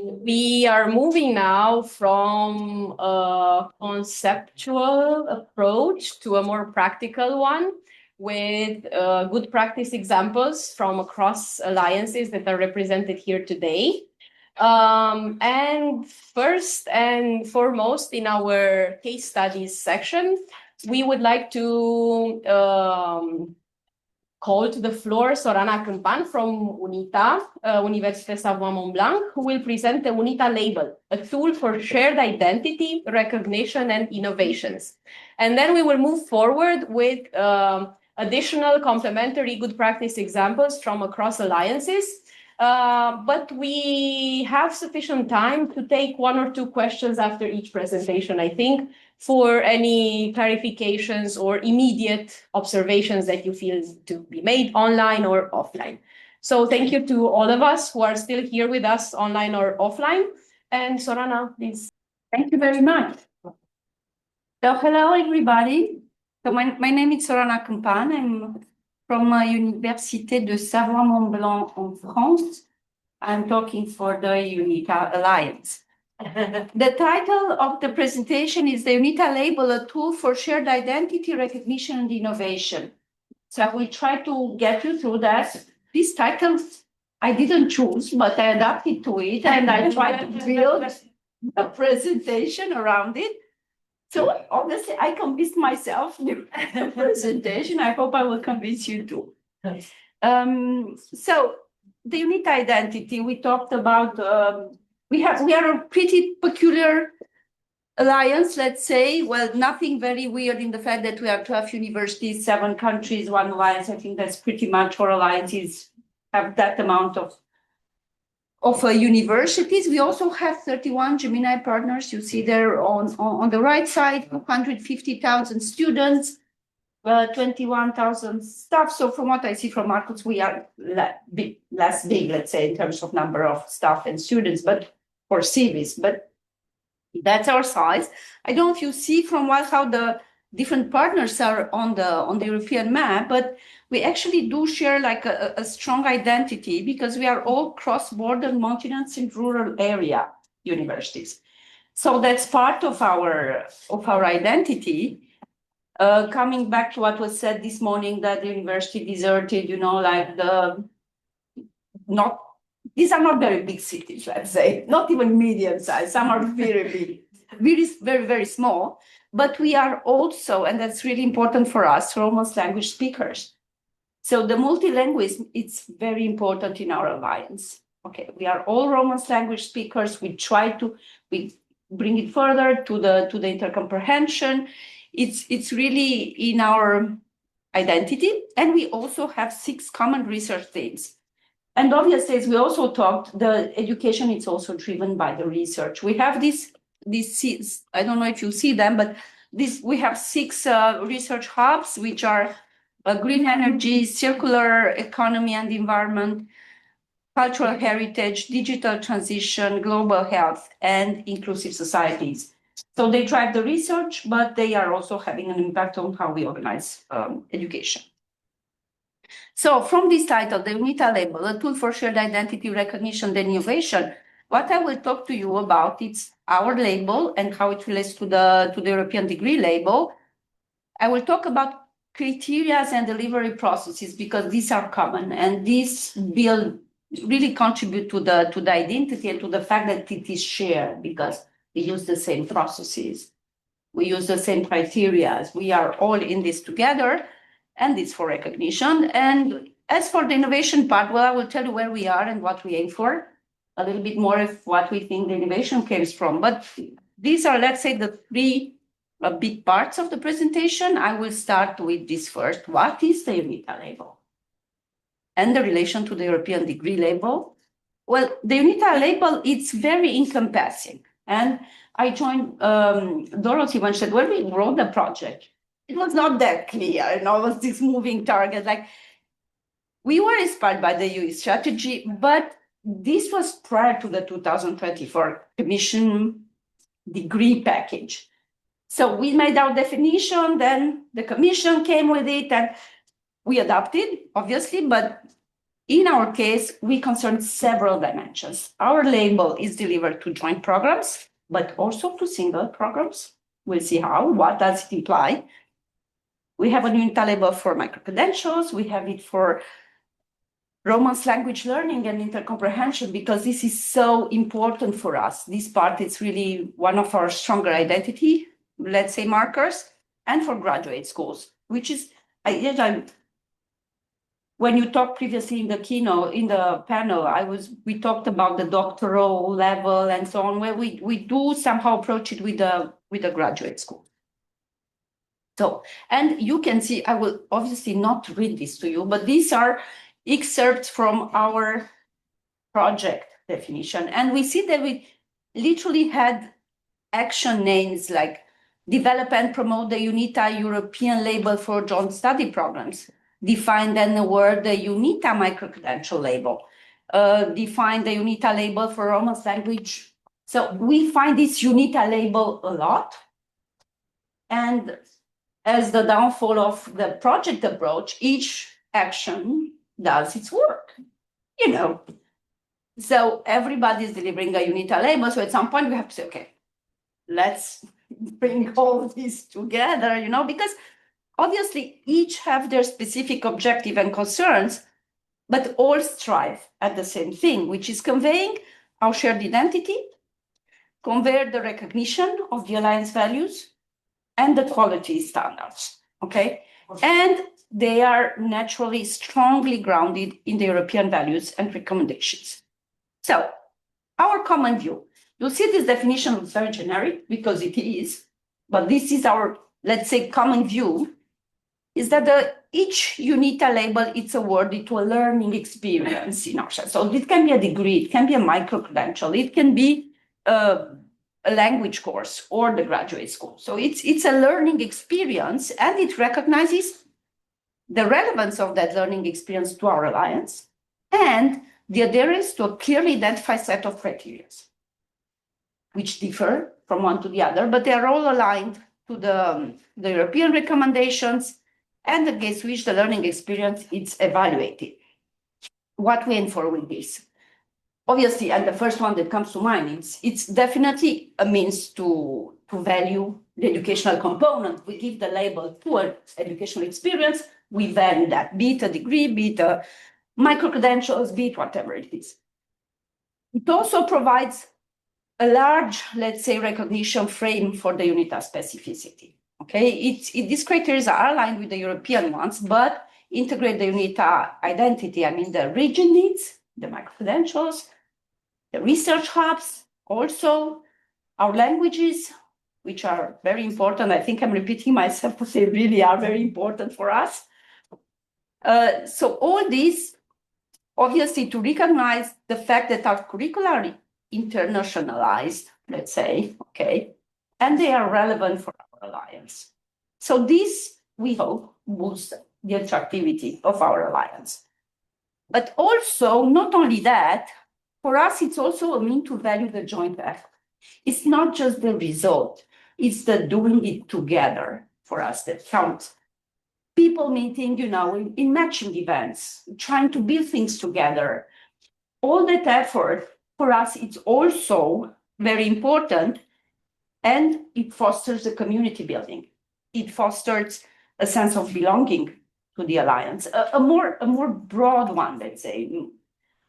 We are moving now from a conceptual approach to a more practical one with good practice examples from across alliances that are represented here today. And first and foremost, in our case studies section, we would like to call to the floor Sorana Cimpan from UNITA, Université Savoie Mont Blanc, who will present the UNITA label, a tool for shared identity, recognition, and innovations. And then we will move forward with additional complementary good practice examples from across alliances. But we have sufficient time to take one or two questions after each presentation, I think, for any clarifications or immediate observations that you feel to be made online or offline. So thank you to all of us who are still here with us online or offline. And Sorana, please. Thank you very much. So hello, everybody. So my name is Sorana Cimpan. I'm from Université de Savoie Mont Blanc in France. I'm talking for the UNITA Alliance. The title of the presentation is the UNITA label, a tool for shared identity, recognition, and innovation. So I will try to get you through that. This title I didn't choose, but I adapted to it, and I tried to build a presentation around it. So obviously I convinced myself in the presentation. I hope I will convince you too. So the UNITA identity, we talked about, we are a pretty peculiar alliance, let's say. Well, nothing very weird in the fact that we are 12 universities, 7 countries, 1 alliance. I think that's pretty much our alliances have that amount of universities. We also have 31 Gemini partners. You see there on the right side, 150,000 students, 21,000 staff. So from what I see from Marcus, we are less big, let's say, in terms of number of staff and students, but for CIVIS, but that's our size. I don't know if you see from how the different partners are on the European map, but we actually do share like a strong identity because we are all cross-border continents in rural area universities. So that's part of our identity. Coming back to what was said this morning, that the university deserted, these are not very big cities, let's say, not even medium size. Some are very big, very, very small. But we are also, and that's really important for us, Romance language speakers. So the multilingualism, it's very important in our alliance. Okay, we are all Romance language speakers. We bring it further to the intercomprehension. It's really in our identity. And we also have 6 common research themes. And obviously, as we also talked, the education is also driven by the research. We have these, I don't know if you see them, but we have 6 research hubs, which are green energy, circular economy and environment, cultural heritage, digital transition, global health, and inclusive societies. So they drive the research, but they are also having an impact on how we organize education. So from this title, the UNITA label, a tool for shared identity, recognition, and innovation, what I will talk to you about, it's our label and how it relates to the European degree label. I will talk about criteria and delivery processes because these are common and these really contribute to the identity and to the fact that it is shared because we use the same processes. We use the same criteria. We are all in this together. And it's for recognition. And as for the innovation part, well, I will tell you where we are and what we aim for, a little bit more of what we think the innovation comes from. But these are, let's say, the 3 big parts of the presentation. I will start with this first. What is the UNITA label? And the relation to the European degree label? Well, the UNITA label, it's very encompassing. And I joined Dorothy when she said, when we wrote the project, it was not that clear, it was this moving target. Like we were inspired by the UE strategy, but this was prior to the 2024 Commission degree package. So we made our definition, then the Commission came with it, and we adopted, obviously, but in our case, we concern several dimensions. Our label is delivered to joint programs, but also to single programs. We'll see how. What does it imply? We have a UNITA label for micro-credentials. We have it for Romance language learning and intercomprehension, because this is so important for us. This part is really one of our stronger identity, let's say, markers, and for graduate schools, which is, when you talked previously in the keynote, in the panel, we talked about the doctoral level and so on, where we do somehow approach it with the graduate school. So, and you can see, I will obviously not read this to you, but these are excerpts from our project definition. And we see that we literally had action names like develop and promote the UNITA European label for joint study programs, define then the word the UNITA micro-credential label, define the UNITA label for Romance language. So we find this UNITA label a lot. And as the downfall of the project approach, each action does its work, you know. So everybody is delivering a UNITA label. So at some point we have to say, okay, let's bring all this together, you know, because obviously each have their specific objective and concerns, but all strive at the same thing, which is conveying our shared identity, convey the recognition of the alliance values and the quality standards, okay? And they are naturally strongly grounded in the European values and recommendations. So our common view, you'll see this definition is very generic because it is, but this is our, let's say, common view, is that each UNITA label, it's awarded to a learning experience in our sense. So it can be a degree, it can be a micro-credential, it can be a language course or the graduate school. So it's a learning experience, and it recognizes the relevance of that learning experience to our alliance and the adherence to a clearly identified set of criteria, which differ from one to the other, but they are all aligned to the European recommendations and against which the learning experience is evaluated. What we aim for with this? Obviously, and the first one that comes to mind, it's definitely a means to value the educational component. We give the label to an educational experience, we value that, be it a degree, be it a micro-credentials, be it whatever it is. It also provides a large, let's say, recognition frame for the UNITA specificity. Okay, these criteria are aligned with the European ones, but integrate the UNITA identity. I mean, the region needs, the micro-credentials, the research hubs, also our languages, which are very important. I think I'm repeating myself, but they really are very important for us. So all this, obviously, to recognize the fact that our curricula are internationalized, let's say, okay, and they are relevant for our alliance. So this, we hope, boosts the attractivity of our alliance. But also, not only that, for us, it's also a means to value the joint effort. It's not just the result, it's the doing it together for us that counts. People meeting, you know, in matching events, trying to build things together. All that effort, for us, it's also very important, and it fosters the community building. It fosters a sense of belonging to the alliance, a more broad one, let's say,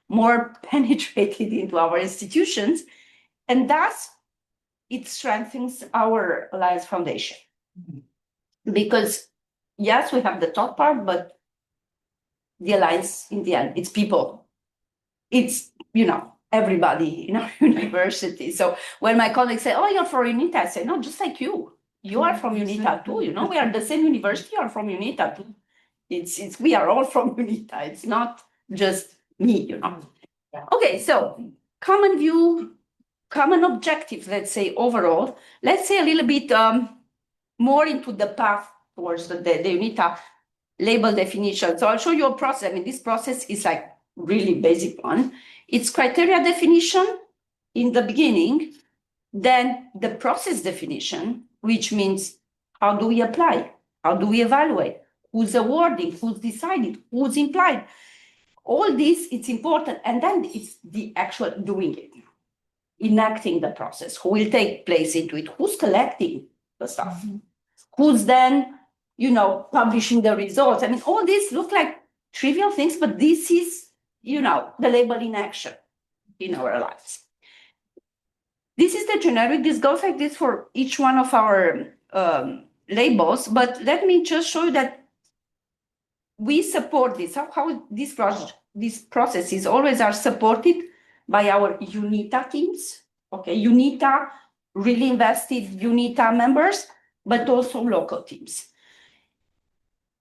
more penetrated into our institutions, and thus it strengthens our alliance foundation. Mm-hmm. Because yes, we have the top part, but the alliance in the end, it's people. It's, you know, everybody in our university. So when my colleagues say, oh, you're from UNITA, I say, no, just like you. You are from UNITA too, you know, we are the same university, you are from UNITA too. It's we are all from UNITA. It's not just me, you know. Yeah. Okay, so common view, common objective, let's say overall. Let's say a little bit more into the path towards the UNITA label definition. So I'll show you a process. I mean, this process is like really basic one. It's criteria definition in the beginning, then the process definition, which means how do we apply? How do we evaluate? Who's awarding? Who's decided? Who's implied? all this, it's important. And then it's the actual doing it, enacting the process, who will take place into it, who's collecting the stuff, who's then, publishing the results. I mean, all these look like trivial things, but this is, the label in action in our lives. This is the generic. This goes like this for each one of our labels, but let me just show you that we support this, how these processes always are supported by our UNITA teams. Okay, UNITA, really invested UNITA members, but also local teams.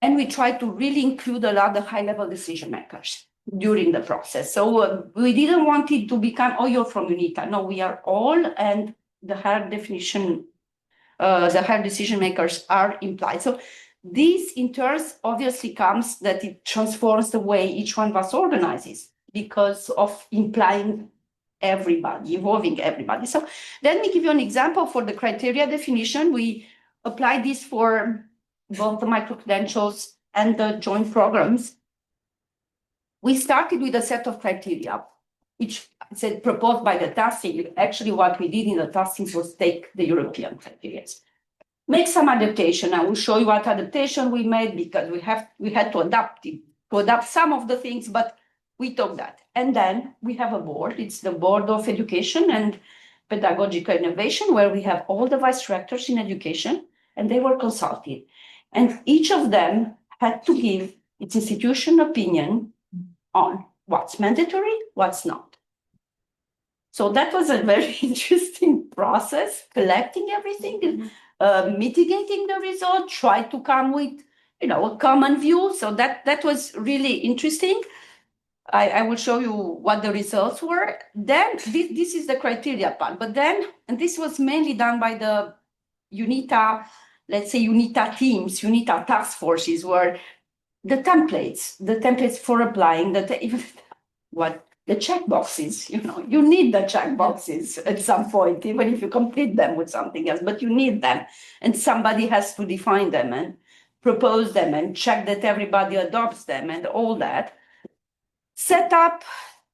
And we try to really include a lot of high-level decision makers during the process. So we didn't want it to become, oh, you're from UNITA. No, we are all, and the higher definition, the higher decision makers are implied. So this in turn obviously comes that it transforms the way each one of us organizes because of implying everybody, involving everybody. So let me give you an example for the criteria definition. We apply this for both the micro-credentials and the joint programs. We started with a set of criteria, which said proposed by the tasking. Actually, what we did in the tastings was take the European criteria, make some adaptation. I will show you what adaptation we made because we had to adapt some of the things, but we took that. And then we have a board. It's the Board of Education and Pedagogical Innovation, where we have all the vice rectors in education, and they were consulted. And each of them had to give its institution opinion on what's mandatory, what's not. So that was a very interesting process, collecting everything, mitigating the result, try to come with, a common view. So that was really interesting. I will show you what the results were. Then this is the criteria part, but then, and this was mainly done by the UNITA, let's say UNITA teams, UNITA task forces, were the templates for applying the checkboxes, you need the checkboxes at some point, even if you complete them with something else, but you need them. And somebody has to define them and propose them and check that everybody adopts them and all that. Set up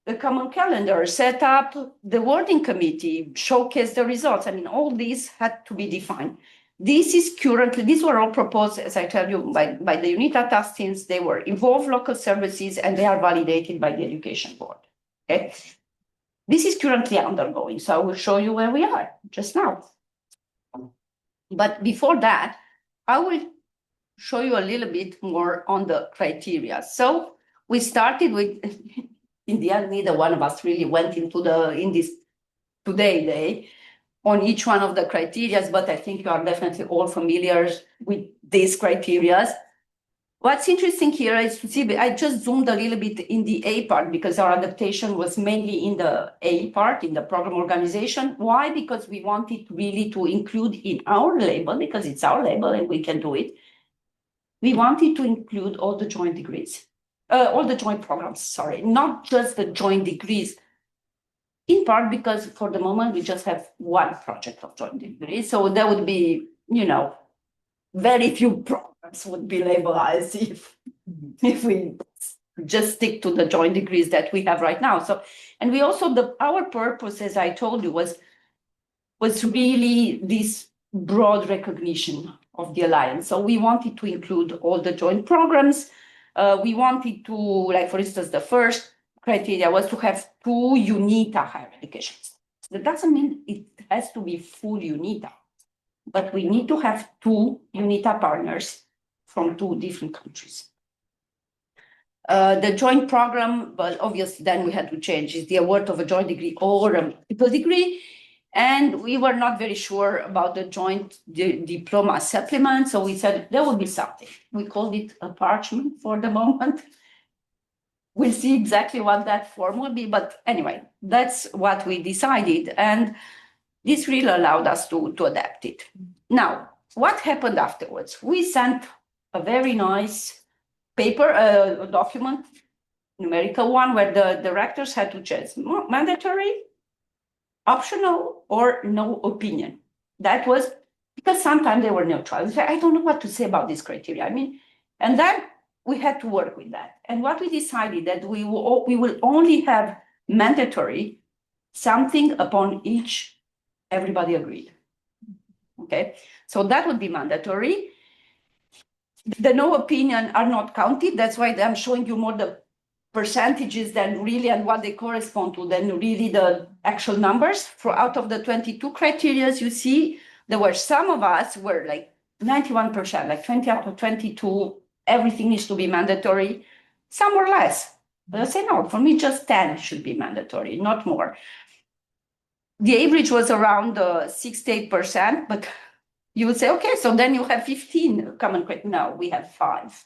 the common calendar, set up the wording committee, showcase the results. I mean, all these had to be defined. These were all proposed, as I tell you, by the UNITA task teams. They were involved local services and they are validated by the education board. Okay. This is currently undergoing, so I will show you where we are just now. But before that, I will show you a little bit more on the criteria. So we started with, in the end, neither one of us really went into in this today day on each one of the criteria, but I think you are definitely all familiar with these criteria. What's interesting here is to see, I just zoomed a little bit in the A part because our adaptation was mainly in the A part, in the program organization. Why? Because we wanted really to include in our label, because it's our label and we can do it. We wanted to include all the joint degrees, all the joint programs, sorry, not just the joint degrees. In part because for the moment we just have one project of joint degrees. So there would be, very few programs would be labelized if we just stick to the joint degrees that we have right now. So, and we also, our purpose, as I told you, was really this broad recognition of the alliance. So we wanted to include all the joint programs. We wanted to, like, for instance, the first criteria was to have 2 UNITA higher education. That doesn't mean it has to be full UNITA, but we need to have 2 UNITA partners from 2 different countries. The joint program, but obviously then we had to change, is the award of a joint degree or a multiple degree. And we were not very sure about the joint diploma supplement. So we said there would be something. We called it a parchment for the moment. We'll see exactly what that form will be. But anyway, that's what we decided. And this really allowed us to adapt it. Now, what happened afterwards? We sent a very nice paper, a document, numerical one, where the directors had to choose mandatory, optional, or no opinion. That was because sometimes they were neutral. I don't know what to say about this criteria. I mean, and then we had to work with that. And what we decided that we will only have mandatory something upon each everybody agreed. Okay, so that would be mandatory. The no opinion are not counted. That's why I'm showing you more the percentages than really and what they correspond to than really the actual numbers. For out of the 22 criteria, you see there were some of us were like 91%, like 20 out of 22, everything needs to be mandatory. Some were less. But I say no, for me just 10 should be mandatory, not more. The average was around 68%, but you would say, okay, so then you have 15 common criteria. No, we have 5.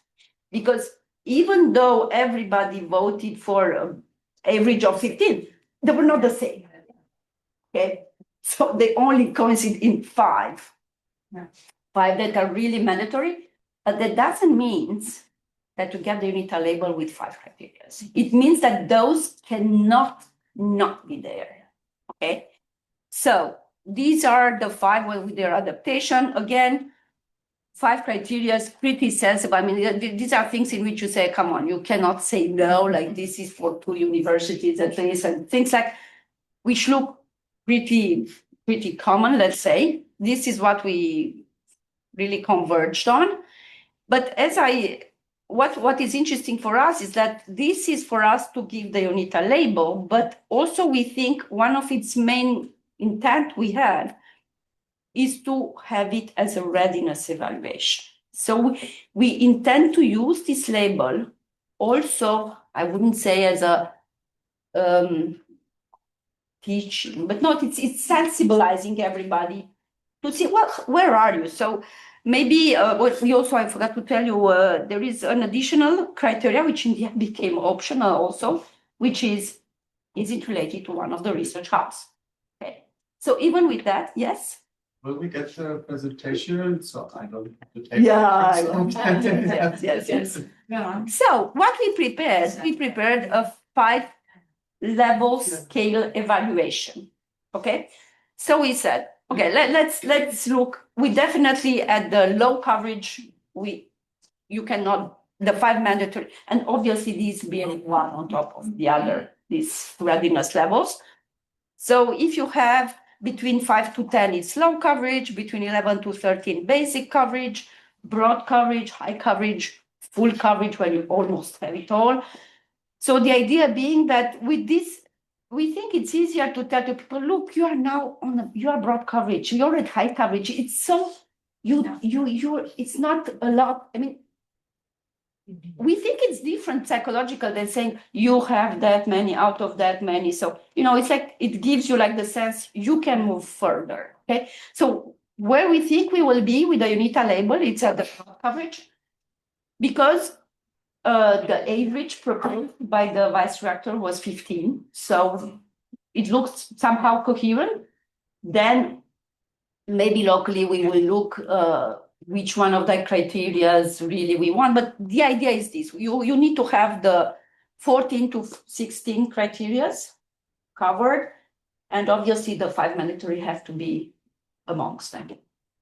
Because even though everybody voted for an average of 15, they were not the same. Okay, so they only coincide in 5. Yeah. 5 that are really mandatory, but that doesn't mean that you get the UNITA label with 5 criteria. It means that those cannot not be there. Okay, so these are the 5 with their adaptation. Again, 5 criteria is pretty sensible. I mean, these are things in which you say, come on, you cannot say no, like this is for 2 universities at least, and things like, which look pretty common, let's say. This is what we really converged on. But what is interesting for us is that this is for us to give the UNITA label, but also we think one of its main intent we had is to have it as a readiness evaluation. So we intend to use this label also, I wouldn't say as a teaching, but not, it's sensibilizing everybody to see, well, where are you? So maybe what we also, I forgot to tell you, there is an additional criteria, which in the end became optional also, which is it related to one of the research hubs? Okay. So even with that, yes? Will we get the presentation? So I don't have to take Yes. Yeah. So what we prepared a 5-level scale evaluation. Okay. So we said, okay, let's look. We definitely at the low coverage, you cannot, the 5 mandatory, and obviously these being one on top of the other, these readiness levels. So if you have between 5 to 10, it's low coverage, between 11 to 13, basic coverage, broad coverage, high coverage, full coverage, where you almost have it all. So the idea being that with this, we think it's easier to tell to people, look, you are now you are broad coverage, you're at high coverage. It's so, it's not a lot. I mean, we think it's different psychological than saying you have that many out of that many. So, it's like, it gives you like the sense you can move further. Okay. So where we think we will be with the UNITA label, it's at the coverage, because the average proposed by the vice rector was 15. So it looks somehow coherent. Then maybe locally we will look which one of the criteria really we want. But the idea is this: you need to have the 14 to 16 criteria covered, and obviously the 5 mandatory have to be amongst them.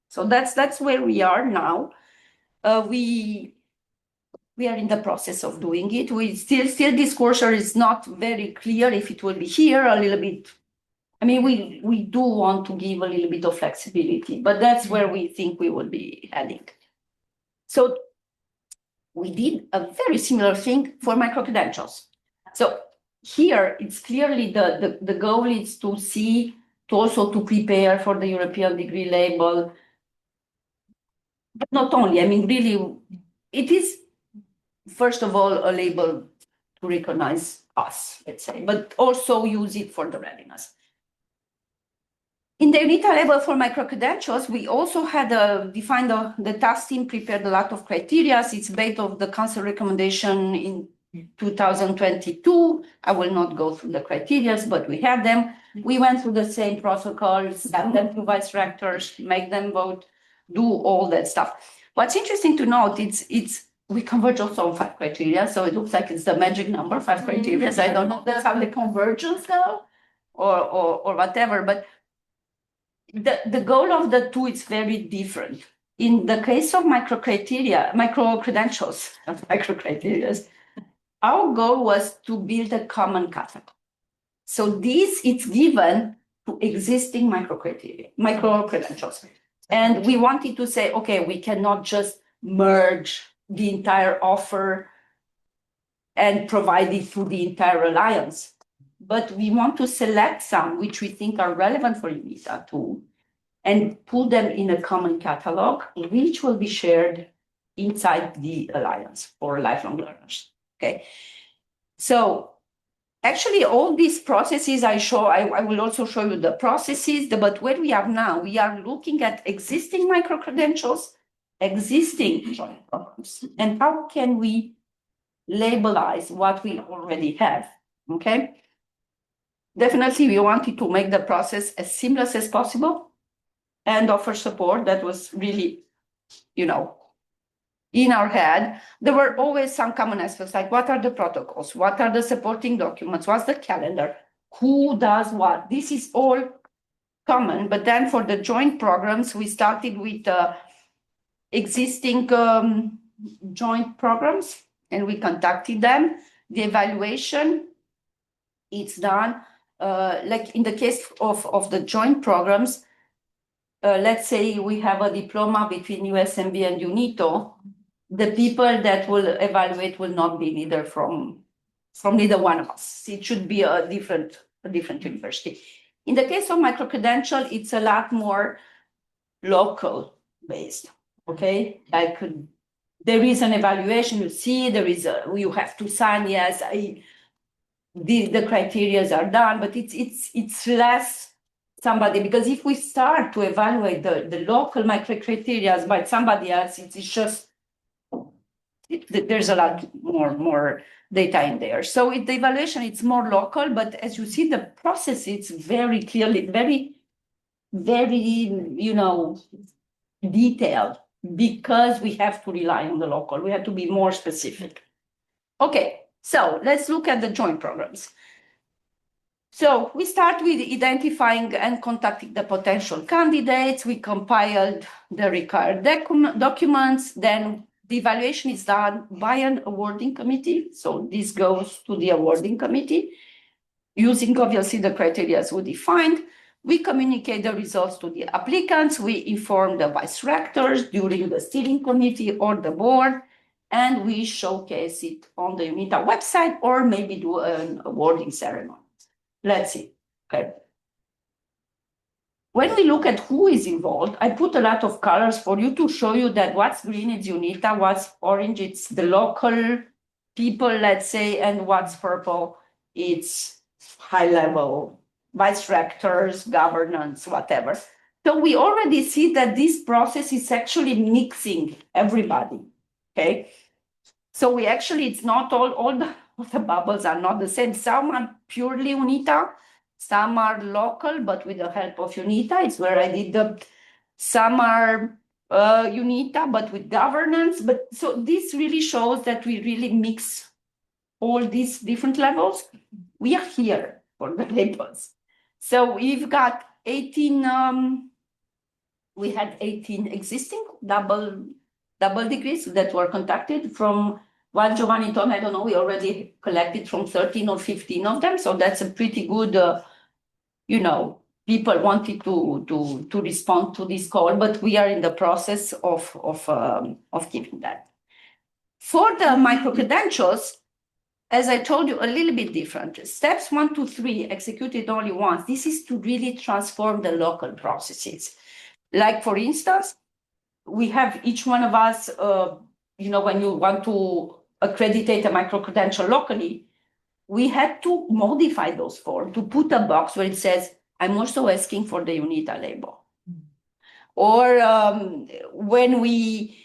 So that's where we are now. We are in the process of doing it. We still this cursor is not very clear if it will be here a little bit. I mean, we do want to give a little bit of flexibility, but that's where we think we will be heading. So we did a very similar thing for micro-credentials. So here it's clearly the goal is to also to prepare for the European degree label. But not only, I mean, really, it is, first of all, a label to recognize us, let's say, but also use it for the readiness. In the UNITA label for micro-credentials, we also had defined the task team prepared a lot of criteria. It's based on the council recommendation in 2022. I will not go through the criteria, but we had them. We went through the same protocols, send them to vice rectors, make them vote, do all that stuff. What's interesting to note, we converge also on 5 criteria, so it looks like it's the magic number, 5 criteria. I don't know if that's how the convergence go or whatever, but the goal of the two is very different. in the case of micro-credentials, our goal was to build a common catalog. So this is given to existing micro-credentials. And we wanted to say, okay, we cannot just merge the entire offer and provide it to the entire alliance. But we want to select some which we think are relevant for UNITA too, and put them in a common catalog, which will be shared inside the alliance for lifelong learners. Okay, so actually all these processes I will also show you the processes, but what we have now, we are looking at existing micro-credentials, existing joint programs, and how can we labelize what we already have, okay? Definitely we wanted to make the process as seamless as possible and offer support that was really, in our head. There were always some common aspects, like what are the protocols? What are the supporting documents? What's the calendar? Who does what? This is all common, but then for the joint programs, we started with existing joint programs, and we contacted them. The evaluation, it's done. Like in the case of the joint programs, let's say we have a diploma between USMB and UNITO. The people that will evaluate will not be neither from neither one of us. It should be a different university. In the case of micro-credential, it's a lot more local based, okay? Like there is an evaluation, you see, you have to sign, yes, the criteria are done, but it's less somebody, because if we start to evaluate the local micro-criteria by somebody else, it's just, there's a lot more data in there. So the evaluation, it's more local, but as you see, the process, it's very clearly, very, detailed, because we have to rely on the local. We have to be more specific. Okay, so let's look at the joint programs. So we start with identifying and contacting the potential candidates. We compiled the required documents. Then the evaluation is done by an awarding committee. So this goes to the awarding committee, using obviously the criteria we defined. We communicate the results to the applicants. We inform the vice rectors during the steering committee or the board, and we showcase it on the UNITA website, or maybe do an awarding ceremony. Let's see, okay. When we look at who is involved, I put a lot of colors for you to show you that what's green is UNITA, what's orange, it's the local people, let's say, and what's purple, it's high level, vice rectors, governance, whatever. So we already see that this process is actually mixing everybody, okay? So we actually, it's not all the bubbles are not the same. Some are purely UNITA, some are local, but with the help of UNITA. It's where I did some are UNITA, but with governance. But so this really shows that we really mix all these different levels. We are here for the labels. So we've got 18, we had 18 existing double degrees that were contacted. From what Giovanni told me, I don't know, we already collected from 13 or 15 of them. So that's a pretty good, people wanted to respond to this call, but we are in the process of giving that. For the micro-credentials, as I told you, a little bit different. Steps 1 to 3 executed only once. This is to really transform the local processes. Like, for instance, we have each one of us, when you want to accreditate a micro-credential locally, we had to modify those forms to put a box where it says, I'm also asking for the UNITA label. Or when we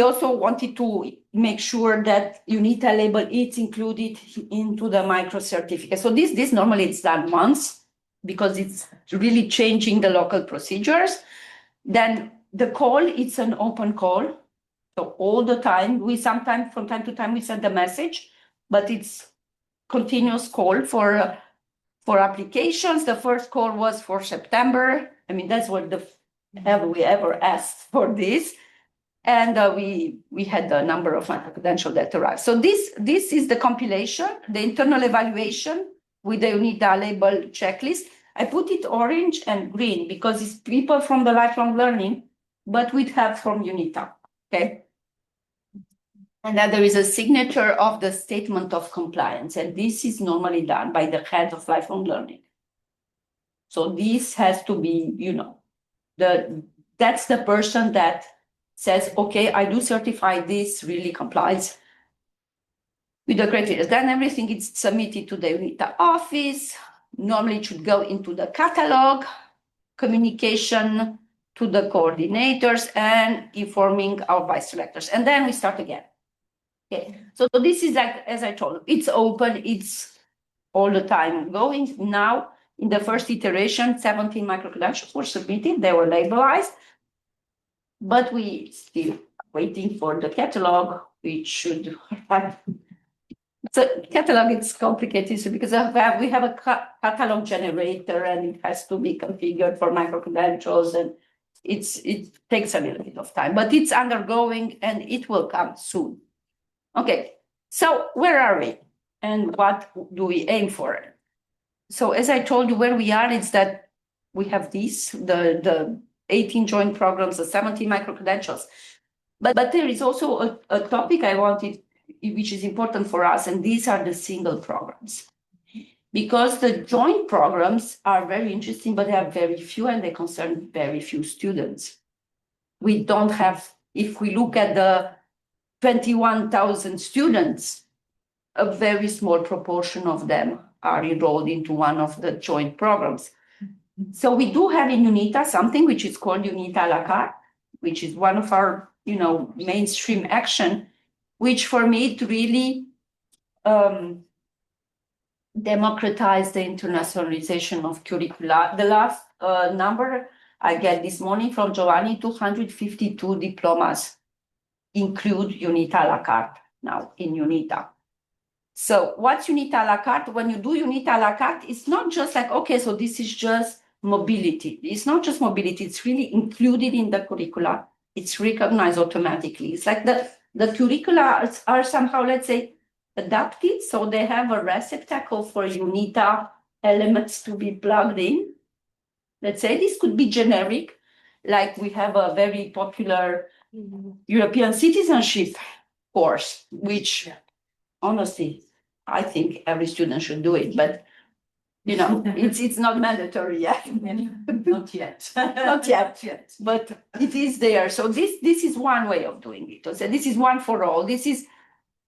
also wanted to make sure that UNITA label is included into the micro certificate. So this normally it's done once, because it's really changing the local procedures. Then the call, it's an open call. So all the time, sometimes from time to time we send a message, but it's continuous call for applications. The first call was for September. I mean, that's what have we ever asked for this. And we had a number of credentials that arrived. So this is the compilation, the internal evaluation with the UNITA label checklist. I put it orange and green because it's people from the lifelong learning, but we have from UNITA, okay? And then there is a signature of the statement of compliance, and this is normally done by the head of lifelong learning. So this has to be, that's the person that says, okay, I do certify this really complies with the criteria. Then everything is submitted to the UNITA office. Normally it should go into the catalog, communication to the coordinators, and informing our vice directors. And then we start again. Okay, so this is like, as I told you, it's open, it's all the time going. Now, in the first iteration, 17 micro-credentials were submitted, they were labelized, but we still waiting for the catalog, which should have. So catalog is complicated because we have a catalog generator and it has to be configured for micro-credentials, and it takes a little bit of time, but it's undergoing and it will come soon. Okay, so where are we and what do we aim for? So as I told you, where we are is that we have the 18 joint programs, the 17 micro-credentials. But there is also a topic I wanted, which is important for us, and these are the single programs. Because the joint programs are very interesting, but they are very few and they concern very few students. We don't have, if we look at the 21,000 students, a very small proportion of them are enrolled into one of the joint programs. So we do have in UNITA something which is called UNITA à la carte, which is one of our, mainstream action, which for me it really democratized the internationalization of curricula. The last number I get this morning from Giovanni, 252 diplomas include UNITA à la carte now in UNITA. So what's UNITA à la carte? When you do UNITA à la carte, it's not just like, okay, so this is just mobility. It's not just mobility, it's really included in the curricula. It's recognized automatically. It's like the curricula are somehow, let's say, adapted. So they have a receptacle for UNITA elements to be plugged in. Let's say this could be generic, like we have a very popular European citizenship course, which honestly, I think every student should do it, but it's not mandatory yet. Not yet. Not yet, but it is there. So this is one way of doing it. So this is one for all. This is,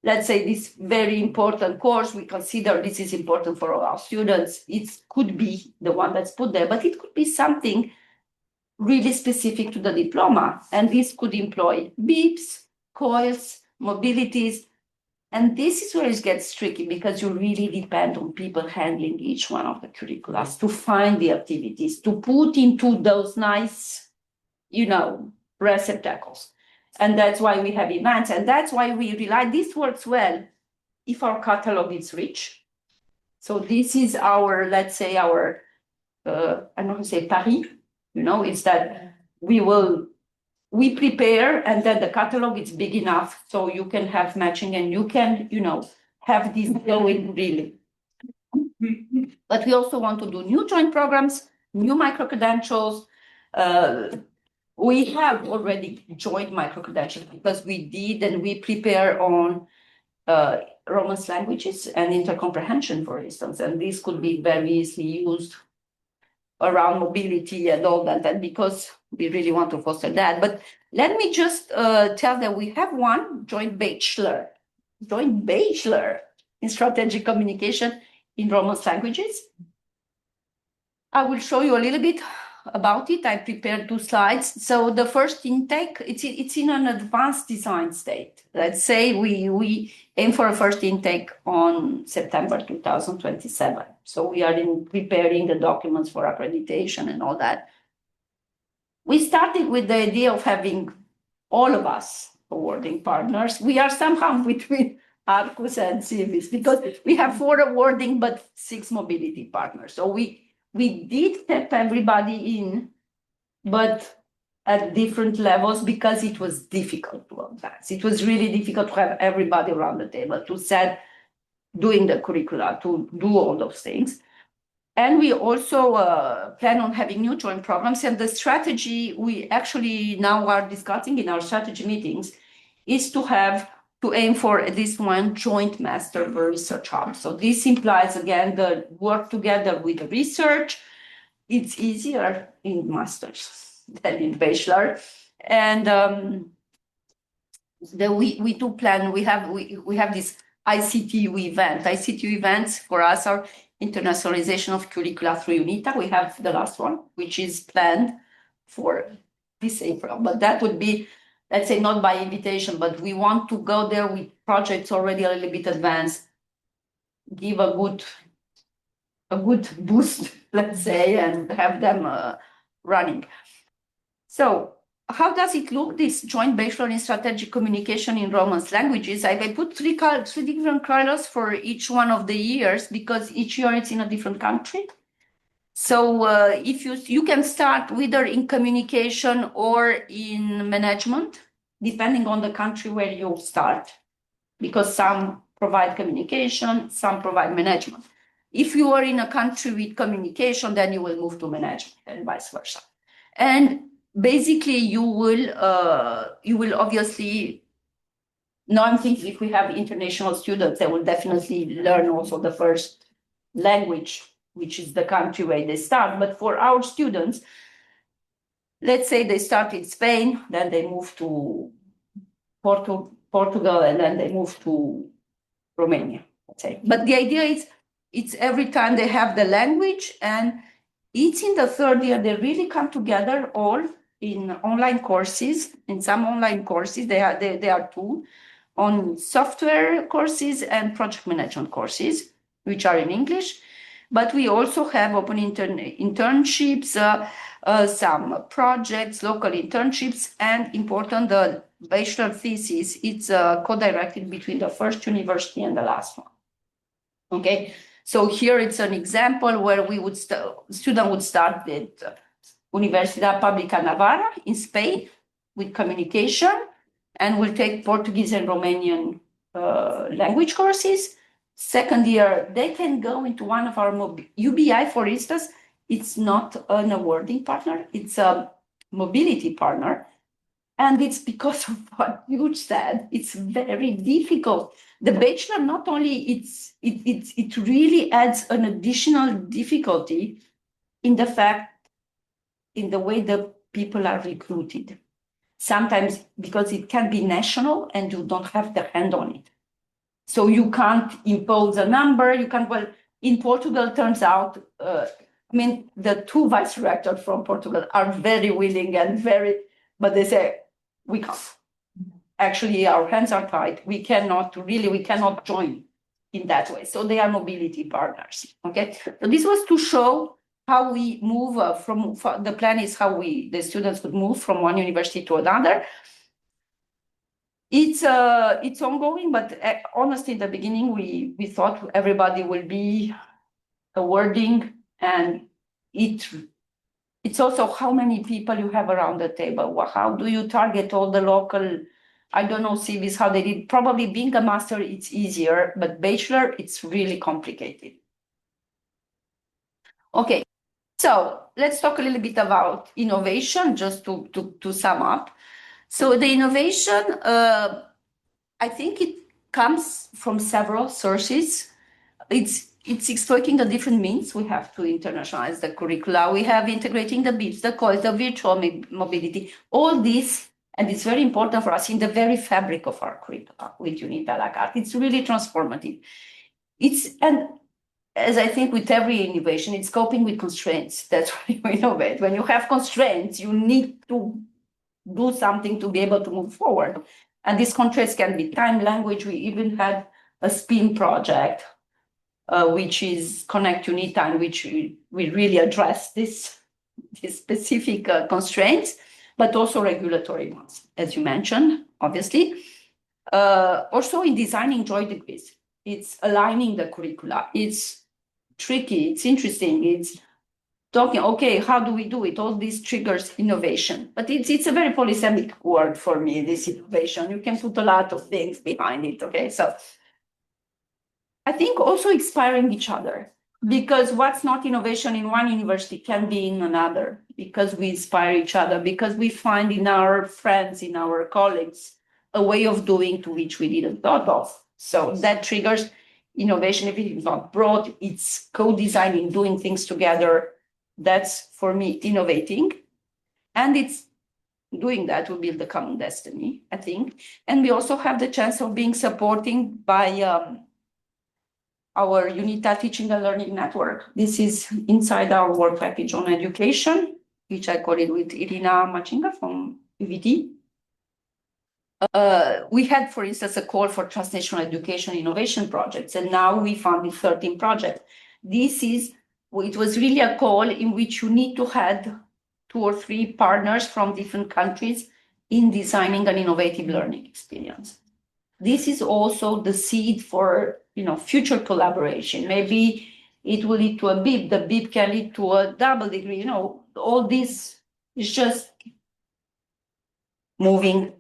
let's say, this very important course. We consider this is important for all our students. It could be the one that's put there, but it could be something really specific to the diploma. And this could employ BIPs, COILs, mobilities. And this is where it gets tricky because you really depend on people handling each one of the curricula to find the activities, to put into those nice, receptacles. And that's why we have events. And that's why we rely, this works well if our catalog is rich. So this is our, let's say, our, I don't know how to say Paris, it's that we prepare and then the catalog is big enough so you can have matching and you can, have this going really. But we also want to do new joint programs, new micro-credentials. We have already joint micro-credentials because we did and we prepare on Romance languages and intercomprehension, for instance, and this could be very easily used around mobility and all that, and because we really want to foster that. But let me just tell that we have one joint bachelor in strategic communication in Romance languages. I will show you a little bit about it. I prepared 2 slides. So the first intake, it's in an advanced design state. Let's say we aim for a first intake on September 2027. So we are preparing the documents for accreditation and all that. We started with the idea of having all of us awarding partners. We are somehow between Arcus and Civis because we have 4 awarding but 6 mobility partners. So we did tap everybody in, but at different levels because it was difficult to advance. It was really difficult to have everybody around the table to set, doing the curricula, to do all those things. And we also plan on having new joint programs. And the strategy we actually now are discussing in our strategy meetings is to aim for at least one joint master per research hub. So this implies, again, the work together with the research. It's easier in masters than in bachelor. And we do plan, we have this ICTU event. ICTU events for us are internationalization of curricula through UNITA. We have the last one, which is planned for this April, but that would be, let's say, not by invitation, but we want to go there with projects already a little bit advanced, give a good boost, let's say, and have them running. So how does it look, this joint bachelor in strategic communication in Romance languages? I put three different colors for each one of the years because each year it's in a different country. So if you can start either in communication or in management, depending on the country where you start, because some provide communication, some provide management. If you are in a country with communication, then you will move to management and vice versa. And basically, you will obviously, now I'm thinking if we have international students, they will definitely learn also the first language, which is the country where they start. But for our students, let's say they start in Spain, then they move to Portugal, and then they move to Romania, let's say. But the idea is, it's every time they have the language, and it's in the third year, they really come together all in online courses. In some online courses, they are two, on software courses and project management courses, which are in English. But we also have open internships, some projects, local internships, and important, the bachelor thesis. It's co-directed between the first university and the last one. Okay, so here it's an example where we would student would start with Universidad Pública Navarra in Spain with communication, and will take Portuguese and Romanian language courses. Second year, they can go into one of our UBI, for instance. It's not an awarding partner, it's a mobility partner. And it's because of what you said, it's very difficult. The bachelor, not only it really adds an additional difficulty in the fact, in the way the people are recruited. Sometimes because it can be national and you don't have the hand on it. So you can't impose a number, you can't, well, in Portugal, turns out, the two vice directors from Portugal are very willing and but they say, we can't. Actually, our hands are tied. We cannot join in that way. So they are mobility partners, okay? So this was to show how we move the plan is how the students would move from one university to another. It's ongoing, but honestly, in the beginning, we thought everybody will be awarding, and it's also how many people you have around the table. How do you target all the local, I don't know, CIVIS, how they did. Probably being a master, it's easier, but bachelor, it's really complicated. Okay, so let's talk a little bit about innovation, just to sum up. So the innovation, I think it comes from several sources. It's exploiting the different means. We have to internationalize the curricula. We have integrating the BIPs, the COIS, the virtual mobility, all this, and it's very important for us in the very fabric of our curricula with UNITA à la carte. It's really transformative. And as I think with every innovation, it's coping with constraints. That's why we innovate. When you have constraints, you need to do something to be able to move forward. And these constraints can be time, language. We even had a SPIN project, which is Connect UNITA, and which we really address these specific constraints, but also regulatory ones, as you mentioned, obviously. Also in designing joint degrees, it's aligning the curricula. It's tricky, it's interesting, it's talking, okay, how do we do it? All these triggers innovation, but it's a very polysemic word for me, this innovation. You can put a lot of things behind it, okay? So I think also inspiring each other, because what's not innovation in one university can be in another, because we inspire each other, because we find in our friends, in our colleagues, a way of doing to which we didn't thought of. So that triggers innovation. If it is not broad, it's co-designing, doing things together. That's for me innovating. And it's doing that will build a common destiny, I think. And we also have the chance of being supporting by our UNITA Teaching and Learning Network. This is inside our work package on education, which I call it with Irina Machinga from UVT. We had, for instance, a call for transnational education innovation projects, and now we funded 13 projects. It was really a call in which you need to have 2 or 3 partners from different countries in designing an innovative learning experience. This is also the seed for future collaboration. Maybe it will lead to a BIP. The BIP can lead to a double degree. All this is just moving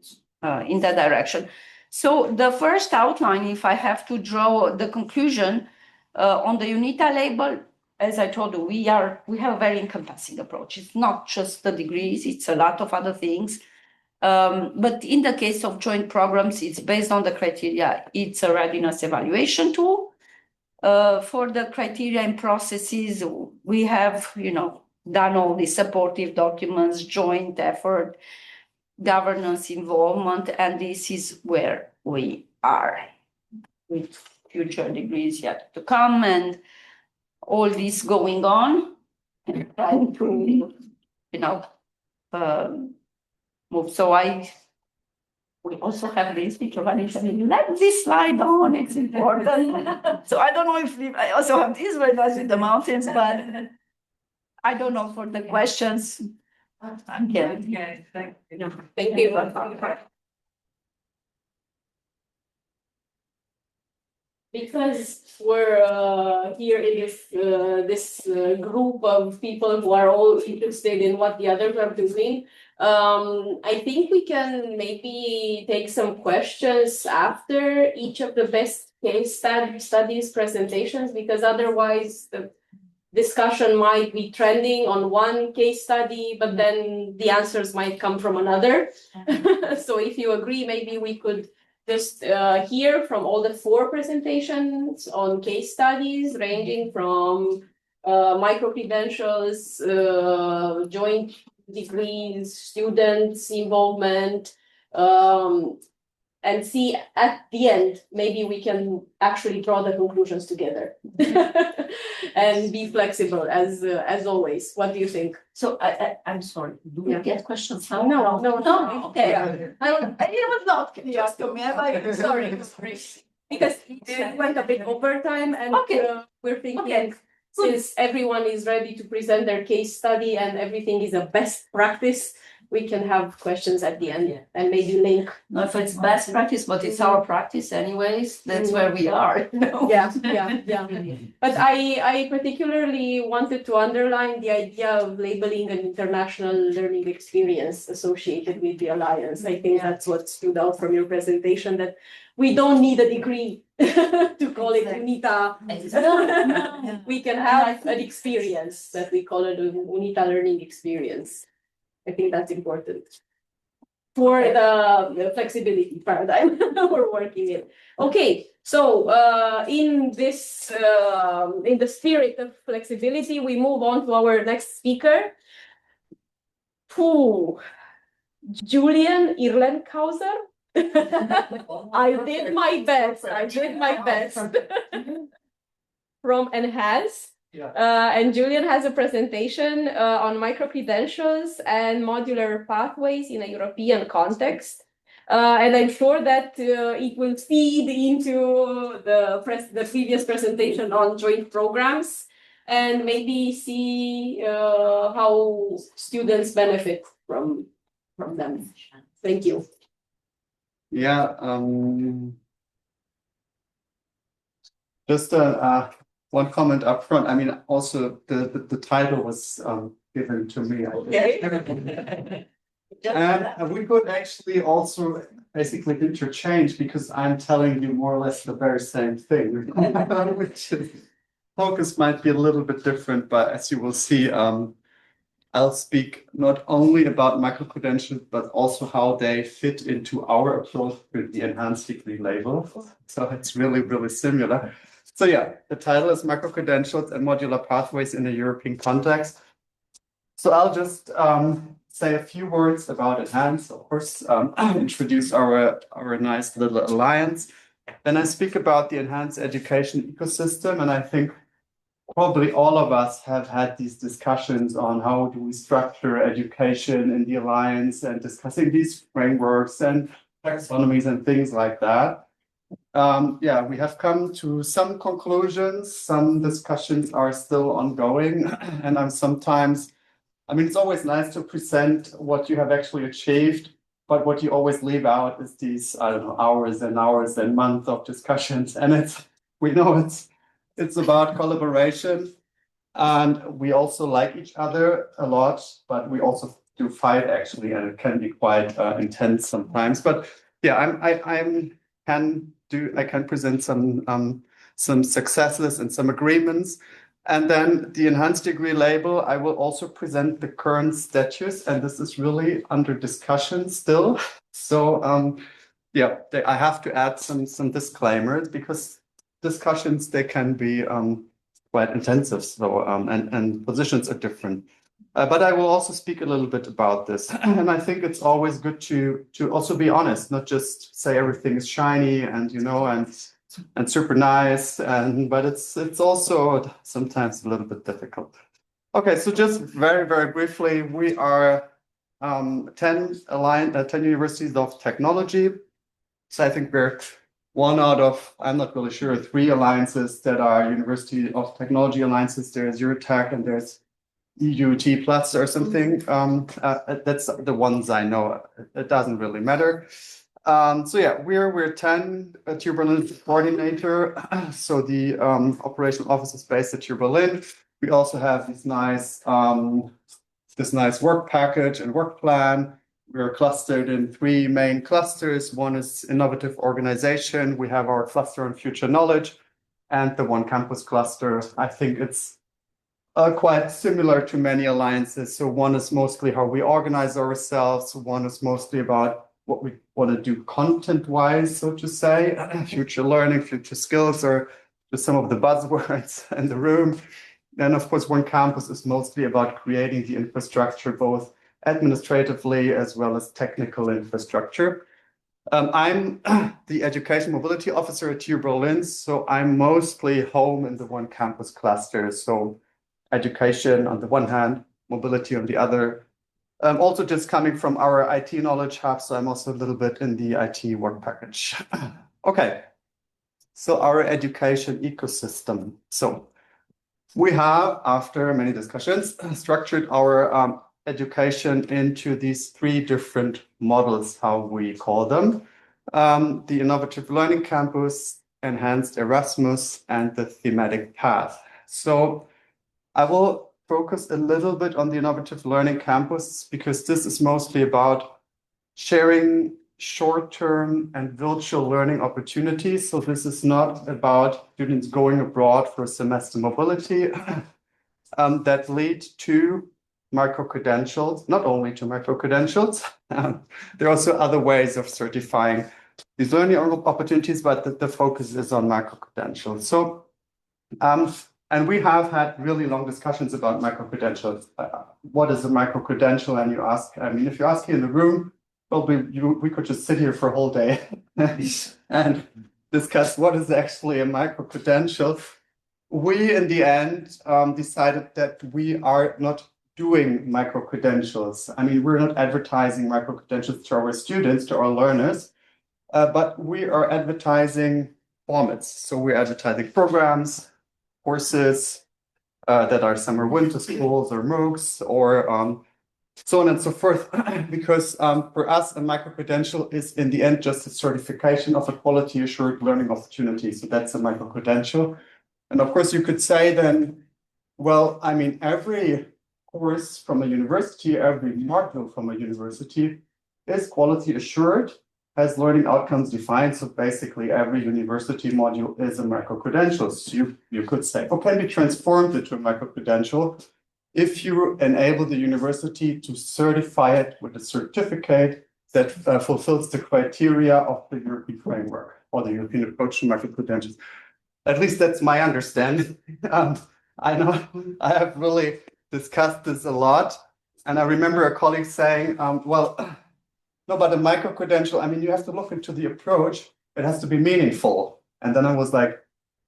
in that direction. So the first outline, if I have to draw the conclusion on the UNITA label, as I told you, we have a very encompassing approach. It's not just the degrees, it's a lot of other things. But in the case of joint programs, it's based on the criteria. It's a readiness evaluation tool. For the criteria and processes, we have, done all the supportive documents, joint effort, governance involvement, and this is where we are with future degrees yet to come and all this going on and trying to, move. So we also have this picture of let this slide on, it's important. So I don't know if I also have this very nice with the mountains, but I don't know for the questions. Thank you. Because we're here in this group of people who are all interested in what the others are doing, I think we can maybe take some questions after each of the best case studies presentations, because otherwise the discussion might be trending on one case study, but then the answers might come from another. So if you agree, maybe we could just hear from all the 4 presentations on case studies, ranging from micro-credentials, joint degrees, students' involvement, and see at the end, maybe we can actually draw the conclusions together and be flexible as always. What do you think? So I'm sorry, do we get questions now? No. Okay. Yeah. It was not just to me. Sorry. Because it went a bit over time, and we're thinking since everyone is ready to present their case study and everything is a best practice, we can have questions at the end and maybe link. No, if it's best practice, but it's our practice anyways, that's where we are. Yeah. But I particularly wanted to underline the idea of labeling an international learning experience associated with the Alliance. I think that's what stood out from your presentation, that we don't need a degree to call it UNITA. We can have an experience that we call it a UNITA learning experience. I think that's important for the flexibility paradigm we're working in. Okay, so in the spirit of flexibility, we move on to our next speaker, Julian Irlenkauser. I did my best. From Enhance. And Julian has a presentation on micro-credentials and modular pathways in a European context. And I'm sure that it will feed into the previous presentation on joint programs and maybe see how students benefit from them. Thank you. Yeah, just one comment up front. I mean, also the title was given to me. And we could actually also basically interchange because I'm telling you more or less the very same thing, which focus might be a little bit different, but as you will see, I'll speak not only about micro-credentials, but also how they fit into our approach with the enhanced degree label. So it's really, really similar. So yeah, the title is Micro-Credentials and Modular Pathways in a European Context. So I'll just say a few words about Enhance, of course, introduce our nice little alliance. Then I speak about the enhanced education ecosystem, and I think probably all of us have had these discussions on how do we structure education in the alliance and discussing these frameworks and taxonomies and things like that. Yeah, we have come to some conclusions. Some discussions are still ongoing, and I mean, it's always nice to present what you have actually achieved, but what you always leave out is these, I don't know, hours and hours and months of discussions. And we know it's about collaboration, and we also like each other a lot, but we also do fight actually, and it can be quite intense sometimes. But yeah, I can present some successes and some agreements. And then the enhanced degree label, I will also present the current status, and this is really under discussion still. So yeah, I have to add some disclaimers because discussions, they can be quite intensive. So and positions are different. But I will also speak a little bit about this. And I think it's always good to also be honest, not just say everything is shiny and and super nice, but it's also sometimes a little bit difficult. Okay, so just very, very briefly, we are 10 universities of technology. So I think we're one out of, I'm not really sure, 3 alliances that are University of Technology alliances. There's UNITA and there's EUT plus or something. That's the ones I know. It doesn't really matter. So yeah, we're 10 at TU Berlin coordinator. So the operational office is based at TU Berlin. We also have this nice work package and work plan. We're clustered in 3 main clusters. One is innovative organization. We have our cluster on future knowledge, and the One Campus cluster. I think it's quite similar to many alliances. So one is mostly how we organize ourselves. One is mostly about what we want to do content-wise, so to say, future learning, future skills, or just some of the buzzwords in the room. And of course, One Campus is mostly about creating the infrastructure, both administratively as well as technical infrastructure. I'm the education mobility officer at TU Berlin, so I'm mostly home in the One Campus cluster. So education on the one hand, mobility on the other. Also just coming from our IT knowledge hub, so I'm also a little bit in the IT work package. Okay, so our education ecosystem. So we have, after many discussions, structured our education into these 3 different models, how we call them. The Innovative Learning Campus, Enhanced Erasmus, and the Thematic Path. So I will focus a little bit on the Innovative Learning Campus because this is mostly about sharing short-term and virtual learning opportunities. So this is not about students going abroad for semester mobility that lead to micro-credentials, not only to micro-credentials. There are also other ways of certifying these learning opportunities, but the focus is on micro-credentials. So and we have had really long discussions about micro-credentials. What is a micro-credential? And you ask, I mean, if you ask here in the room, probably we could just sit here for a whole day and discuss what is actually a micro-credential. We, in the end, decided that we are not doing micro-credentials. I mean, we're not advertising micro-credentials to our students, to our learners, but we are advertising formats. So we're advertising programs, courses that are summer winter schools or MOOCs or so on and so forth, because for us, a micro-credential is in the end just a certification of a quality assured learning opportunity. So that's a micro-credential. And of course, you could say then, well, I mean, every course from a university, every module from a university is quality assured, has learning outcomes defined. So basically, every university module is a micro-credential. So you could say, or can be transformed into a micro-credential if you enable the university to certify it with a certificate that fulfills the criteria of the European framework or the European approach to micro-credentials. At least that's my understanding. I know I have really discussed this a lot. And I remember a colleague saying, well, no, but a micro-credential, I mean, you have to look into the approach. It has to be meaningful. And then I was like,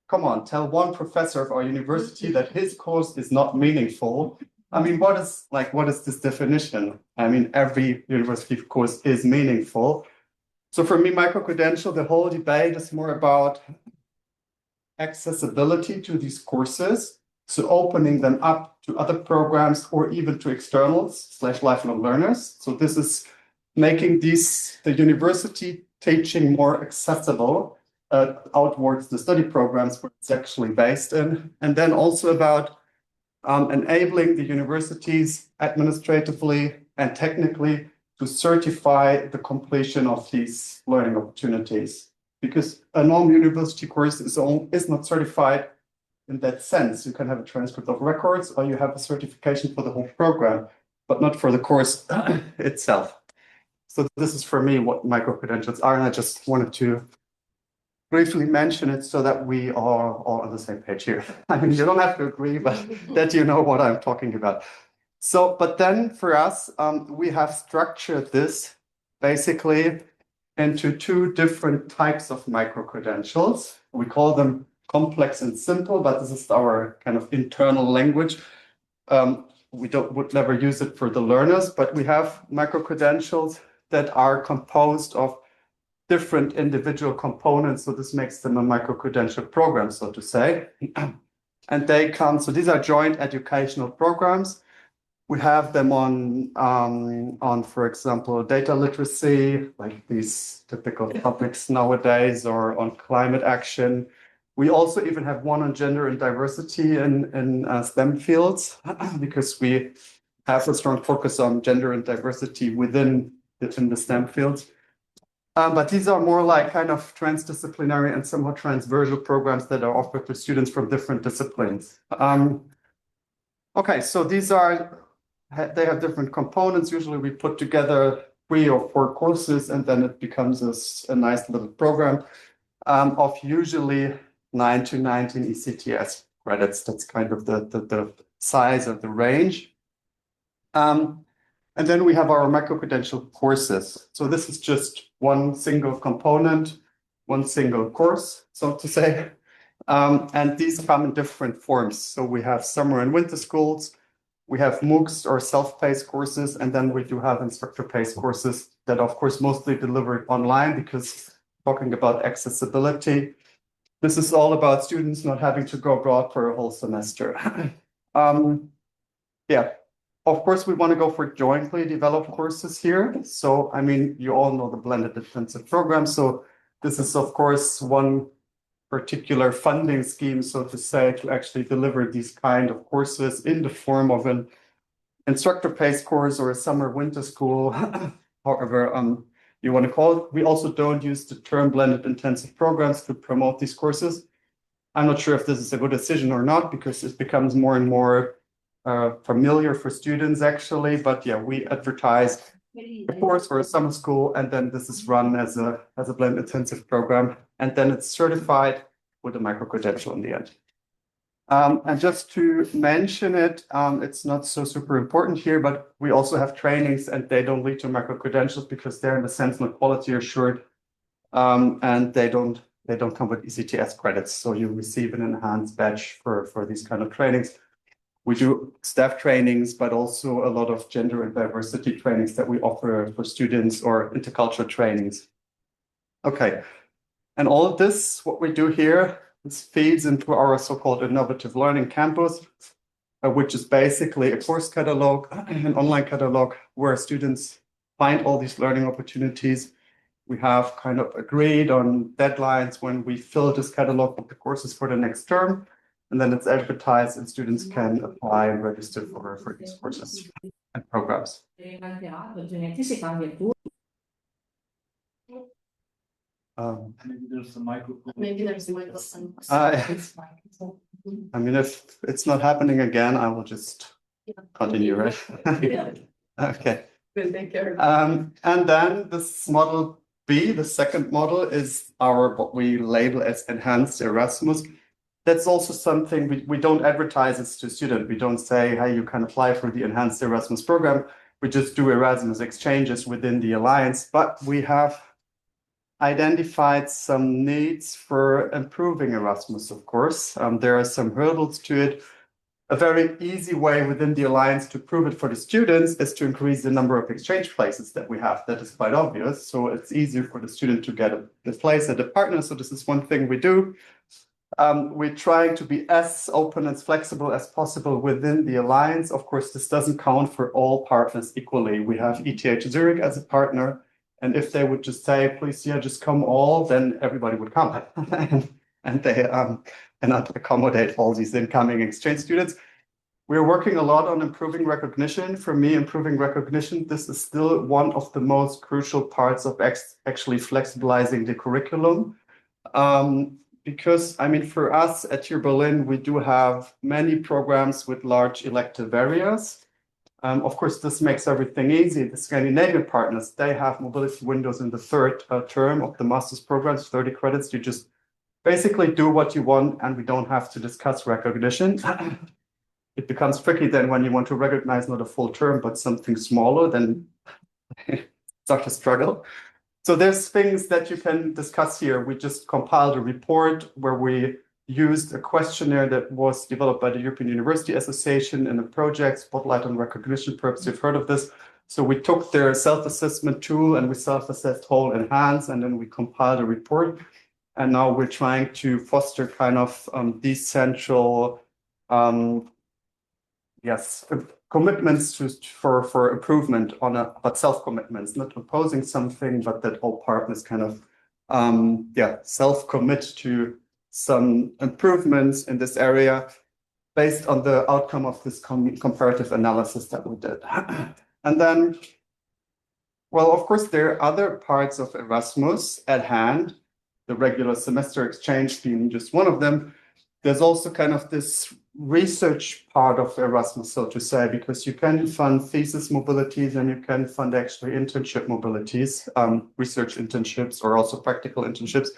come on, tell one professor of our university that his course is not meaningful. I mean, what is this definition? I mean, every university course is meaningful. So for me, micro-credential, the whole debate is more about accessibility to these courses. So opening them up to other programs or even to externals / lifelong learners. So this is making the university teaching more accessible outwards the study programs where it's actually based in. And then also about enabling the universities administratively and technically to certify the completion of these learning opportunities. Because a normal university course is not certified in that sense. You can have a transcript of records or you have a certification for the whole program, but not for the course itself. So this is for me what micro-credentials are, and I just wanted to briefly mention it so that we are all on the same page here. I mean, you don't have to agree, but that you know what I'm talking about. So, but then for us, we have structured this basically into two different types of micro-credentials. We call them complex and simple, but this is our kind of internal language. We would never use it for the learners, but we have micro-credentials that are composed of different individual components. So this makes them a micro-credential program, so to say. And they come, so these are joint educational programs. We have them on, for example, data literacy, like these typical topics nowadays, or on climate action. We also even have one on gender and diversity in STEM fields, because we have a strong focus on gender and diversity within the STEM fields. But these are more like kind of transdisciplinary and somewhat transversal programs that are offered to students from different disciplines. Okay, so they have different components. Usually we put together 3 or 4 courses, and then it becomes a nice little program of usually 9 to 19 ECTS credits. That's kind of the size of the range. And then we have our micro-credential courses. So this is just one single component, one single course, so to say. And these come in different forms. So we have summer and winter schools, we have MOOCs or self-paced courses, and then we do have instructor-paced courses that, of course, mostly delivered online, because talking about accessibility, this is all about students not having to go abroad for a whole semester. Yeah. Of course, we want to go for jointly developed courses here. So, I mean, you all know the blended intensive program. So this is, of course, one particular funding scheme, so to say, to actually deliver these kind of courses in the form of an instructor-paced course or a summer-winter school, however you want to call it. We also don't use the term blended intensive programs to promote these courses. I'm not sure if this is a good decision or not, because it becomes more and more familiar for students, actually. But yeah, we advertise a course or a summer school, and then this is run as a blended intensive program, and then it's certified with a micro-credential in the end. And just to mention it, it's not so super important here, but we also have trainings, and they don't lead to micro-credentials because they're in a sense not quality assured, and they don't come with ECTS credits. So you receive an enhanced badge for these kind of trainings. We do staff trainings, but also a lot of gender and diversity trainings that we offer for students, or intercultural trainings. Okay, and all of this, what we do here, this feeds into our so-called innovative learning campus, which is basically a course catalog, an online catalog where students find all these learning opportunities. We have kind of agreed on deadlines when we fill this catalog with the courses for the next term. and then it's advertised and students can apply and register for these courses and programs. Maybe there's a microphone. Maybe there's a microphone. I mean, if it's not happening again, I will just continue, right? Okay. We'll take care of it. And then this model B, the second model, is our what we label as enhanced Erasmus. That's also something we don't advertise it to students. We don't say, hey, you can apply for the enhanced Erasmus program. We just do Erasmus exchanges within the alliance, but we have identified some needs for improving Erasmus, of course. There are some hurdles to it. A very easy way within the alliance to prove it for the students is to increase the number of exchange places that we have. That is quite obvious. So it's easier for the student to get a place at a partner. So this is one thing we do. We're trying to be as open and flexible as possible within the alliance. Of course, this doesn't count for all partners equally. We have ETH Zurich as a partner. And if they would just say, please, yeah, just come all, then everybody would come. and they cannot accommodate all these incoming exchange students. We're working a lot on improving recognition. For me, improving recognition, this is still one of the most crucial parts of actually flexibilizing the curriculum. Because, I mean, for us at TU Berlin, we do have many programs with large elective areas. Of course, this makes everything easy. The Scandinavian partners, they have mobility windows in the third term of the master's programs, 30 credits. You just basically do what you want, and we don't have to discuss recognition. It becomes tricky then when you want to recognize not a full term, but something smaller, then it's such a struggle. So there's things that you can discuss here. We just compiled a report where we used a questionnaire that was developed by the European University Association in a project, Spotlight on Recognition. Perhaps you've heard of this. So we took their self-assessment tool and we self-assessed whole and hands, and then we compiled a report. And now we're trying to foster kind of decentral, commitments for improvement but self-commitments, not opposing something, but that all partners kind of, self-commit to some improvements in this area based on the outcome of this comparative analysis that we did. And then, well, of course, there are other parts of Erasmus at hand, the regular semester exchange being just one of them. There's also kind of this research part of Erasmus, so to say, because you can fund thesis mobilities and you can fund actually internship mobilities, research internships or also practical internships.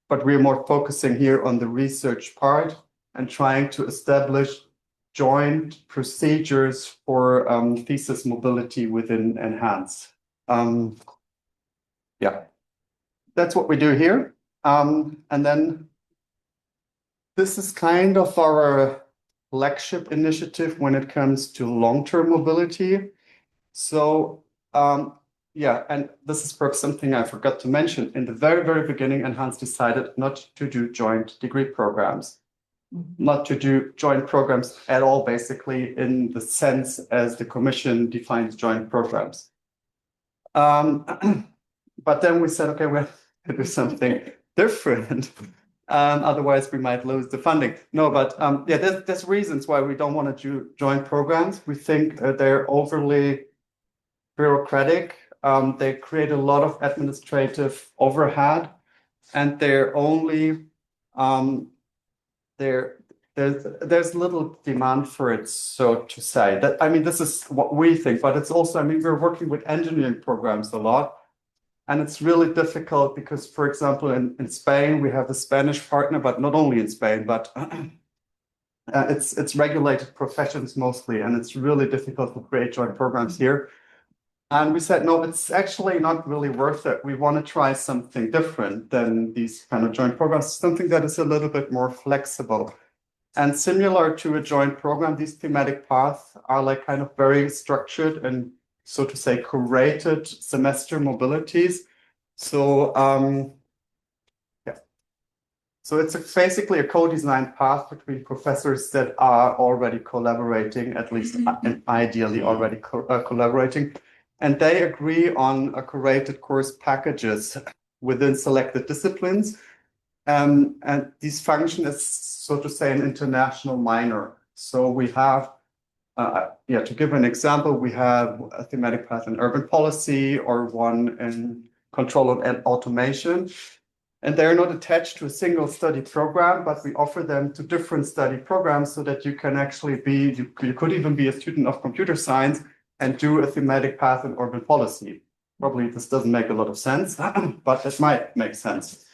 But we're more focusing here on the research part and trying to establish joint procedures for thesis mobility within Enhance. That's what we do here. And then this is kind of our flagship initiative when it comes to long-term mobility. So and this is perhaps something I forgot to mention. In the very, very beginning, Enhance decided not to do joint degree programs, not to do joint programs at all, basically, in the sense as the Commission defines joint programs. But then we said, okay, we're going to do something different. Otherwise, we might lose the funding. No, but there's reasons why we don't want to do joint programs. We think they're overly bureaucratic. They create a lot of administrative overhead, and they're only there's little demand for it, so to say. That, I mean, this is what we think, but it's also, I mean, we're working with engineering programs a lot, and it's really difficult because, for example, in Spain, we have a Spanish partner, but not only in Spain, but it's regulated professions mostly, and it's really difficult to create joint programs here. And we said, no, it's actually not really worth it. We want to try something different than these kind of joint programs, something that is a little bit more flexible. And similar to a joint program, these thematic paths are like kind of very structured and, so to say, curated semester mobilities. So, So it's basically a co-designed path between professors that are already collaborating, at least ideally already collaborating. And they agree on a curated course packages within selected disciplines. And this function is, so to say, an international minor. So we have, to give an example, we have a thematic path in urban policy or one in control and automation. And they're not attached to a single study program, but we offer them to different study programs so that you can actually be, you could even be a student of computer science and do a thematic path in urban policy. Probably this doesn't make a lot of sense, but it might make sense.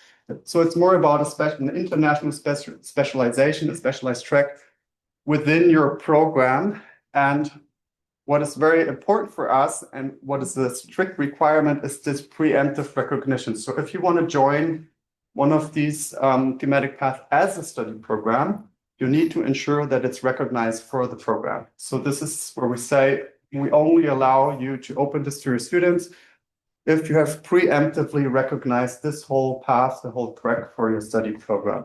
So it's more about an international specialization, a specialized track within your program. And what is very important for us and what is a strict requirement is this preemptive recognition. So if you want to join one of these thematic paths as a study program, you need to ensure that it's recognized for the program. So this is where we say we only allow you to open this to your students if you have preemptively recognized this whole path, the whole track for your study program.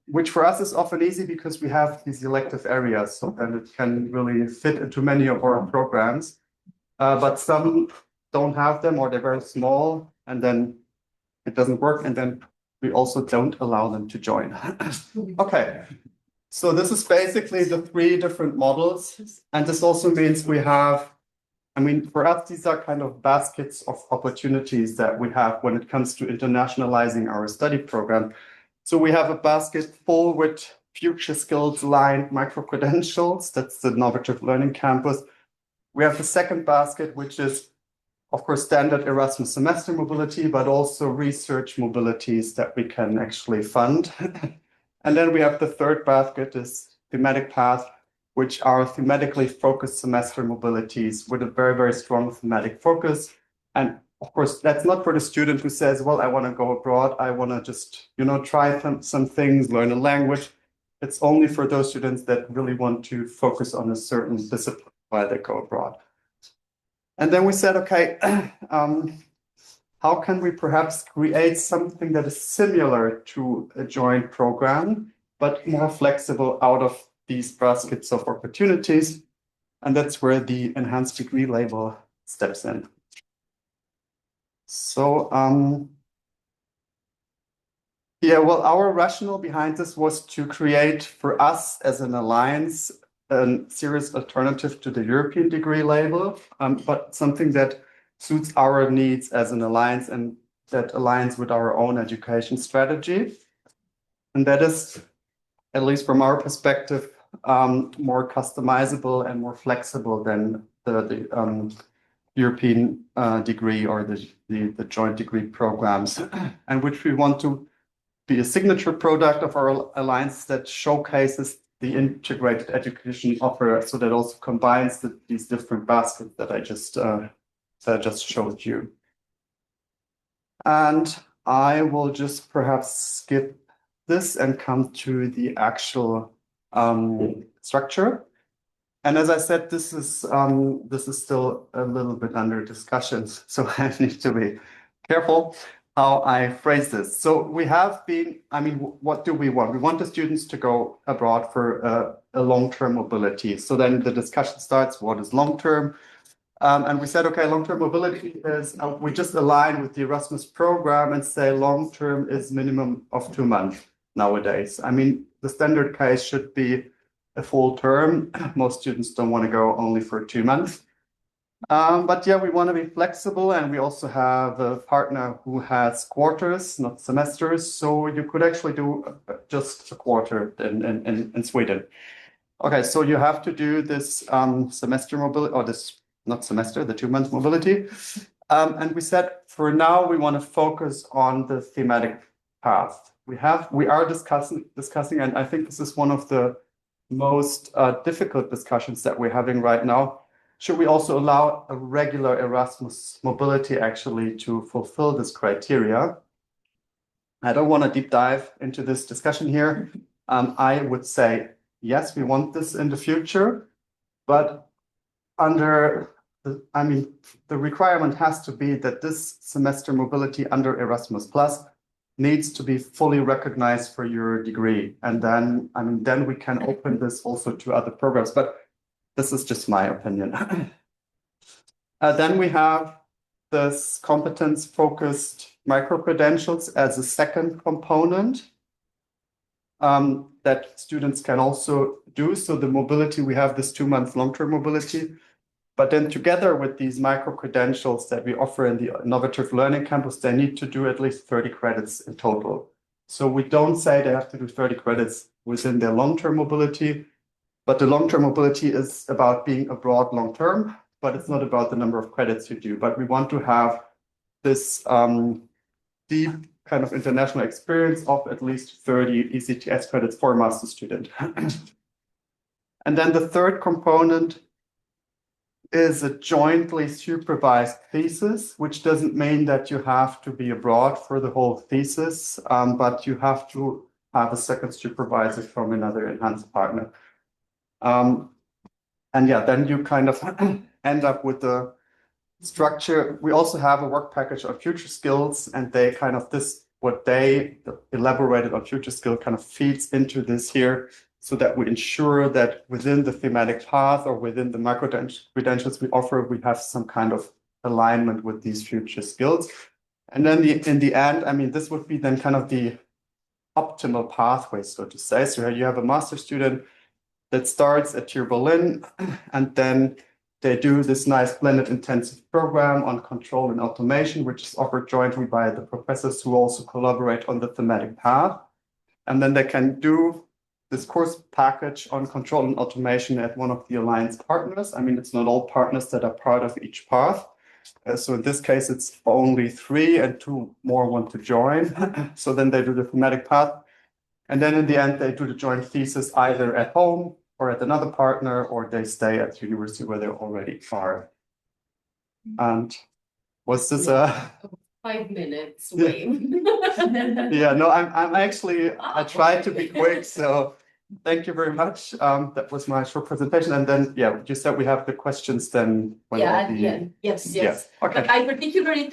Which for us is often easy because we have these elective areas, so that it can really fit into many of our programs. But some don't have them or they're very small and then it doesn't work. And then we also don't allow them to join. Okay. So this is basically the 3 different models. And this also means we have, I mean, for us, these are kind of baskets of opportunities that we have when it comes to internationalizing our study program. So we have a basket full with future skills aligned micro-credentials. That's the Innovative Learning Campus. We have the second basket, which is, of course, standard Erasmus semester mobility, but also research mobilities that we can actually fund. And then we have the third basket is thematic path, which are thematically focused semester mobilities with a very, very strong thematic focus. And of course, that's not for the student who says, well, I want to go abroad. I want to just, try some things, learn a language. It's only for those students that really want to focus on a certain discipline while they go abroad. And then we said, okay, how can we perhaps create something that is similar to a joint program, but more flexible out of these baskets of opportunities? And that's where the enhanced degree label steps in. So, our rationale behind this was to create for us as an alliance a serious alternative to the European degree label, but something that suits our needs as an alliance and that aligns with our own education strategy. And that is, at least from our perspective, more customizable and more flexible than the European degree or the joint degree programs, and which we want to be a signature product of our alliance that showcases the integrated education offer, so that also combines these different baskets that I just showed you. And I will just perhaps skip this and come to the actual structure. And as I said, this is still a little bit under discussion, so I need to be careful how I phrase this. So we have been, what do we want? We want the students to go abroad for a long-term mobility. So then the discussion starts, what is long-term? And we said, okay, long-term mobility is, we just align with the Erasmus program and say long-term is minimum of 2 months nowadays. The standard case should be a full term. Most students don't want to go only for 2 months. But yeah, we want to be flexible, and we also have a partner who has quarters, not semesters. So you could actually do just a quarter in Sweden. Okay, so you have to do this semester mobility, or this, not semester, the 2 month mobility. And we said for now, we want to focus on the thematic path. We are discussing, and I think this is one of the most difficult discussions that we're having right now. Should we also allow a regular Erasmus mobility actually to fulfill this criteria? I don't want to deep dive into this discussion here. I would say, yes, we want this in the future, but under the requirement has to be that this semester mobility under Erasmus Plus needs to be fully recognized for your degree. And then, then we can open this also to other programs, but this is just my opinion. Then we have this competence-focused micro-credentials as a second component that students can also do. So the mobility, we have this 2-month long-term mobility, but then together with these micro-credentials that we offer in the Innovative Learning Campus, they need to do at least 30 credits in total. So we don't say they have to do 30 credits within their long-term mobility, but the long-term mobility is about being abroad long-term, but it's not about the number of credits you do. But we want to have this deep kind of international experience of at least 30 ECTS credits for a master student. And then the third component is a jointly supervised thesis, which doesn't mean that you have to be abroad for the whole thesis, but you have to have a second supervisor from another enhanced partner. And yeah, then you kind of end up with the structure. We also have a work package on future skills, and they kind of what they elaborated on future skill kind of feeds into this here, so that we ensure that within the thematic path or within the micro credentials we offer, we have some kind of alignment with these future skills. And then in the end, I mean, this would be then kind of the optimal pathway, so to say. So you have a master student that starts at TU Berlin, and then they do this nice blended intensive program on control and automation, which is offered jointly by the professors who also collaborate on the thematic path. And then they can do this course package on control and automation at one of the alliance partners. I mean, it's not all partners that are part of each path. So in this case, it's only 3 and 2 more want to join. So then they do the thematic path. And then in the end, they do the joint thesis either at home or at another partner, or they stay at the university where they already are. And was this a 5 minutes wave? Yeah, no, I'm actually, I tried to be quick, so thank you very much. That was my short presentation. And then, yeah, you said we have the questions then. When Yeah, all at the end. Yes. Yeah, okay. But I particularly,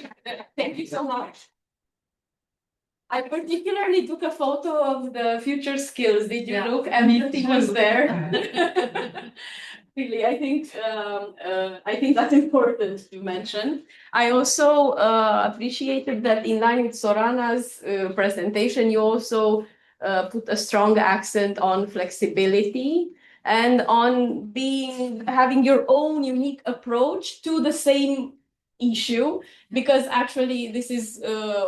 thank you so much. I particularly took a photo of the future skills. Did you look? And it was there. Really, I think that's important to mention. I also appreciated that in line with Sorana's presentation, you also put a strong accent on flexibility and on having your own unique approach to the same issue, because actually this is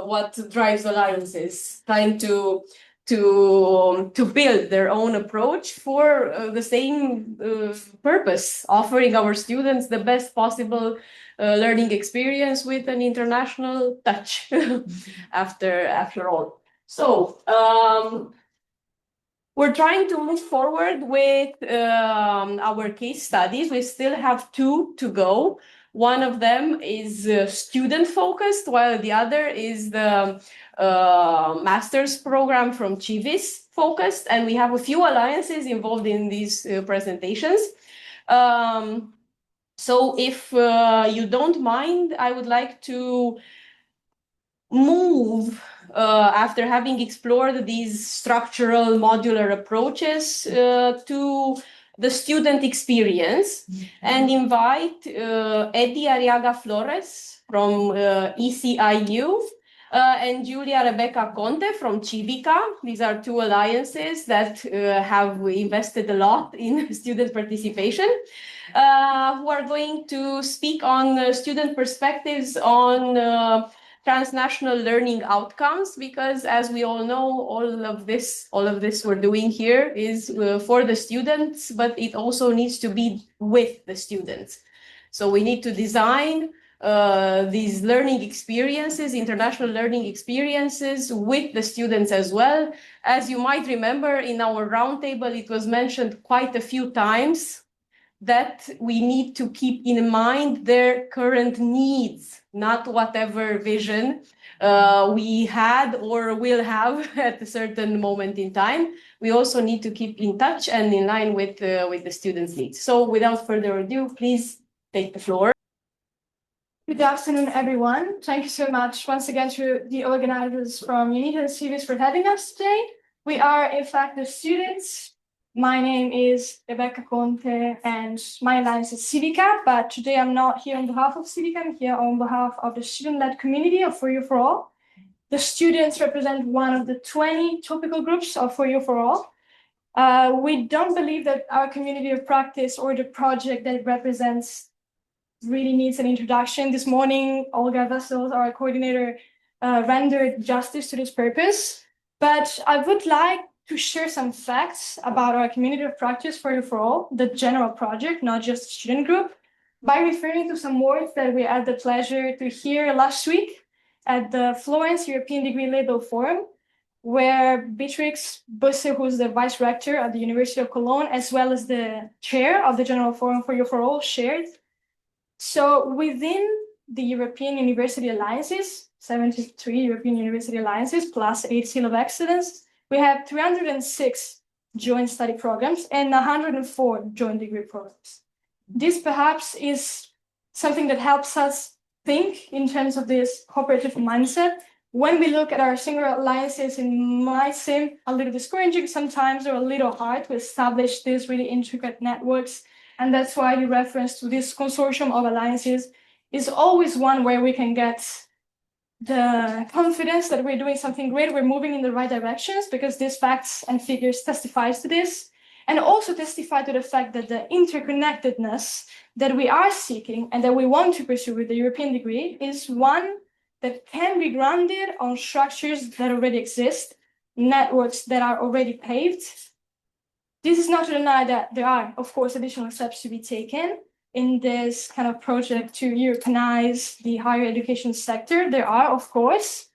what drives alliances, trying to build their own approach for the same purpose, offering our students the best possible learning experience with an international touch after all. So we're trying to move forward with our case studies. We still have 2 to go. One of them is student focused, while the other is the master's program from CIVIS focused. And we have a few alliances involved in these presentations. So if you don't mind, I would like to move after having explored these structural modular approaches to the student experience, and invite Eddie Arriaga Flores from ECIU and Julia Rebecca Conte from Civica. These are 2 alliances that have invested a lot in student participation, who are going to speak on student perspectives on transnational learning outcomes, because as we all know, all of this we're doing here is for the students, but it also needs to be with the students. So we need to design these learning experiences, international learning experiences, with the students as well. As you might remember, in our roundtable, it was mentioned quite a few times that we need to keep in mind their current needs, not whatever vision we had or will have at a certain moment in time. We also need to keep in touch and in line with the students' needs. So without further ado, please take the floor. Good afternoon, everyone. Thank you so much once again to the organizers from UNITA and CIVIS for having us today. We are, in fact, the students My name is Rebecca Conte, and my alliance is Civica, but today I'm not here on behalf of Civica, I'm here on behalf of the student-led community of For You For All. The students represent one of the 20 topical groups of For You For All. We don't believe that our community of practice or the project that it represents really needs an introduction. This morning, Olga Vessels, our coordinator, rendered justice to this purpose. But I would like to share some facts about our community of practice For You For All, the general project, not just the student group, by referring to some words that we had the pleasure to hear last week at the Florence European Degree Label Forum, where Beatrix Busse, who's the vice rector at the University of Cologne, as well as the chair of the General Forum For You For All, shared. So within the European University Alliances, 73 European University Alliances, plus 8 Seal of Excellence, we have 306 joint study programs and 104 joint degree programs. This perhaps is something that helps us think in terms of this cooperative mindset. When we look at our single alliances, it might seem a little discouraging sometimes or a little hard to establish these really intricate networks. And that's why the reference to this consortium of alliances is always one where we can get the confidence that we're doing something great, we're moving in the right directions, because these facts and figures testifies to this, and also testify to the fact that the interconnectedness that we are seeking and that we want to pursue with the European degree is one that can be grounded on structures that already exist, networks that are already paved. This is not to deny that there are, of course, additional steps to be taken in this kind of project to Europeanize the higher education sector. There are, of course,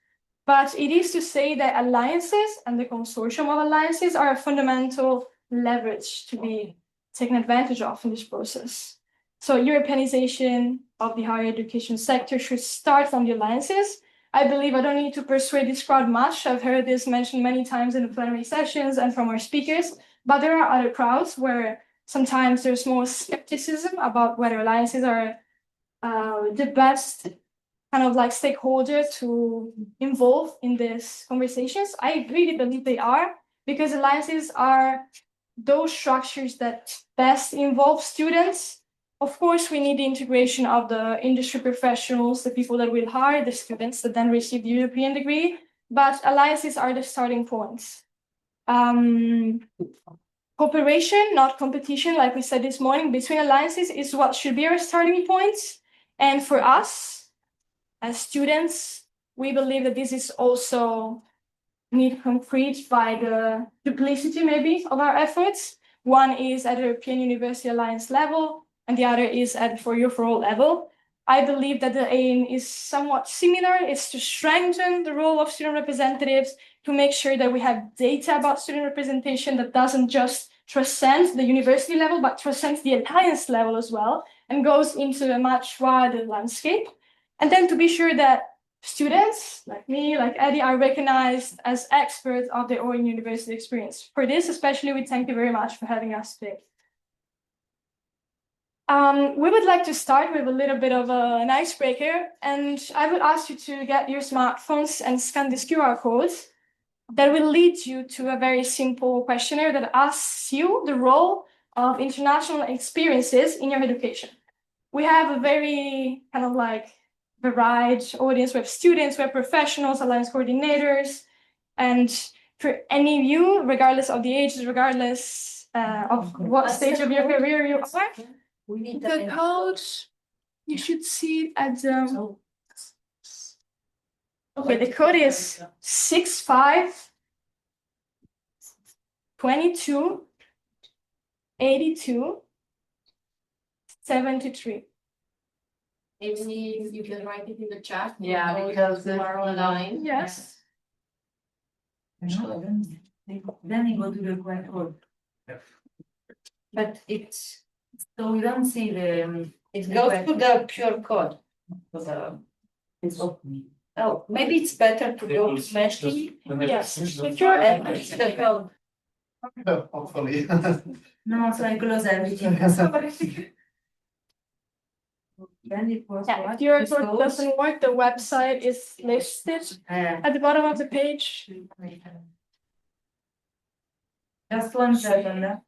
but it is to say that alliances and the consortium of alliances are a fundamental leverage to be taken advantage of in this process. So Europeanization of the higher education sector should start from the alliances. I believe I don't need to persuade this crowd much. I've heard this mentioned many times in the plenary sessions and from our speakers, but there are other crowds where sometimes there's more skepticism about whether alliances are the best kind of like stakeholder to involve in these conversations. I really believe they are, because alliances are those structures that best involve students. Of course, we need the integration of the industry professionals, the people that will hire the students that then receive the European degree, but alliances are the starting points. Cooperation, not competition, like we said this morning, between alliances is what should be our starting points. And for us, as students, we believe that this is also made concrete by the duplicity, maybe, of our efforts. One is at the European University Alliance level, and the other is at For You For All level. I believe that the aim is somewhat similar. It's to strengthen the role of student representatives, to make sure that we have data about student representation that doesn't just transcend the university level, but transcends the alliance level as well, and goes into a much wider landscape. And then to be sure that students, like me, like Eddie, are recognized as experts of their own university experience. For this, especially, we thank you very much for having us today. We would like to start with a little bit of an icebreaker, and I would ask you to get your smartphones and scan this QR code that will lead you to a very simple questionnaire that asks you the role of international experiences in your education. We have a very kind of like varied audience. We have students, we have professionals, alliance coordinators, and for any of you, regardless of the ages, regardless of what stage of your career you are, the code, you should see it at the... Okay, the code is 65 22 82 73. Maybe you can write it in the chat. Yeah, because you are online. Yes. Then you go to the QR code. But it's, so we don't see the. It goes to the pure code. It's open. Oh, maybe it's better to go to Meshki. Yes. And it's the code. Hopefully. No, so I close everything. Then it was Yeah, what? if your This code goes- doesn't work, the website is listed at the bottom of the page. Just one second.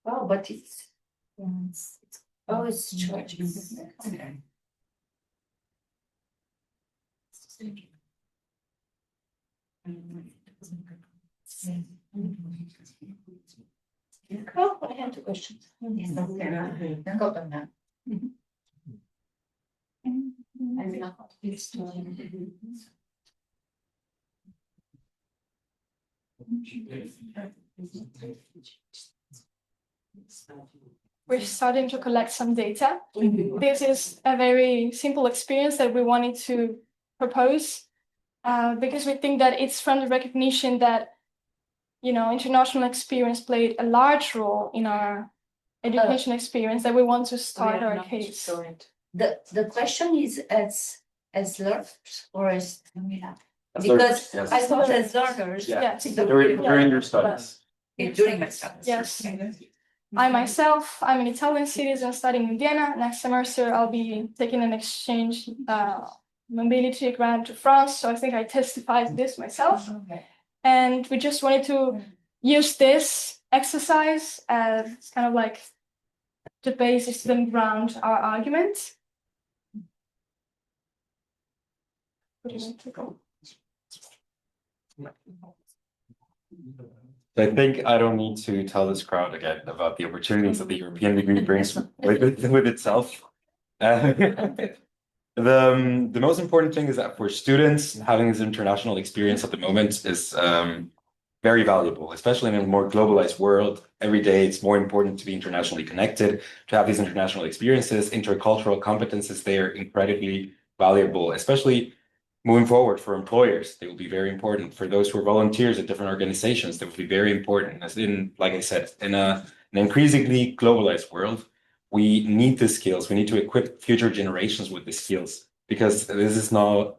Oh, but it's oh, it's church. Okay. Oh, I have two questions. Got them now. We're starting to collect some data. This is a very simple experience that we wanted to propose because we think that it's from the recognition that, you know, international experience played a large role in our education experience that we want to start our case. The question is as learners or as because yes. I thought as learners. Yeah. Yes. During your studies. During my studies. Yes. I myself, I'm an Italian citizen studying in Vienna. Next semester, I'll be taking an exchange mobility grant to France. So I think I testified this myself. Okay. And we just wanted to use this exercise as kind of like the basis to then ground our argument. Would you like to go? I think I don't need to tell this crowd again about the opportunities that the European degree brings with itself. The most important thing is that for students, having this international experience at the moment is very valuable, especially in a more globalized world. Every day, it's more important to be internationally connected, to have these international experiences, intercultural competences. They are incredibly valuable, especially moving forward for employers. They will be very important. For those who are volunteers at different organizations, they will be very important. As in, like I said, in an increasingly globalized world, we need the skills. We need to equip future generations with the skills because this is now,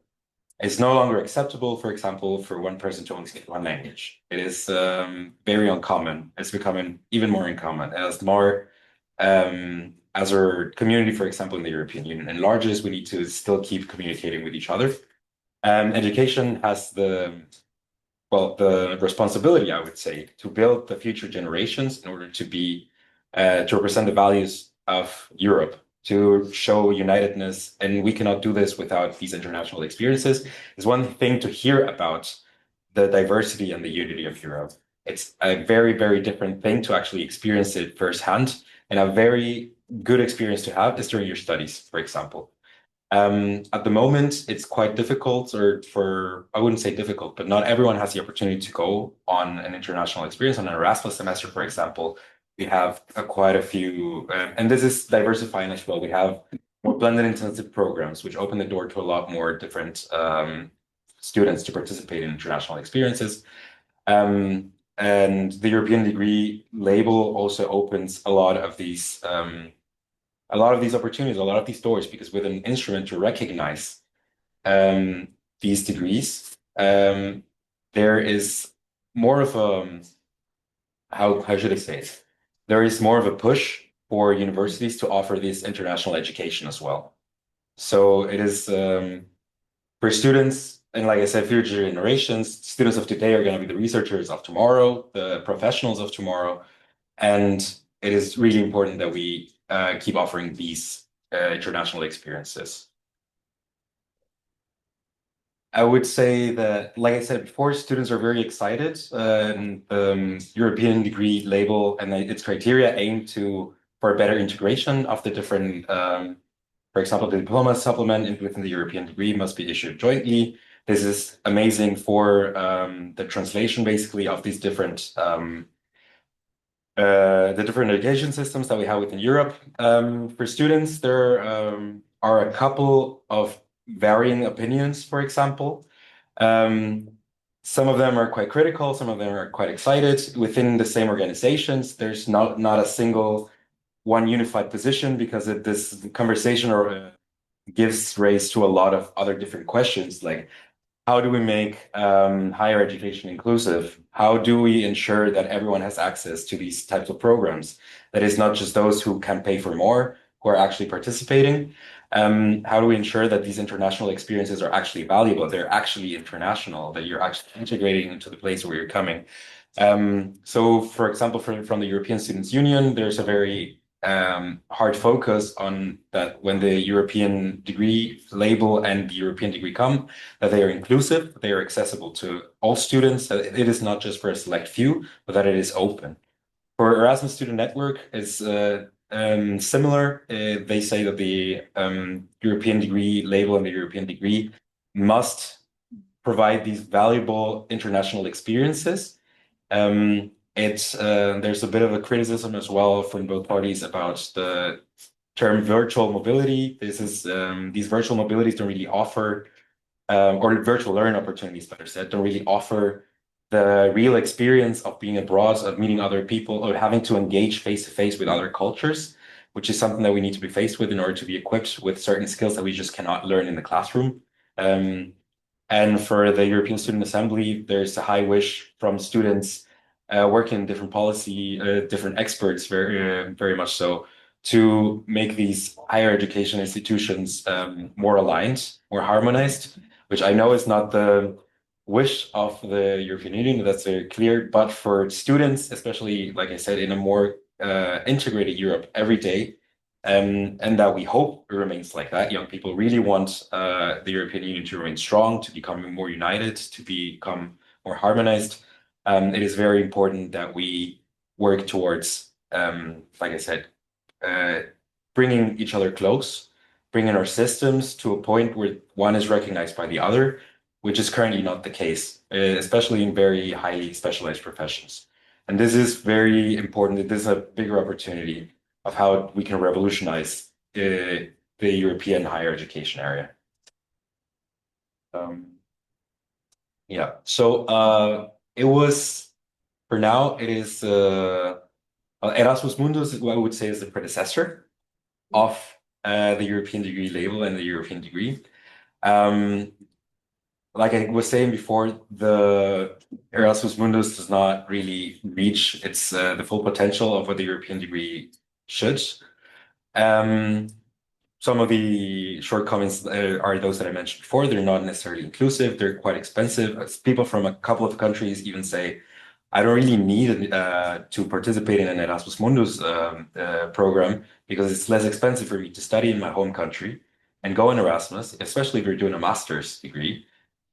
it's no longer acceptable, for example, for one person to only speak one language. It is very uncommon. It's becoming even more uncommon as more as our community, for example, in the European Union enlarges, we need to still keep communicating with each other. Education has the responsibility, I would say, to build the future generations in order to be to represent the values of Europe, to show unitedness, and we cannot do this without these international experiences. It's one thing to hear about the diversity and the unity of Europe. It's a very, very different thing to actually experience it firsthand, and a very good experience to have is during your studies, for example. At the moment, it's quite difficult, I wouldn't say difficult, but not everyone has the opportunity to go on an international experience. On an Erasmus semester, for example, we have quite a few, and this is diversifying as well. We have more blended intensive programs, which open the door to a lot more different students to participate in international experiences. And the European degree label also opens a lot of these opportunities, a lot of these doors, because with an instrument to recognize these degrees, there is more of a, how should I say it? There is more of a push for universities to offer this international education as well. So it is for students, and like I said, future generations, students of today are going to be the researchers of tomorrow, the professionals of tomorrow. And it is really important that we keep offering these international experiences. I would say that, like I said before, students are very excited. The European degree label and its criteria aim for a better integration of the different, for example, the diploma supplement within the European degree must be issued jointly. This is amazing for the translation, basically, of these different the different education systems that we have within Europe. For students, there are a couple of varying opinions, for example. Some of them are quite critical, some of them are quite excited. Within the same organizations, there's not a single one unified position because this conversation gives rise to a lot of other different questions, like how do we make higher education inclusive? How do we ensure that everyone has access to these types of programs? That is not just those who can pay for more who are actually participating. How do we ensure that these international experiences are actually valuable, they're actually international, that you're actually integrating into the place where you're coming? So, for example, from the European Students' Union, there's a very hard focus on that when the European degree label and the European degree come, that they are inclusive, they are accessible to all students, that it is not just for a select few, but that it is open. For Erasmus Student Network, it's similar. They say that the European degree label and the European degree must provide these valuable international experiences. There's a bit of a criticism as well from both parties about the term virtual mobility. These virtual mobilities don't really offer, or virtual learning opportunities, better said, don't really offer the real experience of being abroad, of meeting other people, or having to engage face to face with other cultures, which is something that we need to be faced with in order to be equipped with certain skills that we just cannot learn in the classroom. And for the European Student Assembly, there's a high wish from students working in different policy, different experts, very much so, to make these higher education institutions more aligned, more harmonized, which I know is not the wish of the European Union, that's very clear, but for students, especially, like I said, in a more integrated Europe every day, and that we hope remains like that. Young people really want the European Union to remain strong, to become more united, to become more harmonized. It is very important that we work towards, like I said, bringing each other close, bringing our systems to a point where one is recognized by the other, which is currently not the case, especially in very highly specialized professions. And this is very important. This is a bigger opportunity of how we can revolutionize the European higher education area. Yeah, so it was, for now, it is Erasmus Mundus, what I would say is the predecessor of the European degree label and the European degree. Like I was saying before, the Erasmus Mundus does not really reach its the full potential of what the European degree should. Some of the shortcomings are those that I mentioned before. They're not necessarily inclusive. They're quite expensive. People from a couple of countries even say, I don't really need to participate in an Erasmus Mundus program because it's less expensive for me to study in my home country and go in Erasmus, especially if you're doing a master's degree,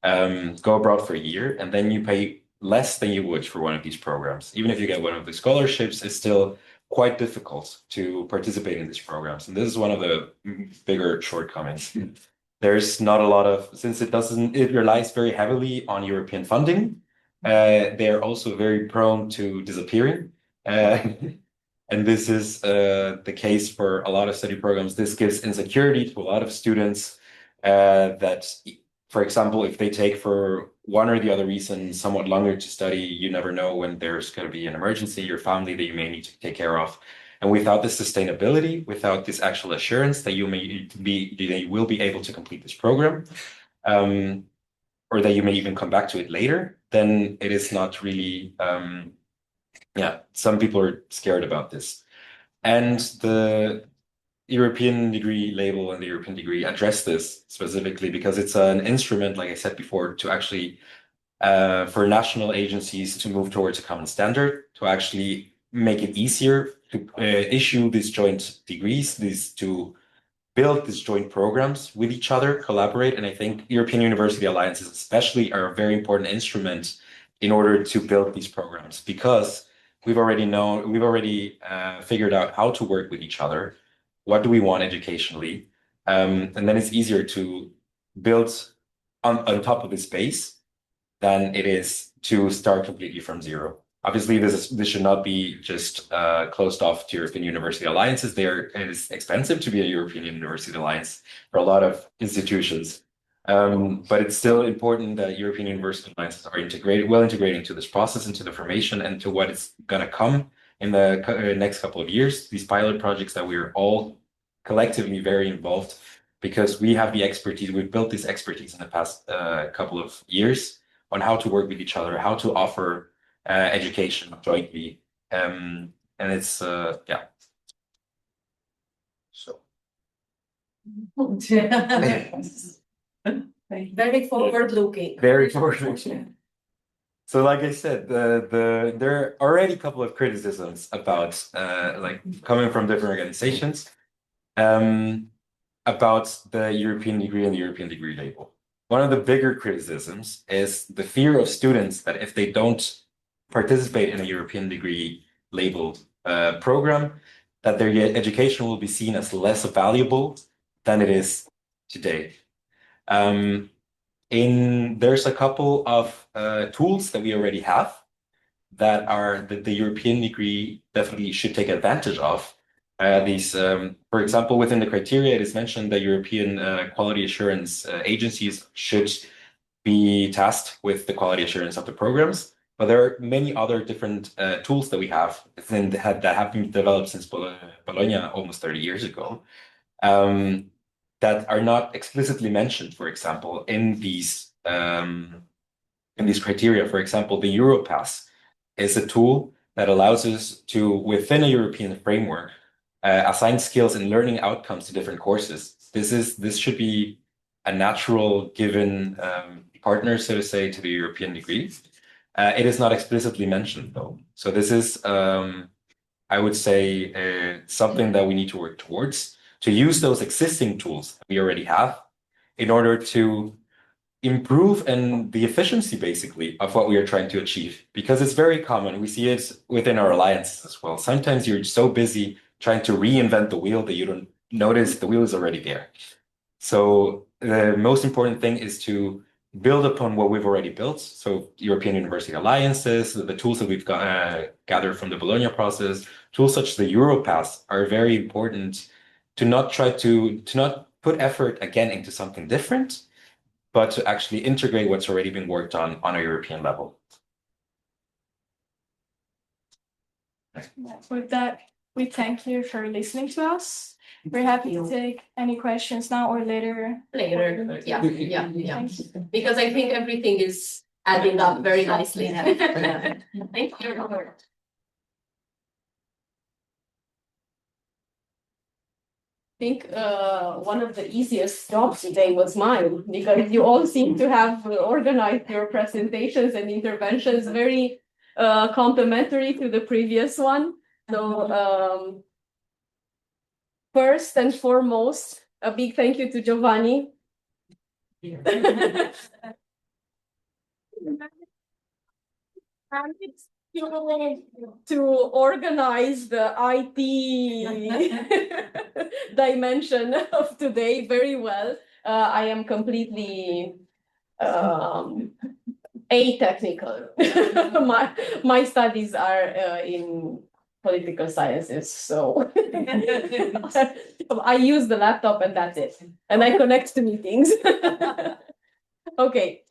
go abroad for a year, and then you pay less than you would for one of these programs. Even if you get one of the scholarships, it's still quite difficult to participate in these programs. And this is one of the bigger shortcomings. There's not a lot of, since it relies very heavily on European funding, they're also very prone to disappearing. And this is the case for a lot of study programs. This gives insecurity to a lot of students that, for example, if they take for one or the other reason somewhat longer to study, you never know when there's going to be an emergency, your family that you may need to take care of. And without this sustainability, without this actual assurance that you will be able to complete this program, or that you may even come back to it later, then it is not really, some people are scared about this. And the European degree label and the European degree address this specifically because it's an instrument, like I said before, to actually, for national agencies to move towards a common standard, to actually make it easier to issue these joint degrees, to build these joint programs with each other, collaborate. And I think European University Alliances especially are a very important instrument in order to build these programs because we've already figured out how to work with each other. What do we want educationally? And then it's easier to build on top of this base than it is to start completely from zero. Obviously, this should not be just closed off to European University Alliances. It is expensive to be a European University Alliance for a lot of institutions. But it's still important that European University Alliances are well integrated into this process, into the formation, and to what is going to come in the next couple of years. These pilot projects that we're all collectively very involved because we have the expertise. We've built this expertise in the past couple of years on how to work with each other, how to offer education jointly, and it's So Very forward looking. Very forward-looking. So, like I said, there are already a couple of criticisms about like coming from different organizations about the European degree and the European degree label. One of the bigger criticisms is the fear of students that if they don't participate in a European degree labeled program, that their education will be seen as less valuable than it is today. There's a couple of tools that we already have that the European degree definitely should take advantage of. For example, within the criteria, it is mentioned that European quality assurance agencies should be tasked with the quality assurance of the programs. But there are many other different tools that we have that have been developed since Bologna almost 30 years ago. That are not explicitly mentioned, for example, in these criteria. For example, the Europass is a tool that allows us to, within a European framework, assign skills and learning outcomes to different courses. This should be a natural given partner, so to say, to the European degree. It is not explicitly mentioned, though. So this is, I would say, something that we need to work towards, to use those existing tools we already have in order to improve the efficiency, basically, of what we are trying to achieve. Because it's very common. We see it within our alliances as well. Sometimes you're so busy trying to reinvent the wheel that you don't notice the wheel is already there. So the most important thing is to build upon what we've already built. So European University Alliances, the tools that we've gathered from the Bologna process, tools such as the Europass are very important to not put effort again into something different, but to actually integrate what's already been worked on a European level. With that, we thank you for listening to us. We're happy to take any questions now or later. Later, yeah. Thank you. Because I think everything is adding up very nicely. Thank you. I think one of the easiest jobs today was mine, because you all seem to have organized your presentations and interventions very complementary to the previous one. So first and foremost, a big thank you to Giovanni. To organize the IT dimension of today very well. I am completely technical. My studies are in political sciences, so I use the laptop and that's it. And I connect to meetings. Okay.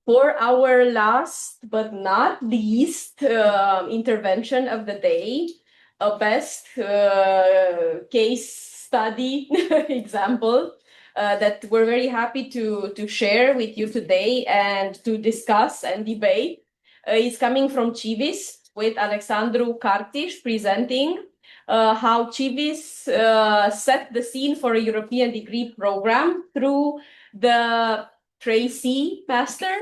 For our last but not least intervention of the day, a best case study example that we're very happy to share with you today and to discuss and debate is coming from CIVIS, with Alexandru Cartiș presenting how CIVIS set the scene for a European degree program through the Tracy Master.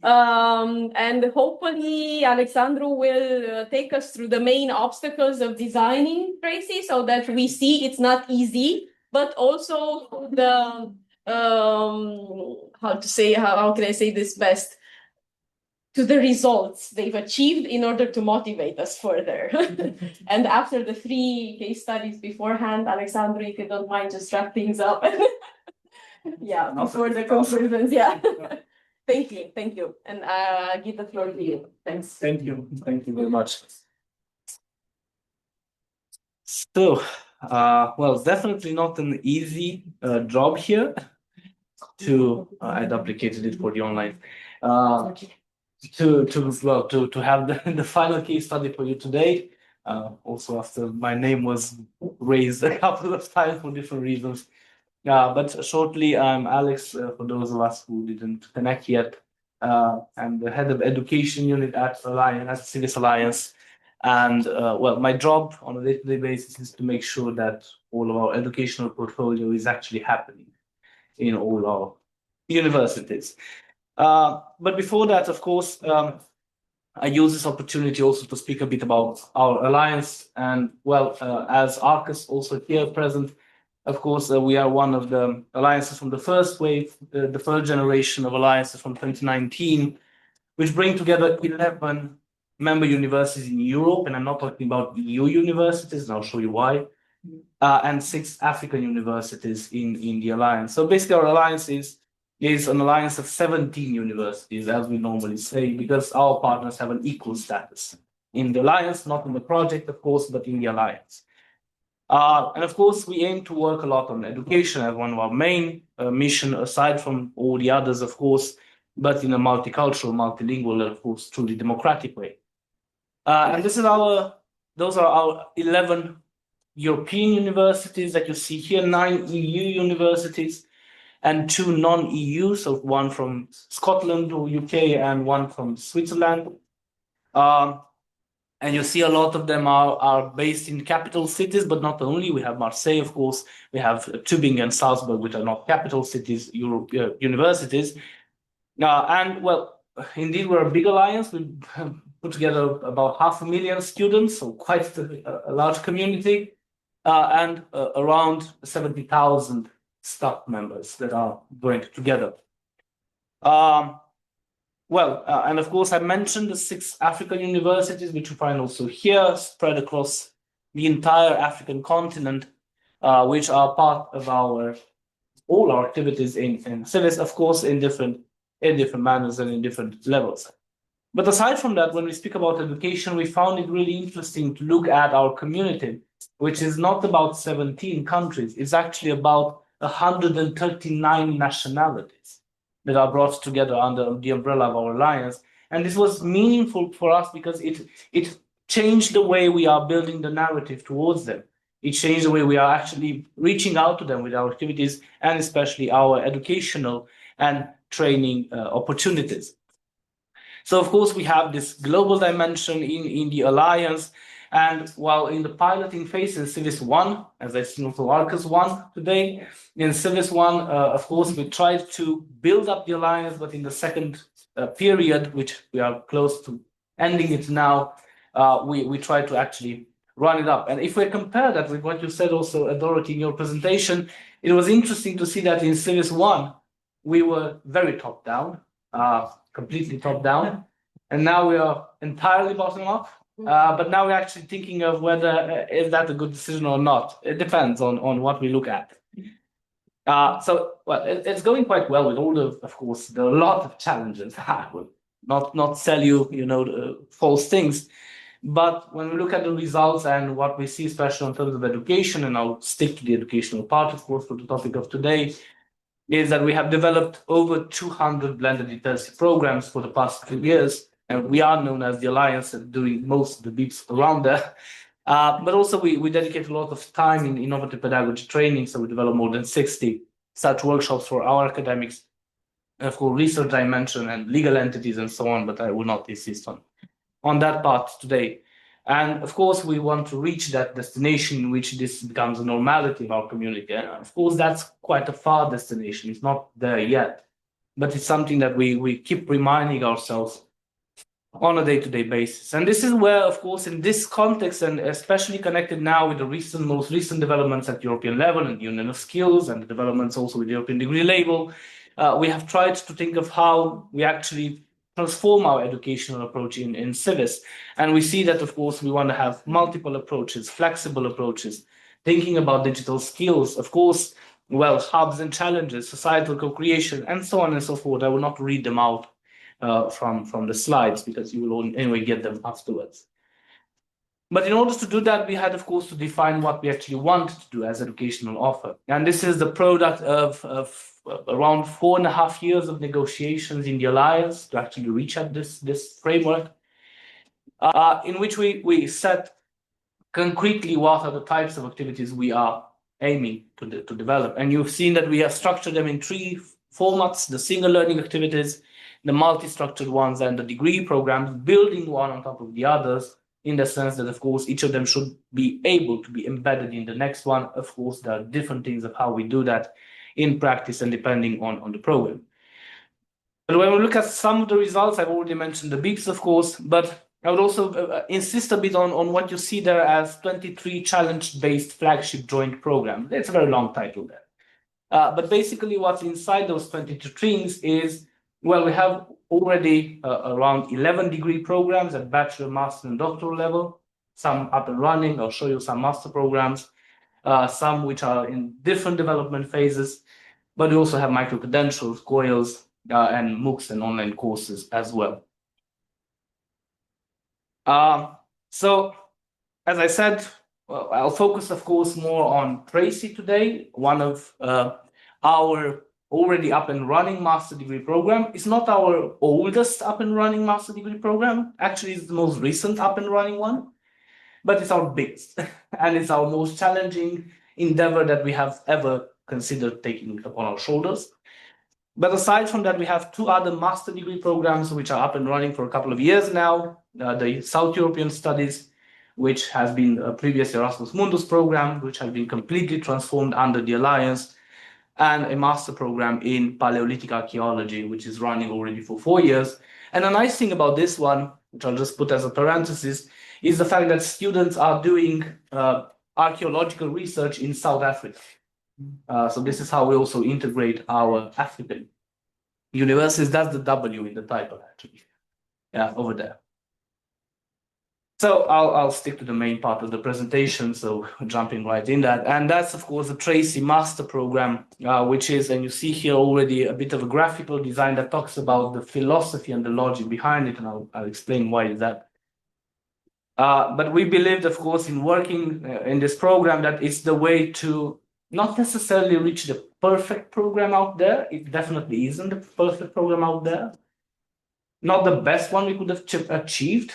And hopefully Alexandru will take us through the main obstacles of designing Tracy, so that we see it's not easy, but also the how can I say this best, to the results they've achieved in order to motivate us further. And after the 3 case studies beforehand, Alexandru, if you don't mind, just wrap things up. Yeah, before the conclusions. Yeah. Thank you. And give the floor to you. Thanks. Thank you very much. So, well, definitely not an easy job here to I duplicated it for the online to have the final case study for you today. Also, after my name was raised a couple of times for different reasons. But shortly, I'm Alex, for those of us who didn't connect yet. I'm the head of education unit at CIVIS Alliance. And well, my job on a day-to-day basis is to make sure that all of our educational portfolio is actually happening in all our universities. But before that, of course, I use this opportunity also to speak a bit about our alliance. And well, as Arcus also here present, of course, we are one of the alliances from the first wave, the third generation of alliances from 2019, which bring together 11 member universities in Europe, and I'm not talking about EU universities, and I'll show you why, and 6 African universities in the alliance. So basically, our alliance is an alliance of 17 universities, as we normally say, because our partners have an equal status in the alliance, not in the project, of course, but in the alliance. And of course, we aim to work a lot on education as one of our main mission, aside from all the others, of course, but in a multicultural, multilingual, and of course, truly democratic way. And those are our 11 European universities that you see here, 9 EU universities, and 2 non-EU, so one from Scotland or UK and one from Switzerland. And you see a lot of them are based in capital cities, but not only. We have Marseille, of course. We have Tübingen and Salzburg, which are not capital cities, universities. And well, indeed, we're a big alliance. We put together about 500,000 students, so quite a large community, and around 70,000 staff members that are going together. And of course, I mentioned the 6 African universities, which you find also here, spread across the entire African continent, which are part of all our activities in CIVIS, of course, in different manners and in different levels. But aside from that, when we speak about education, we found it really interesting to look at our community, which is not about 17 countries. It's actually about 139 nationalities that are brought together under the umbrella of our alliance. And this was meaningful for us because it changed the way we are building the narrative towards them. It changed the way we are actually reaching out to them with our activities, and especially our educational and training opportunities. So, of course, we have this global dimension in the alliance. And while in the piloting phase in CIVIS 1, as I see also Arcus 1 today, in CIVIS 1, of course, we tried to build up the alliance, but in the second period, which we are close to ending it now, we try to actually run it up. And if we compare that with what you said also, Dorothy, in your presentation, it was interesting to see that in CIVIS 1, we were very top-down, completely top-down, and now we are entirely bottom-up. But now we're actually thinking of whether is that a good decision or not. It depends on what we look at. So, well, it's going quite well with all of course, there are a lot of challenges. I will not sell you, the false things. But when we look at the results and what we see, especially in terms of education, and I'll stick to the educational part, of course, for the topic of today, is that we have developed over 200 blended intensive programs for the past 2 years. And we are known as the Alliance and doing most of the beats around there. But also we dedicate a lot of time in innovative pedagogy training. So we develop more than 60 such workshops for our academics, of course, research dimension and legal entities and so on, but I will not insist on that part today. And of course, we want to reach that destination in which this becomes a normality of our community. And of course, that's quite a far destination. It's not there yet, but it's something that we keep reminding ourselves on a day-to-day basis. And this is where, of course, in this context, and especially connected now with the most recent developments at European level and the Union of Skills and the developments also with the European degree label, we have tried to think of how we actually transform our educational approach in CIVIS. And we see that, of course, we want to have multiple approaches, flexible approaches, thinking about digital skills, of course, well, hubs and challenges, societal co-creation, and so on and so forth. I will not read them out from the slides because you will anyway get them afterwards. But in order to do that, we had, of course, to define what we actually want to do as educational offer. And this is the product of around 4.5 years of negotiations in the Alliance to actually reach at this framework, in which we set concretely what are the types of activities we are aiming to develop. And you've seen that we have structured them in 3 formats: the single learning activities, the multi-structured ones, and the degree programs, building one on top of the others in the sense that, of course, each of them should be able to be embedded in the next one. Of course, there are different things of how we do that in practice and depending on the program. But when we look at some of the results, I've already mentioned the BEEPs, of course, but I would also insist a bit on what you see there as 23 challenge-based flagship joint program. It's a very long title there. But basically what's inside those 22 streams is, well, we have already around 11 degree programs at bachelor, master, and doctoral level, some up and running. I'll show you some master programs, some which are in different development phases, but we also have micro-credentials, COILs, and MOOCs and online courses as well. So, as I said, well, I'll focus, of course, more on Tracy today, one of our already up and running master degree program. It's not our oldest up and running master degree program. Actually, it's the most recent up and running one, but it's our biggest and it's our most challenging endeavor that we have ever considered taking upon our shoulders. But aside from that, we have two other master degree programs which are up and running for a couple of years now. The South European Studies, which has been a previous Erasmus Mundus program, which has been completely transformed under the Alliance, and a master program in Paleolithic archaeology, which is running already for 4 years. And the nice thing about this one, which I'll just put as a parenthesis, is the fact that students are doing archaeological research in South Africa. So this is how we also integrate our African universities. That's the W in the title, actually. Yeah, over there. So I'll stick to the main part of the presentation, so jumping right in that. And that's, of course, the Tracy Master Program, which is, and you see here already a bit of a graphical design that talks about the philosophy and the logic behind it, and I'll explain why is that. But we believed, of course, in working in this program that it's the way to not necessarily reach the perfect program out there. It definitely isn't the perfect program out there. Not the best one we could have achieved,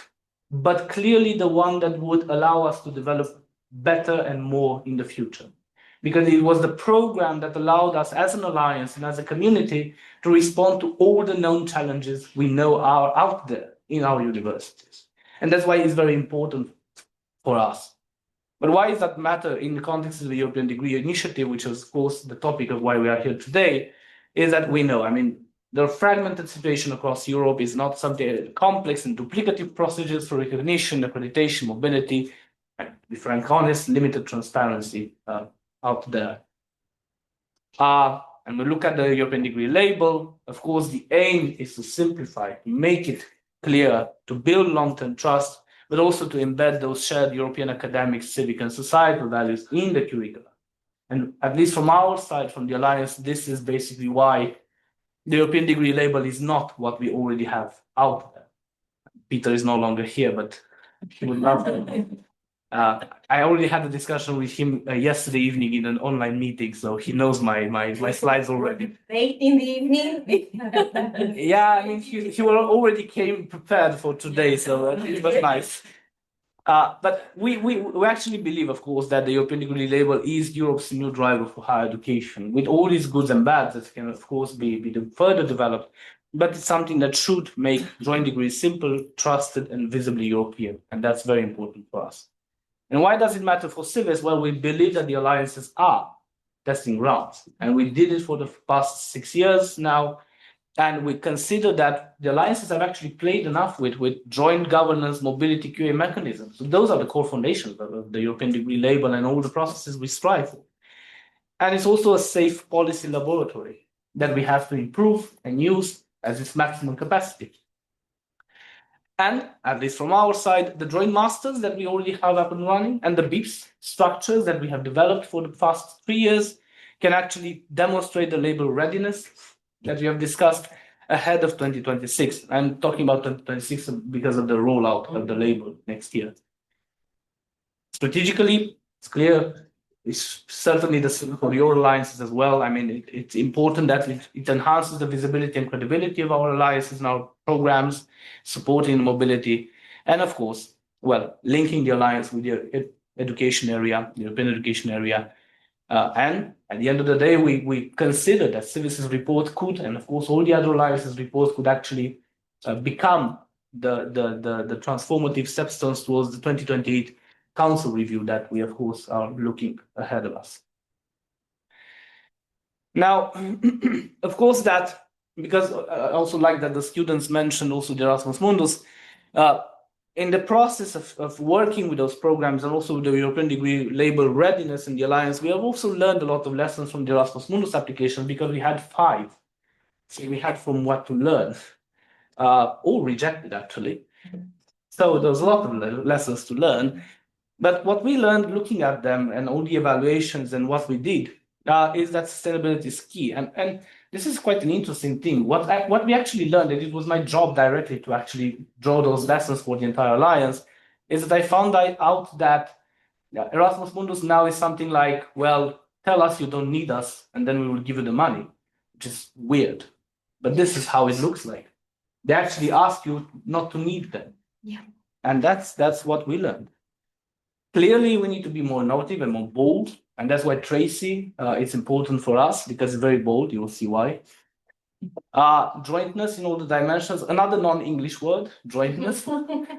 but clearly the one that would allow us to develop better and more in the future. Because it was the program that allowed us as an alliance and as a community to respond to all the known challenges we know are out there in our universities. And that's why it's very important for us. But why does that matter in the context of the European Degree Initiative, which is, of course, the topic of why we are here today, is that we know, I mean, the fragmented situation across Europe is not something complex and duplicative procedures for recognition, accreditation, mobility, and to be frank, honest, limited transparency out there. And we look at the European degree label. Of course, the aim is to simplify, make it clear, to build long-term trust, but also to embed those shared European academic, civic, and societal values in the curricula. And at least from our side, from the Alliance, this is basically why the European degree label is not what we already have out there. Peter is no longer here, but he would love to. I already had a discussion with him yesterday evening in an online meeting, so he knows my slides already. Late in the evening. Yeah, I mean, he already came prepared for today, so it was nice. But we actually believe, of course, that the European degree label is Europe's new driver for higher education, with all these goods and bads that can, of course, be further developed. But it's something that should make joint degrees simple, trusted, and visibly European. And that's very important for us. And why does it matter for CIVIS? Well, we believe that the alliances are testing grounds. And we did it for the past 6 years now. And we consider that the alliances have actually played enough with joint governance, mobility, QA mechanisms. So those are the core foundations of the European degree label and all the processes we strive for. And it's also a safe policy laboratory that we have to improve and use as its maximum capacity. And at least from our side, the joint masters that we already have up and running and the BEEPs structures that we have developed for the past 3 years can actually demonstrate the label readiness that we have discussed ahead of 2026. I'm talking about 2026 because of the rollout of the label next year. Strategically, it's clear, it's certainly the same for your alliances as well. I mean, it's important that it enhances the visibility and credibility of our alliances and our programs, supporting mobility, and of course, well, linking the alliance with the education area, the European education area. And at the end of the day, we consider that CIVIS's report could, and of course all the other alliances' reports could actually become the transformative stepstones towards the 2028 council review that we, of course, are looking ahead of us. Now, of course, that because I also like that the students mentioned also the Erasmus Mundus, in the process of working with those programs and also with the European degree label readiness in the Alliance, we have also learned a lot of lessons from the Erasmus Mundus application because we had 5. So we had from what to learn, all rejected actually. So there's a lot of lessons to learn. But what we learned looking at them and all the evaluations and what we did is that sustainability is key. And this is quite an interesting thing. What we actually learned, and it was my job directly to actually draw those lessons for the entire Alliance, is that I found out that Erasmus Mundus now is something like, well, tell us you don't need us, and then we will give you the money, which is weird. But this is how it looks like. They actually ask you not to need them. Yeah. And that's what we learned. Clearly, we need to be more innovative and more bold. And that's why Tracy is important for us because it's very bold. You will see why. Jointness in all the dimensions. Another non-English word, jointness,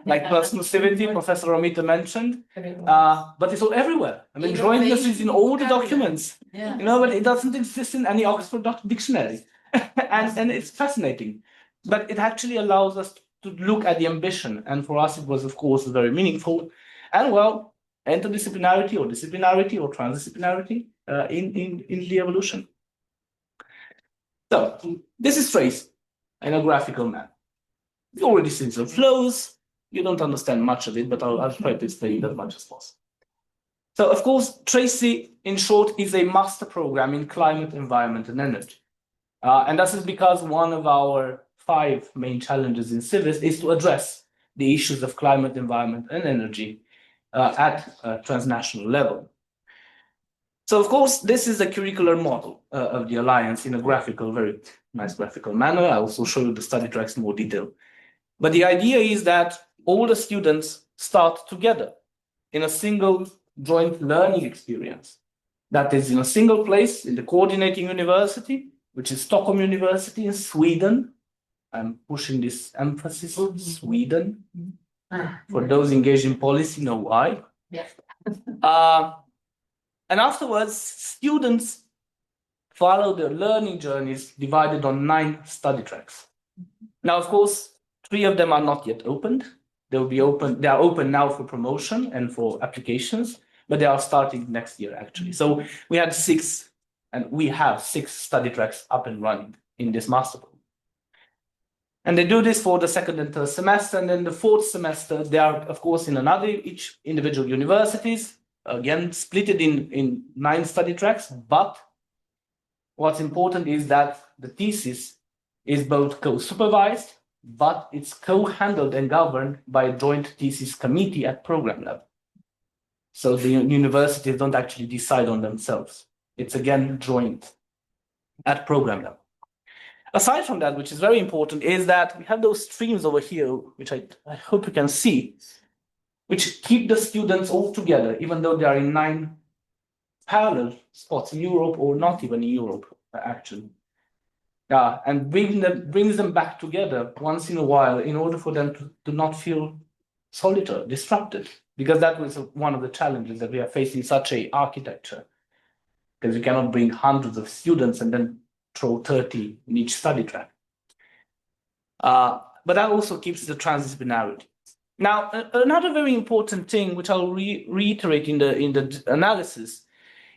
like persuasivity, Professor Romita mentioned. But it's all everywhere. I mean, jointness is in all the documents. Yeah. You know, but it doesn't exist in any Oxford dictionary. and it's fascinating. But it actually allows us to look at the ambition. And for us, it was, of course, very meaningful. And well, interdisciplinarity or disciplinarity or transdisciplinarity in the evolution. So this is Trace in a graphical manner. You already seen some flows. You don't understand much of it, but I'll try to explain it as much as possible. So of course, Tracy, in short, is a master program in climate, environment, and energy. And this is because one of our 5 main challenges in CIVIS is to address the issues of climate, environment, and energy at a transnational level. So, of course, this is a curricular model of the Alliance in a graphical, very nice graphical manner. I also show you the study tracks in more detail. But the idea is that all the students start together in a single joint learning experience. That is in a single place in the coordinating university, which is Stockholm University in Sweden. I'm pushing this emphasis on Sweden. For those engaged in policy, know why. Yes. And afterwards, students follow their learning journeys divided on 9 study tracks. Now, of course, 3 of them are not yet opened. They will be open. They are open now for promotion and for applications, but they are starting next year, actually. So we had 6, and we have 6 study tracks up and running in this master program. And they do this for the 2nd and 3rd semester. And then the 4th semester, they are, of course, in each individual universities, again, split it in 9 study tracks. But what's important is that the thesis is both co-supervised, but it's co-handled and governed by a joint thesis committee at program level. So the universities don't actually decide on themselves. It's, again, joint at program level. Aside from that, which is very important, is that we have those streams over here, which I hope you can see, which keep the students all together, even though they are in 9 parallel spots in Europe or not even in Europe, actually. And brings them back together once in a while in order for them to not feel solitary, disrupted, because that was one of the challenges that we are facing such a architecture, because you cannot bring hundreds of students and then throw 30 in each study track. But that also keeps the transdisciplinarity. Now, another very important thing, which I'll reiterate in the analysis,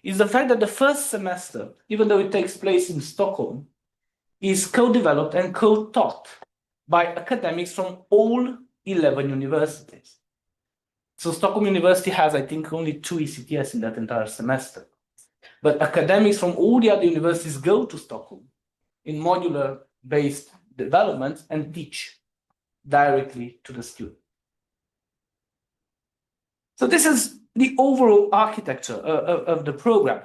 is the fact that the first semester, even though it takes place in Stockholm, is co-developed and co-taught by academics from all 11 universities. So Stockholm University has, I think, only 2 ECTS in that entire semester. But academics from all the other universities go to Stockholm in modular-based development and teach directly to the student. So this is the overall architecture of the program.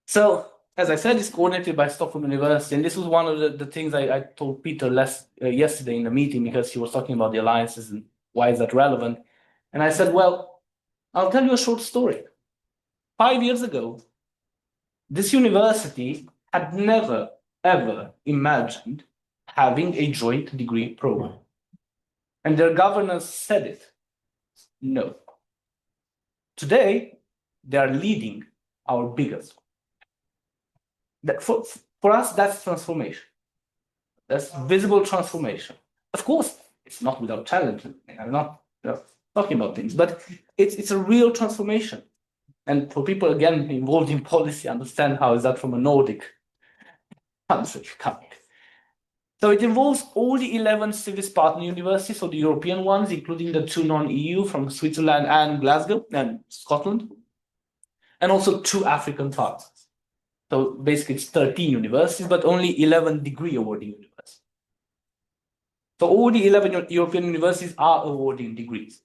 So, as I said, it's coordinated by Stockholm University, and this was one of the things I told Peter yesterday in the meeting, because he was talking about the alliances and why is that relevant. And I said, well, I'll tell you a short story. 5 years ago, this university had never, ever imagined having a joint degree program. and their governors said it. No. Today, they are leading our biggest. For us, that's transformation. That's visible transformation. Of course, it's not without challenge. I'm not talking about things, but it's a real transformation. And for people, again, involved in policy, understand how is that from a Nordic country coming. So it involves all the 11 CIVIS partner universities, so the European ones, including the 2 non-EU from Switzerland and Glasgow and Scotland, and also 2 African partners. So basically it's 13 universities, but only 11 degree awarding universities. So all the 11 European universities are awarding degrees.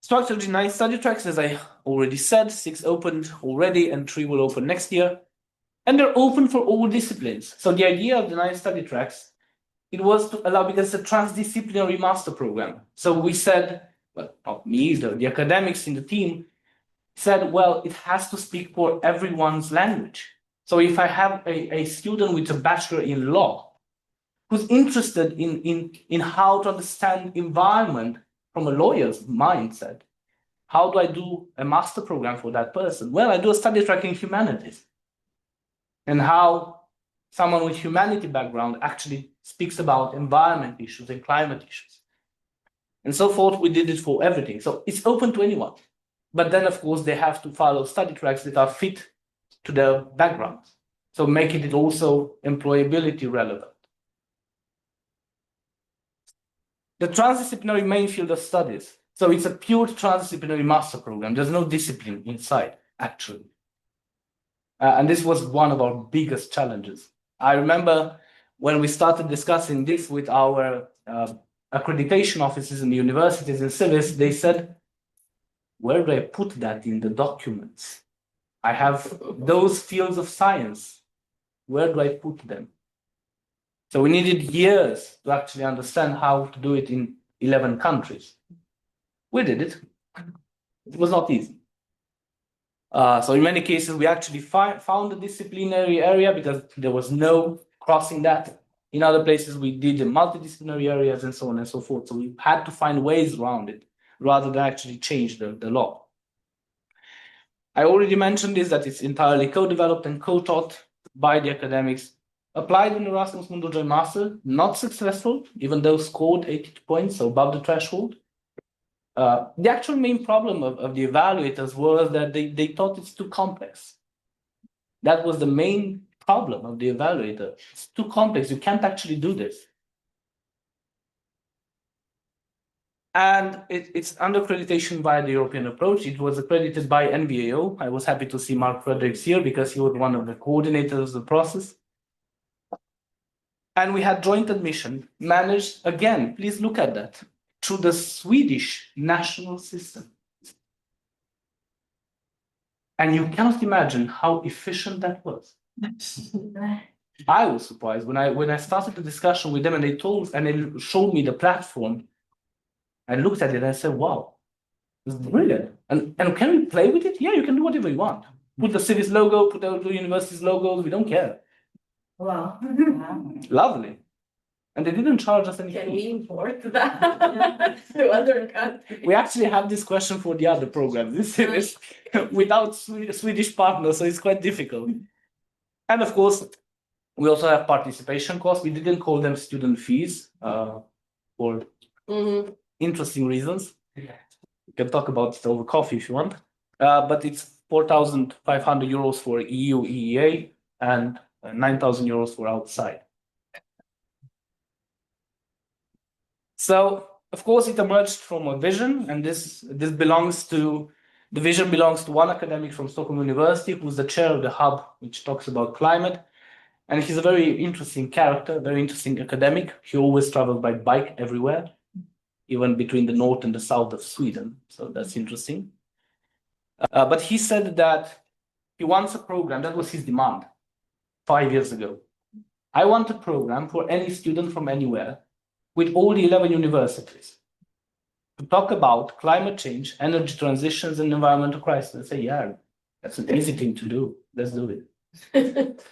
Structured in 9 study tracks, as I already said, 6 opened already and 3 will open next year. And they're open for all disciplines. So the idea of the 9 study tracks, it was to allow, because it's a transdisciplinary master program. So we said, well, not me, the academics in the team said, well, it has to speak for everyone's language. So if I have a student with a bachelor in law who's interested in how to understand environment from a lawyer's mindset, how do I do a master program for that person? Well, I do a study track in humanities. And how someone with humanity background actually speaks about environment issues and climate issues. And so forth, we did it for everything. So it's open to anyone. But then, of course, they have to follow study tracks that are fit to their backgrounds. So making it also employability relevant. The transdisciplinary main field of studies. So it's a pure transdisciplinary master program. There's no discipline inside, actually. And this was one of our biggest challenges. I remember when we started discussing this with our accreditation offices in the universities and civis, they said, where do I put that in the documents? I have those fields of science. Where do I put them? So we needed years to actually understand how to do it in 11 countries. We did it. It was not easy. So in many cases, we actually found a disciplinary area because there was no crossing that. In other places, we did the multidisciplinary areas and so on and so forth. So we had to find ways around it rather than actually change the law. I already mentioned this, that it's entirely co-developed and co-taught by the academics. Applied in Erasmus Mundus Joint Master, not successful, even though scored 82 points, so above the threshold. The actual main problem of the evaluators was that they thought it's too complex. That was the main problem of the evaluator. It's too complex. You can't actually do this. And it's under accreditation by the European approach. It was accredited by NVAO. I was happy to see Mark Fredericks here because he was one of the coordinators of the process. And we had joint admission managed, again, please look at that, through the Swedish national system. And you cannot imagine how efficient that was. I was surprised when I started the discussion with them and they showed me the platform. I looked at it and I said, wow, this is brilliant. And can we play with it? Yeah, you can do whatever you want. Put the civics logo, put the university's logos, we don't care. Wow. Lovely. And they didn't charge us any fee. Can we import that to other countries? We actually have this question for the other programs. This is without Swedish partners, so it's quite difficult. And of course, we also have participation costs. We didn't call them student fees for interesting reasons. We can talk about it over coffee if you want. But it's 4,500 euros for EU EEA and 9,000 euros for outside. So, of course, it emerged from a vision, and this belongs to, the vision belongs to one academic from Stockholm University, who's the chair of the hub, which talks about climate. And he's a very interesting character, very interesting academic. He always travels by bike everywhere, even between the north and the south of Sweden. So that's interesting. But he said that he wants a program, that was his demand 5 years ago. I want a program for any student from anywhere with all the 11 universities to talk about climate change, energy transitions, and environmental crisis. And say, yeah, that's an easy thing to do. Let's do it.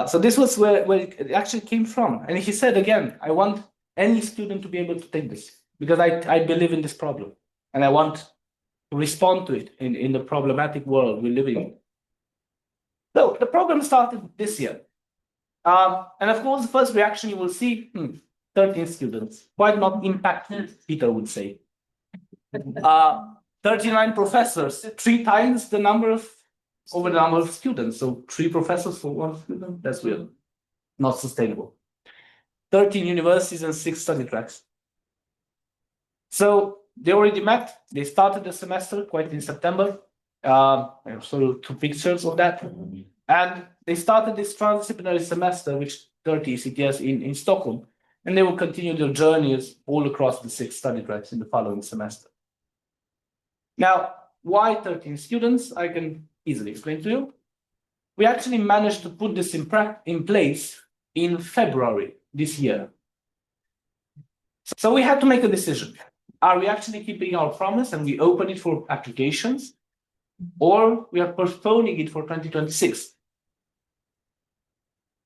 So this was where it actually came from. And he said, again, I want any student to be able to take this, because I believe in this problem and I want to respond to it in the problematic world we're living in. So the program started this year. And of course, the first reaction you will see, 13 students, quite not impactful, Peter would say. 39 professors, 3 times the number of students. So 3 professors for 1 student, that's real, not sustainable. 13 universities and 6 study tracks. So they already met, they started the semester quite in September. Sort of 2 pictures of that. And they started this transdisciplinary semester, which 30 CTS in Stockholm, and they will continue their journeys all across the 6 study tracks in the following semester. Now, why 13 students? I can easily explain to you. We actually managed to put this in place in February this year. So we had to make a decision. Are we actually keeping our promise and we open it for applications, or we are postponing it for 2026?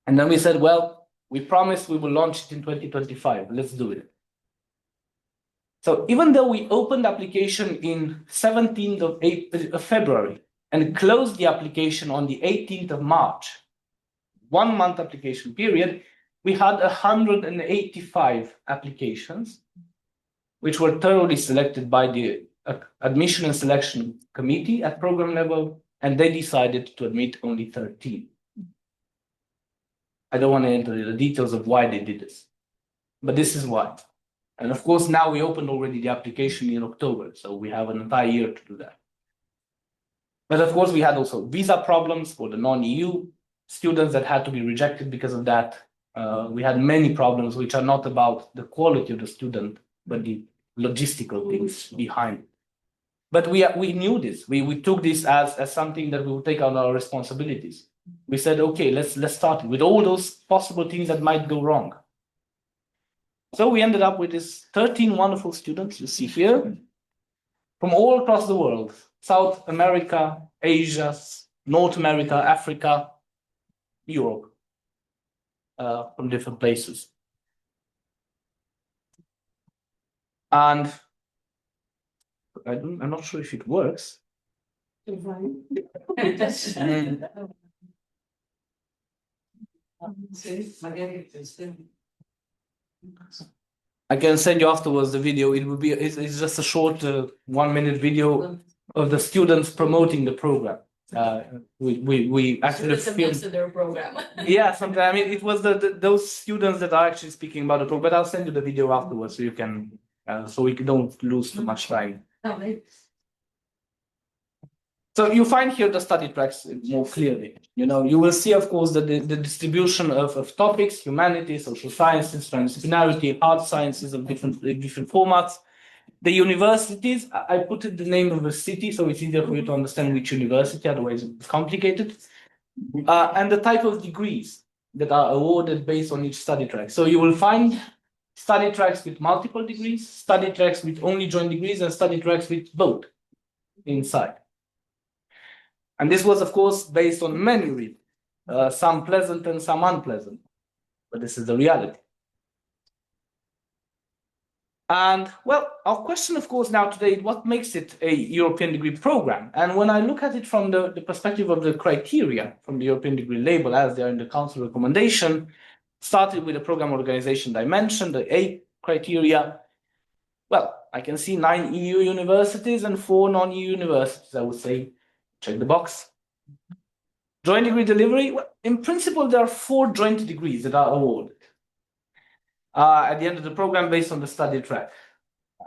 And then we said, well, we promised we will launch it in 2025. Let's do it. So even though we opened the application in 17th of February and closed the application on the 18th of March, 1 month application period, we had 185 applications, which were thoroughly selected by the admission and selection committee at program level, and they decided to admit only 13. I don't want to enter the details of why they did this, but this is why. And of course, now we opened already the application in October, so we have an entire year to do that. But of course, we had also visa problems for the non-EU students that had to be rejected because of that. We had many problems which are not about the quality of the student, but the logistical things behind it. But we knew this. We took this as something that we would take on our responsibilities. We said, okay, let's start with all those possible things that might go wrong. So we ended up with these 13 wonderful students you see here from all across the world: South America, Asia, North America, Africa, Europe, from different places. And I'm not sure if it works. I can send you afterwards the video. It will be it's just a short 1-minute video of the students promoting the program. We actually filmed their program. Yeah, something. I mean, it was those students that are actually speaking about the program. But I'll send you the video afterwards so you can so we don't lose too much time. So you find here the study tracks more clearly. You know, you will see, of course, that the distribution of topics: humanities, social sciences, transdisciplinarity, art sciences of different formats. The universities, I put the name of the city so it's easier for you to understand which university, otherwise it's complicated. And the type of degrees that are awarded based on each study track. So you will find study tracks with multiple degrees, study tracks with only joint degrees, and study tracks with both inside. And this was, of course, based on many reasons, some pleasant and some unpleasant, but this is the reality. And well, our question, of course, now today, what makes it a European degree program? And when I look at it from the perspective of the criteria from the European degree label, as they are in the council recommendation, started with the program organization dimension, the A criteria. Well, I can see 9 EU universities and 4 non-EU universities. I would say, check the box. Joint degree delivery, well, in principle, there are 4 joint degrees that are awarded at the end of the program based on the study track.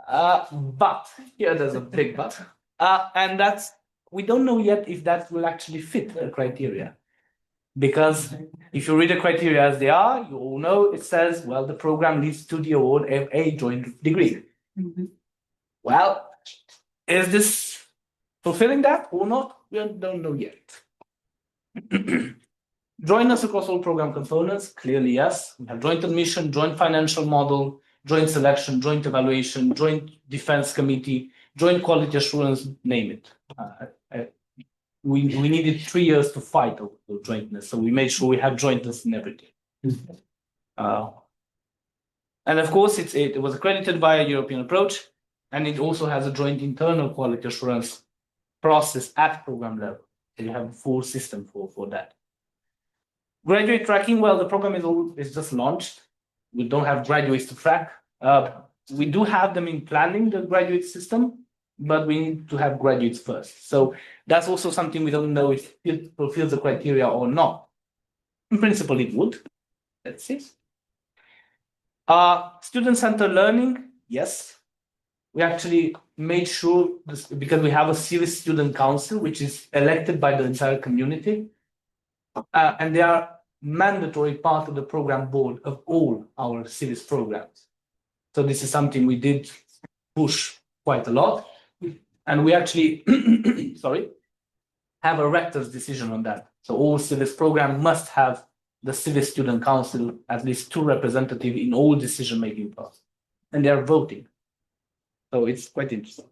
But here there's a big but, and that's, we don't know yet if that will actually fit the criteria. Because if you read the criteria as they are, you all know it says, well, the program leads to the award of a joint degree. Mm-hmm. Well, is this fulfilling that or not? We don't know yet. Join us across all program components, clearly yes. We have joint admission, joint financial model, joint selection, joint evaluation, joint defense committee, joint quality assurance, name it. We needed 3 years to fight over jointness, so we made sure we have jointness in everything. And of course, it was accredited by a European approach, and it also has a joint internal quality assurance process at program level. So you have a full system for that. Graduate tracking, well, the program is just launched. We don't have graduates to track. We do have them in planning the graduate system, but we need to have graduates first. So that's also something we don't know if it fulfills the criteria or not. In principle, it would. Let's see. Student-centered learning, yes. We actually made sure, this, because we have a CIVIS student council, which is elected by the entire community, and they are mandatory part of the program board of all our CIVIS programs. So this is something we did push quite a lot, and we actually, sorry, have a rector's decision on that. So all CIVIS program must have the CIVIS Student Council, at least 2 representatives in all decision-making process, and they are voting. So it's quite interesting.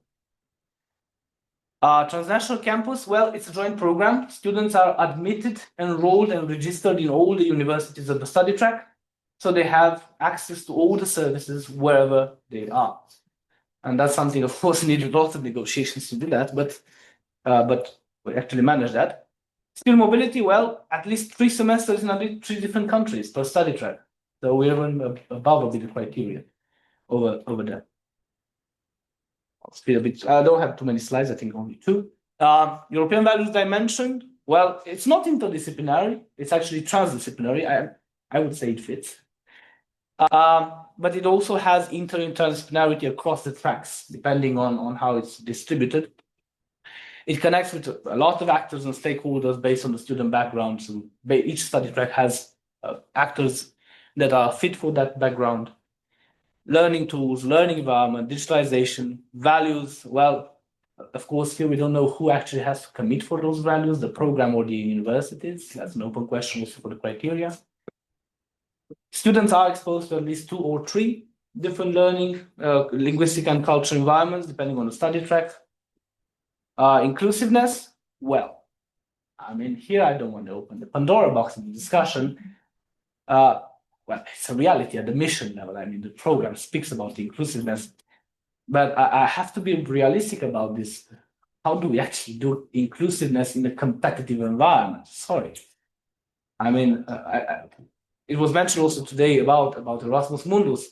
Transnational campus, well, it's a joint program. Students are admitted, enrolled, and registered in all the universities of the study track. So they have access to all the services wherever they are. And that's something, of course, needed lots of negotiations to do that, but we actually managed that. Skill mobility, well, at least 3 semesters in 3 different countries per study track. So we're above a bit of criteria over there. I'll speed a bit. I don't have too many slides, I think only 2. European values dimension, well, it's not interdisciplinary, it's actually transdisciplinary. I would say it fits. But it also has interdisciplinarity across the tracks, depending on how it's distributed. It connects with a lot of actors and stakeholders based on the student background. So each study track has actors that are fit for that background. Learning tools, learning environment, digitalization, values. Well, of course, here we don't know who actually has to commit for those values, the program or the universities. That's an open question also for the criteria. Students are exposed to at least 2 or 3 different learning, linguistic and cultural environments, depending on the study track. Inclusiveness, well, I mean, here I don't want to open the Pandora box in the discussion. Well, it's a reality at the mission level. I mean, the program speaks about the inclusiveness, but I have to be realistic about this. How do we actually do inclusiveness in a competitive environment? Sorry. I mean, it was mentioned also today about Erasmus Mundus.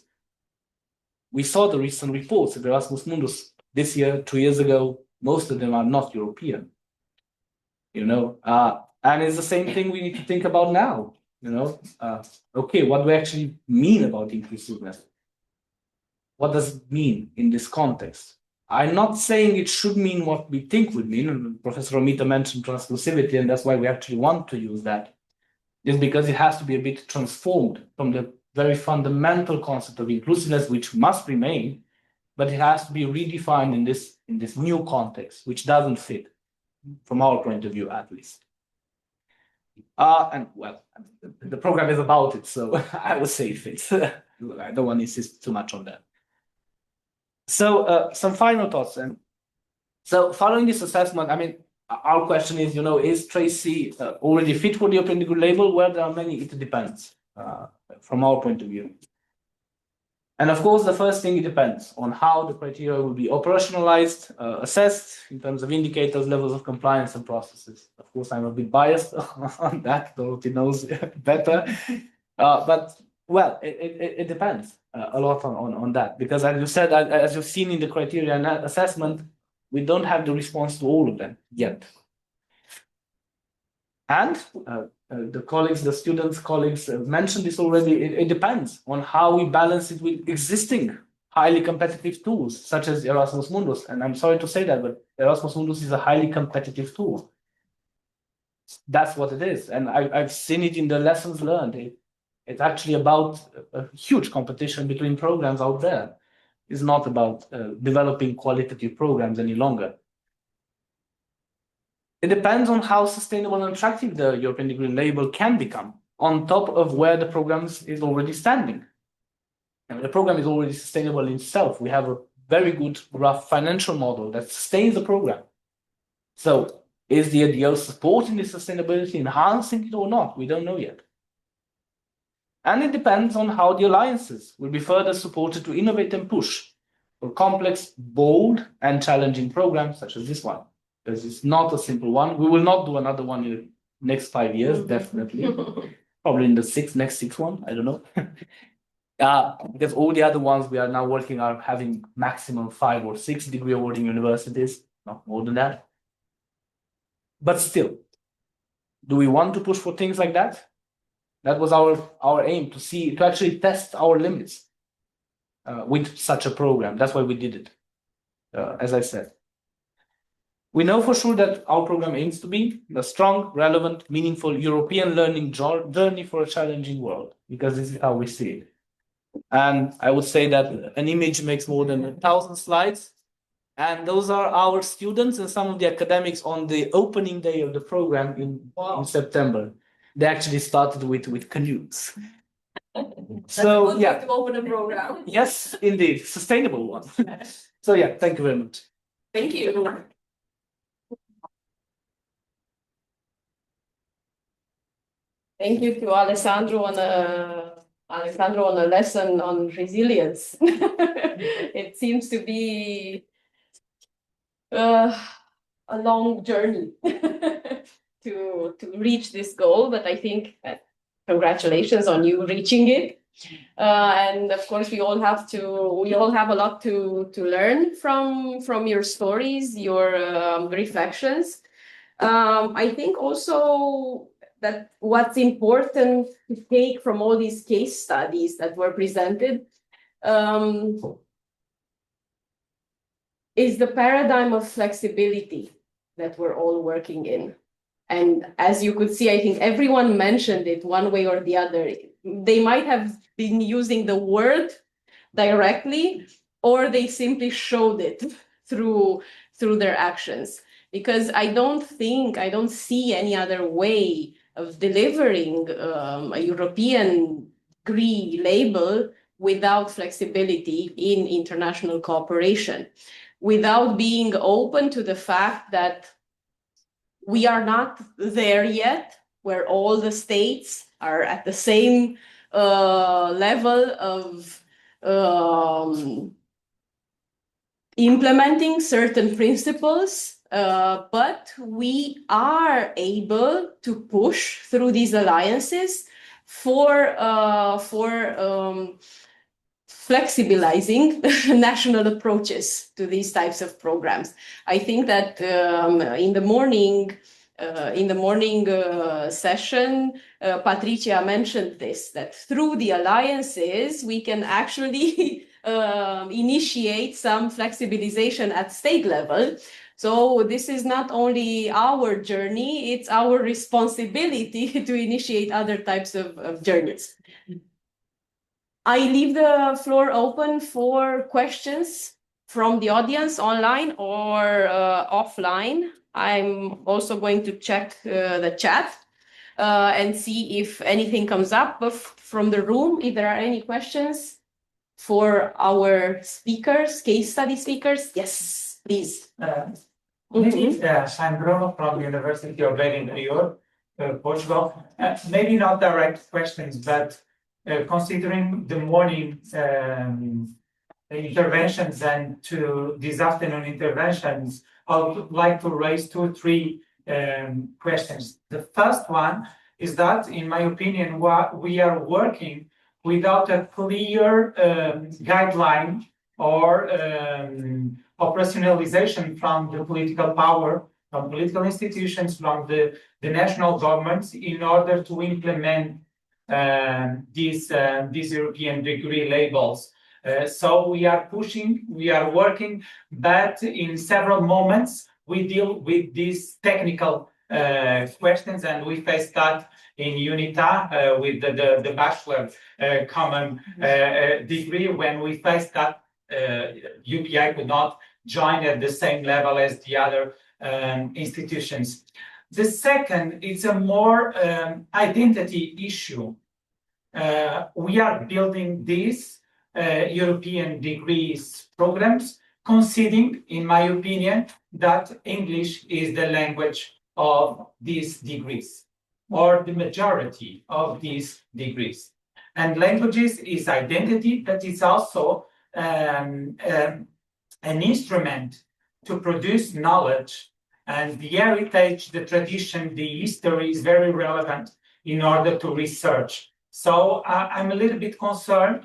We saw the recent reports of Erasmus Mundus this year, 2 years ago. Most of them are not European, you know, and it's the same thing we need to think about now, you know. Okay, what do we actually mean about inclusiveness? What does it mean in this context? I'm not saying it should mean what we think would mean. Professor Romita mentioned transclusivity, and that's why we actually want to use that. Is because it has to be a bit transformed from the very fundamental concept of inclusiveness, which must remain, but it has to be redefined in this new context, which doesn't fit, from our point of view, at least. And well, the program is about it, so I would say it fits. I don't want to insist too much on that. So some final thoughts. And so following this assessment, I mean, our question is, you know, is Tracy already fit for the open degree label? Well, there are many, it depends from our point of view. And of course, the first thing, it depends on how the criteria will be operationalized, assessed in terms of indicators, levels of compliance and processes. Of course, I'm a bit biased on that, Dorothy knows better. But well, it depends a lot on that, because as you said, as you've seen in the criteria and assessment, we don't have the response to all of them yet. And the colleagues, the students' colleagues mentioned this already. It depends on how we balance it with existing highly competitive tools, such as Erasmus Mundus. And I'm sorry to say that, but Erasmus Mundus is a highly competitive tool. That's what it is. And I've seen it in the lessons learned. It's actually about a huge competition between programs out there. It's not about developing qualitative programs any longer. It depends on how sustainable and attractive the European degree label can become, on top of where the program is already standing. And the program is already sustainable in itself. We have a very good rough financial model that sustains the program. So is the ideal supporting the sustainability, enhancing it or not? We don't know yet. And it depends on how the alliances will be further supported to innovate and push for complex, bold, and challenging programs such as this one. Because it's not a simple one. We will not do another one in the next 5 years, definitely. Probably in the next six one, I don't know. Because all the other ones we are now working are having maximum 5 or 6 degree awarding universities, not more than that. But still, do we want to push for things like that? That was our aim, to actually test our limits with such a program. That's why we did it, as I said. We know for sure that our program aims to be a strong, relevant, meaningful European learning journey for a challenging world, because this is how we see it. And I would say that an image makes more than 1,000 slides. And those are our students and some of the academics on the opening day of the program in September. They actually started with canoes. So yeah, to open a program. yes, indeed, sustainable one. So yeah, thank you very much. Thank you. Thank you to Alessandro on a lesson on resilience. It seems to be a long journey to reach this goal, but I think congratulations on you reaching it. And of course, we all have a lot to learn from your stories, your reflections. I think also that what's important to take from all these case studies that were presented is the paradigm of flexibility that we're all working in. And as you could see, I think everyone mentioned it one way or the other. They might have been using the word directly, or they simply showed it through their actions. Because I don't see any other way of delivering a European degree label without flexibility in international cooperation, without being open to the fact that we are not there yet, where all the states are at the same level of implementing certain principles, but we are able to push through these alliances for flexibilizing national approaches to these types of programs. I think that in the morning session, Patricia mentioned this, that through the alliances, we can actually initiate some flexibilization at state level. So this is not only our journey, it's our responsibility to initiate other types of journeys. I leave the floor open for questions from the audience online or offline. I'm also going to check the chat and see if anything comes up from the room, if there are any questions for our speakers, case study speakers. Yes, please. I'm Bruno from the University of Leiria in New York, Portugal. Maybe not direct questions, but considering the morning interventions and to this afternoon interventions, I would like to raise 2 or 3 questions. The first one is that, in my opinion, we are working without a clear guideline or operationalization from the political power, from political institutions, from the national governments in order to implement these European degree labels. So we are pushing, we are working, but in several moments we deal with these technical questions, and we face that in UNITA with the bachelor common degree, when we faced that UPI could not join at the same level as the other institutions. The second is a more identity issue. We are building these European degrees programs, conceding, in my opinion, that English is the language of these degrees, or the majority of these degrees. And languages is identity, but it's also an instrument to produce knowledge. And the heritage, the tradition, the history is very relevant in order to research. So I'm a little bit concerned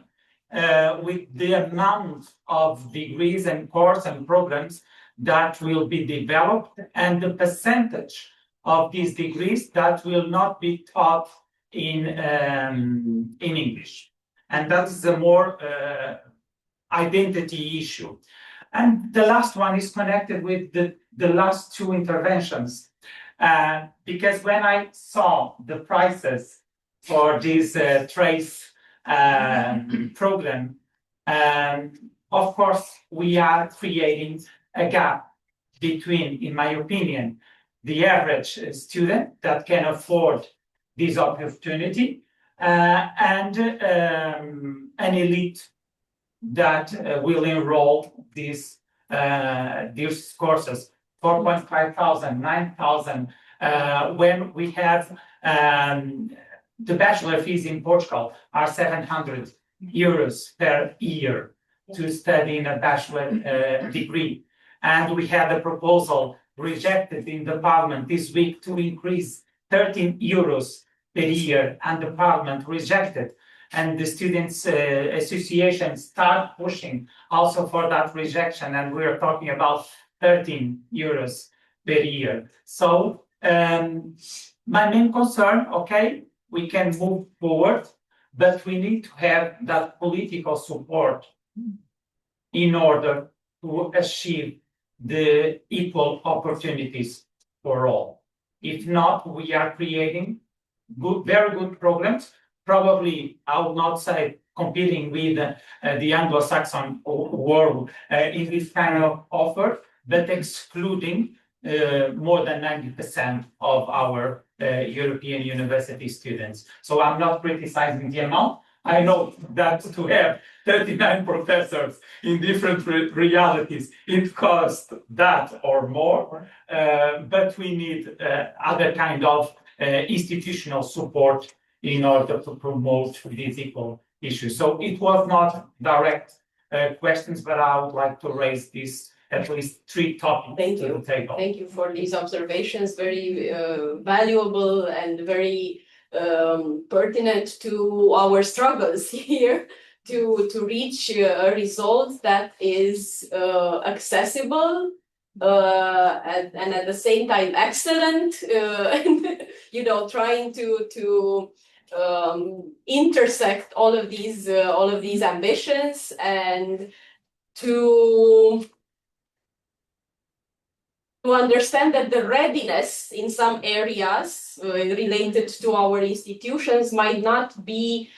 with the amount of degrees and courses and programs that will be developed and the percentage of these degrees that will not be taught in English. And that is a more identity issue. And the last one is connected with the last two interventions. Because when I saw the prices for this TRACE program, of course, we are creating a gap between, in my opinion, the average student that can afford this opportunity and an elite that will enroll these courses, 4,500, 9,000, when we have the bachelor fees in Portugal are 700 euros per year to study in a bachelor degree. And we had a proposal rejected in the parliament this week to increase 13 euros per year, and the parliament rejected. And the students' association start pushing also for that rejection, and we're talking about 13 euros per year. So my main concern, okay, we can move forward, but we need to have that political support in order to achieve the equal opportunities for all. If not, we are creating very good programs. Probably, I would not say competing with the Anglo-Saxon world in this kind of offer, but excluding more than 90% of our European university students. So I'm not criticizing the amount. I know that to have 39 professors in different realities, it costs that or more, but we need other kind of institutional support in order to promote these equal issues. So it was not direct questions, but I would like to raise this at least three topics to the table. Thank you for these observations, very valuable and very pertinent to our struggles here to reach a result that is accessible and at the same time excellent, and trying to intersect all of these ambitions and to understand that the readiness in some areas related to our institutions might not be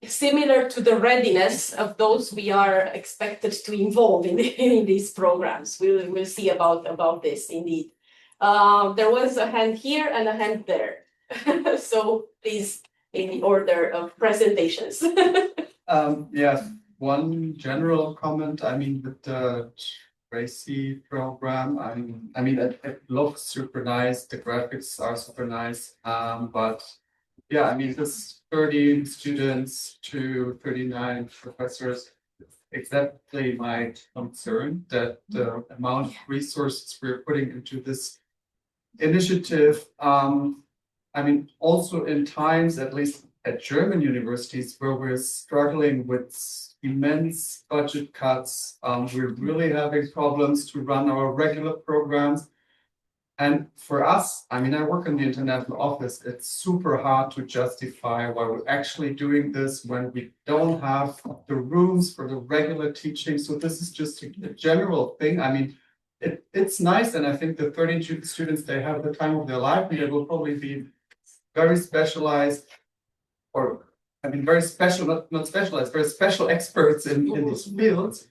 similar to the readiness of those we are expected to involve in these programs. We'll see about this indeed. There was a hand here and a hand there. So please, in the order of presentations. Yes, one general comment. I mean, with the Tracy program, I mean, it looks super nice. The graphics are super nice. But yeah, I mean, this 30 students to 39 professors, exactly my concern that the amount of resources we're putting into this initiative. I mean, also in times, at least at German universities, where we're struggling with immense budget cuts, we're really having problems to run our regular programs. And for us, I mean, I work in the international office, it's super hard to justify why we're actually doing this when we don't have the rooms for the regular teaching. So this is just a general thing. I mean, it's nice, and I think the 32 students, they have the time of their life, and they will probably be very specialized, or I mean, very special, not specialized, very special experts in these fields.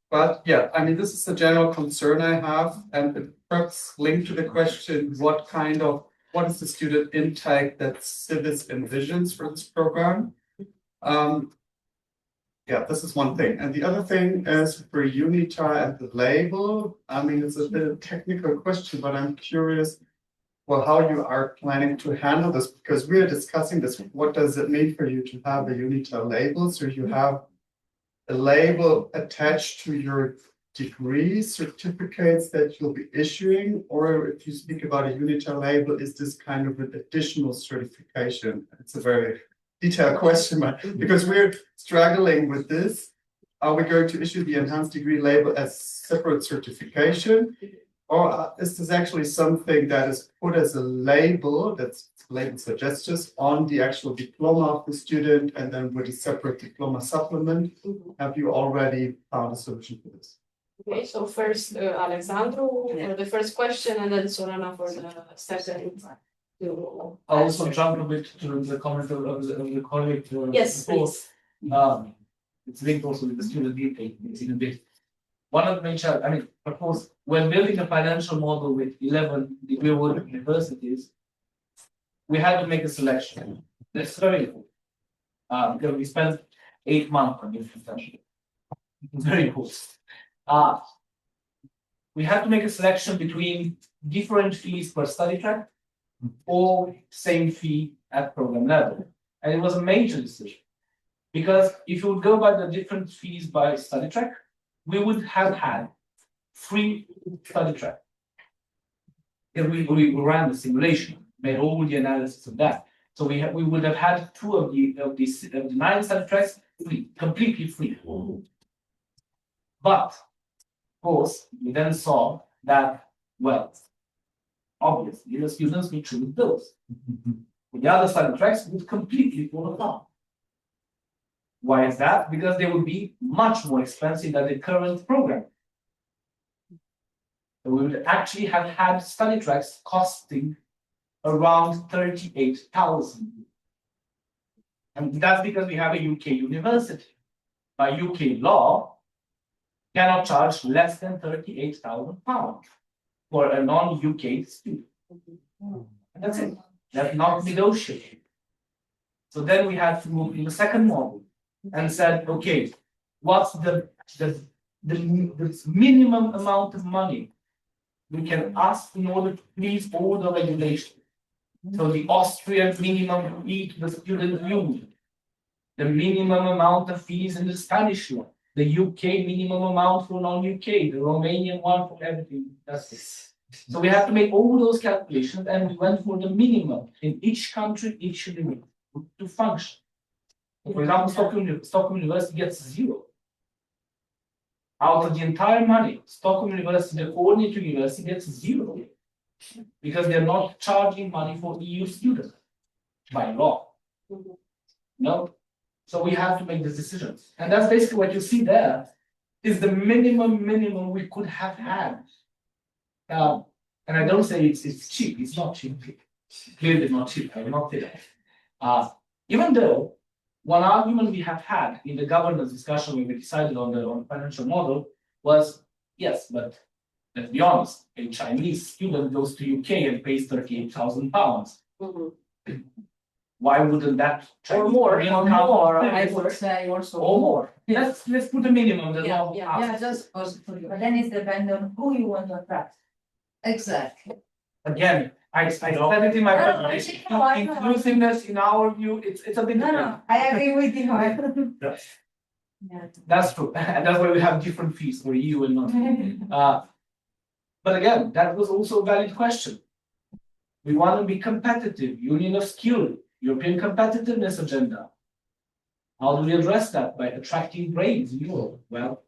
But yeah, I mean, this is a general concern I have, and it perhaps linked to the question, what is the student intake that CIVIS envisions for this program? Yeah, this is one thing. And the other thing is for UNITA and the label. I mean, it's a bit of a technical question, but I'm curious well, how you are planning to handle this, because we are discussing this. What does it mean for you to have a UNITA label? So you have a label attached to your degree certificates that you'll be issuing, or if you speak about a UNITA label, is this kind of an additional certification? It's a very detailed question, but because we're struggling with this, are we going to issue the enhanced degree label as separate certification? Or is this actually something that is put as a label, that's label suggestions on the actual diploma of the student, and then with a separate diploma supplement? Have you already found a solution for this? Okay, so first Alexandru for the first question, and then Sorana for the second. I'll also jump a bit to the comment of the colleague. Yes, before. please. It's linked also with the student detail in a bit. One of the main challenges, I mean, of course, when building a financial model with 11 degree awarded universities, we had to make a selection. That's very important. Because we spent 8 months on this discussion. It's very important. We had to make a selection between different fees per study track or same fee at program level. And it was a major decision. Because if you would go by the different fees by study track, we would have had 3 study track. And we ran the simulation, made all the analysis of that. So we would have had 2 of the 9 study tracks free, completely free. But of course, we then saw that, well, obviously the students would choose those. The other study tracks would completely fall apart. Why is that? Because they would be much more expensive than the current program. So we would actually have had study tracks costing around 38,000. And that's because we have a UK university. By UK law, cannot charge less than £38,000 for a non-UK student. And that's it. That's not negotiable. So then we had to move in the second model and said, okay, what's the minimum amount of money we can ask in order to please all the regulations? So the Austrian minimum fee to the student union, the minimum amount of fees in the Spanish law, the UK minimum amount for non-UK, the Romanian one for everything. That's it. So we have to make all those calculations, and we went for the minimum in each country, each university to function. For example, Stockholm University gets 0. Out of the entire money, Stockholm University, the coordinator university, gets 0 because they're not charging money for EU students by law. No. So we have to make these decisions. And that's basically what you see there is the minimum we could have had. And I don't say it's cheap, it's not cheap. Clearly not cheap, I will not say that. Even though one argument we have had in the governance discussion when we decided on the financial model was, yes, but let's be honest, a Chinese student goes to UK and pays £38,000. Why wouldn't that Or more, I would say also. or more? Let's put a minimum. That's Yeah, all we yeah, ask. Yeah, just possible. But then it's depend on who you want to attract. Exactly. Again, I said it in my No, presentation. I know. Inclusiveness, in our view, it's a bit. No, I agree with you. Yeah. That's true, and that's why we have different fees for EU and not. But again, that was also a valid question. We want to be competitive, union of skill, European competitiveness agenda. How do we address that? By attracting brains in Europe? Well,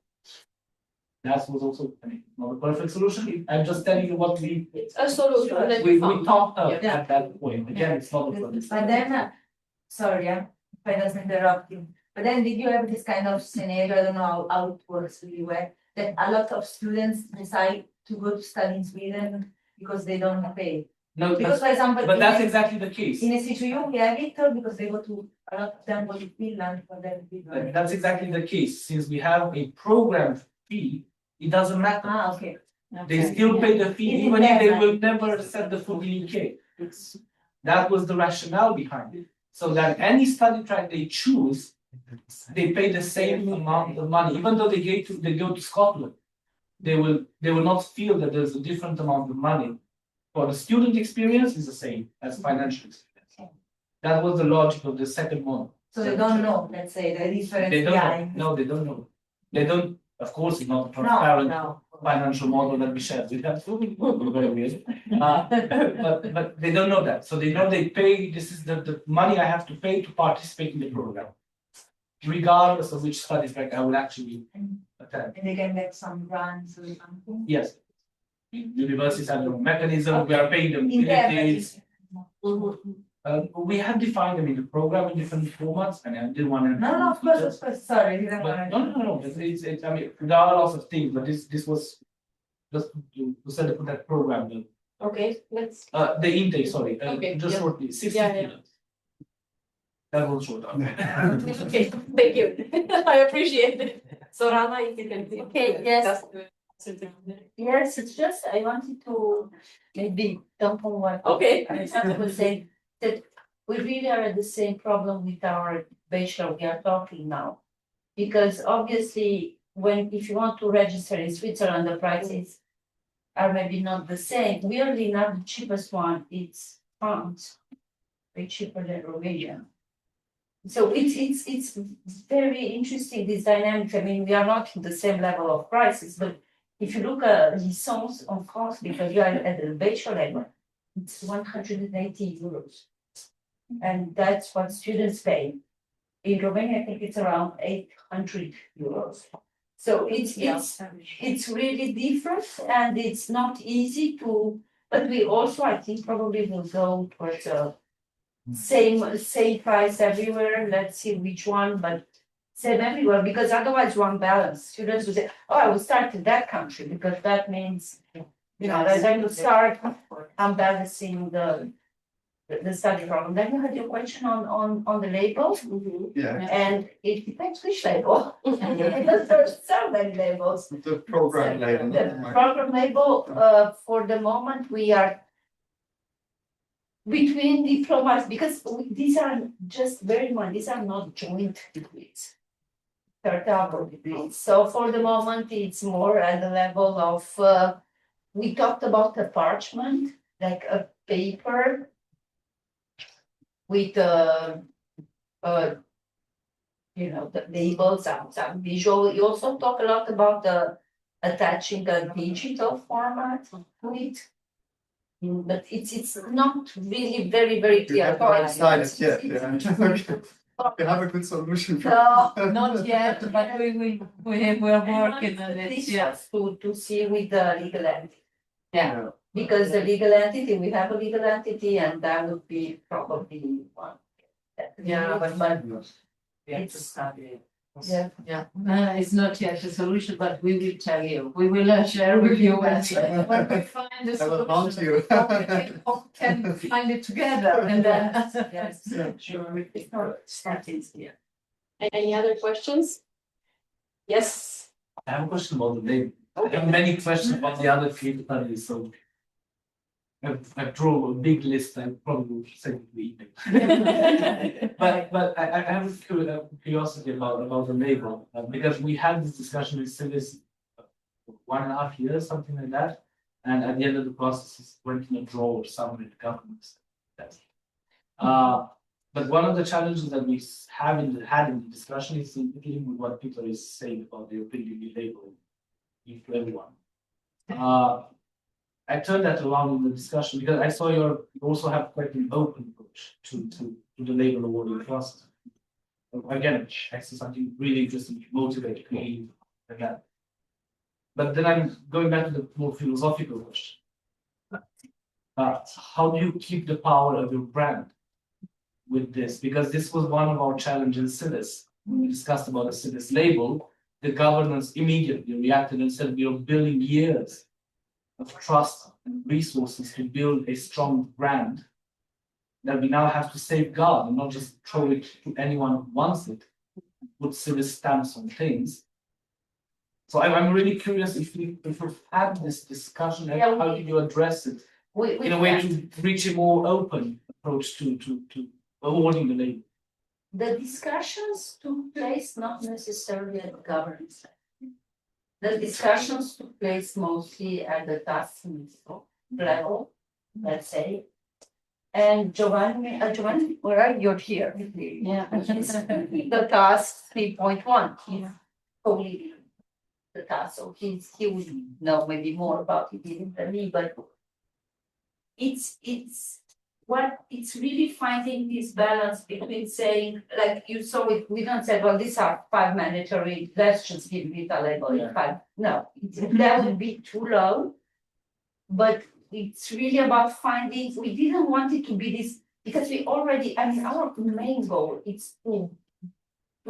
that was also, I mean, not a perfect solution. I'm just telling you what It's a solution that we you found. talked Yeah. at that point. Again, it's not a perfect. But then, sorry, if I doesn't interrupt you. But then did you have this kind of scenario, I don't know how it works really well, that a lot of students decide to go to study in Sweden because they don't pay? No, Because for example. but that's exactly the case. In a CTU, we have it because they go to, a lot of them go to Finland for their people. That's exactly the case. Since we have a program fee, it doesn't matter. Ah, okay. They still pay the fee, Is it even if they there, will never set the foot in UK. That was the rationale behind it. So that any study track they choose, they pay the same amount of money, even though they go to Scotland. They will not feel that there's a different amount of money for the student experience is the same as financial experience. That was the logic of the second one. So they don't know, let's say, the difference They don't know. behind. No, they don't know. They don't, of course, it's not a No, transparent no. financial model that we share with them. Very weird. But they don't know that. So they know they pay, this is the money I have to pay to participate in the program. Regardless of which study track I will actually attend. And they can get some grants or something. Yes. Universities have their own mechanism, we are paying them In there, utilities. but We have defined them in the program in different formats, and I didn't want to. no, of course, sorry. I didn't But wanna- no, it's, I mean, there are lots of things, but this was just to set up that program. Okay, let's. The intake, sorry, Okay, just yeah. shortly, 60 Yeah, yeah. students. That was short. Okay, thank you. I appreciate it. Sorana, if you can. Okay, yes. That's- Yes, it's just, I wanted to maybe dump on what. Okay. Alexandra was saying, that we really are at the same problem with our bachelor we are talking now. Because obviously, if you want to register in Switzerland, the prices are maybe not the same. Weirdly, not the cheapest one, it's France, way cheaper than Romania. So it's very interesting, this dynamic. I mean, we are not in the same level of prices, but if you look at licence en France, because you are at the bachelor level, it's 180 euros. And that's what students pay. In Romania, I think it's around 800 euros. So it's really different and it's not easy to, but we also, I think, probably will go towards a same price everywhere. Let's see which one, but same everywhere, because otherwise one balance. Students will say, oh, I will start in that country because that means, then you start unbalancing the study program. Then you had your question on the label. Yeah, And it depends which label. Because there's so many labels. the program label. The program label, for the moment, we are between diplomas, because these are just these are not joint degrees. They're double degrees. So for the moment, it's more at the level of, we talked about a parchment, like a paper with the labels, some visual. You also talk a lot about attaching a digital format to it. But it's not really very, very You clear. haven't decided yet, yeah. We have a good solution. No, Not yet, but we are working on it, this yeah. was to see with the legal entity. Yeah. Because the legal entity, we have a legal entity, and that would be probably one. Yeah, but It's, yeah, it's not yet a solution, but we will tell you, we will share with you when we find a I will haunt solution. you. We can find it together and then. yes, sure, it's not easy. Any other questions? Yes. I have a question about the name. I have many questions about the other field studies, so I drew a big list. I probably will send it to the email. But I have a curiosity about the label, because we had this discussion with Civis 1.5 years, something like that, and at the end of the process, it went in a drawer somewhere in the government. But one of the challenges that we had in the discussion is in dealing with what Peter is saying about the opinion label to everyone. I turned that around in the discussion because I saw you also have quite an open approach to the label awarding process. Again, this is something really interesting to motivate, creative, like that. But then I'm going back to the more philosophical question. How do you keep the power of your brand with this? Because this was one of our challenges in CIVIS. When we discussed about the CIVIS label, the governance immediately reacted and said, we are building years of trust and resources to build a strong brand that we now have to safeguard and not just throw it to anyone who wants it, put CIVIS stamps on things. So I'm really curious if you've had this discussion, Yeah, how do you address it in a way to reach a more open approach to awarding the label? The discussions took place not necessarily at the governance level. The discussions took place mostly at the task level. let's say. And Giovanni, where are you? You're here. Yeah. The task 3.1. Yeah. Only the task, so he would know maybe more about it even than me, but it's really finding this balance between saying, like you saw it, we don't say, well, these are 5 mandatory, let's just give it a label in 5. No, that would be too low. But it's really about finding, we didn't want it to be this, because we already, I mean, our main goal is to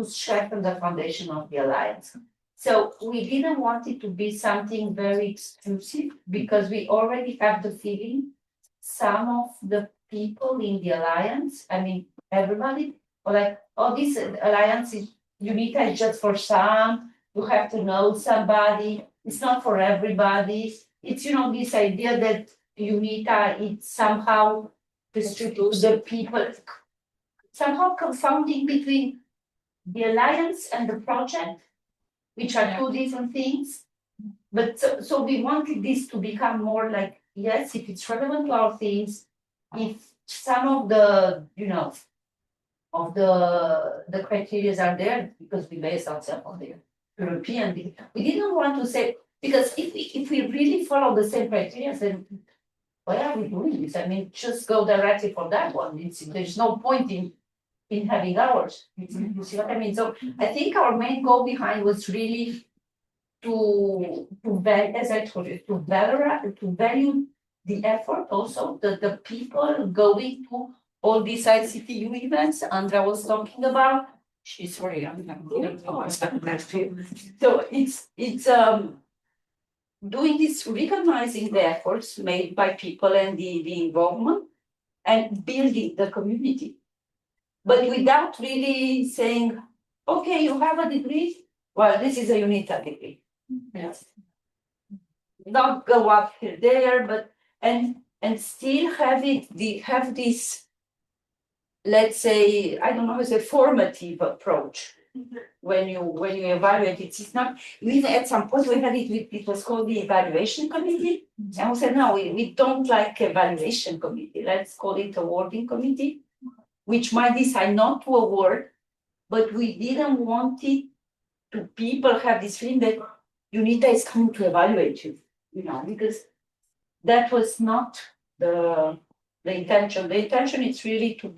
strengthen the foundation of the alliance. So we didn't want it to be something very exclusive, because we already have the feeling some of the people in the alliance, I mean, everybody, or like, oh, this alliance is, UNITA is just for some, you have to know somebody, it's not for everybody. It's, this idea that UNITA, it's somehow restricted to the people, somehow confounding between the alliance and the project, which are 2 different things. But so we wanted this to become more like, yes, if it's relevant to our things, if some of the, of the criteria are there, because we base ourselves on the European, we didn't want to say, because if we really follow the same criteria, then why are we doing this? I mean, just go directly for that one. There's no point in having ours. You see what I mean? So I think our main goal behind was really to as I told you, to value the effort also, the people going to all these ICTU events Andrea was talking about. Sorry, so it's doing this, recognizing the efforts made by people and the involvement and building the community, but without really saying, okay, you have a degree, well, this is a UNITA degree. Yes. Not go up here, there, but and still have this, let's say, I don't know, it's a formative approach. When you evaluate it, it's not, even at some point we had it was called the evaluation committee. And we said, no, we don't like evaluation committee, let's call it awarding committee, which might decide not to award, but we didn't want it to people have this feeling that UNITA is coming to evaluate you, because that was not the intention. The intention is really to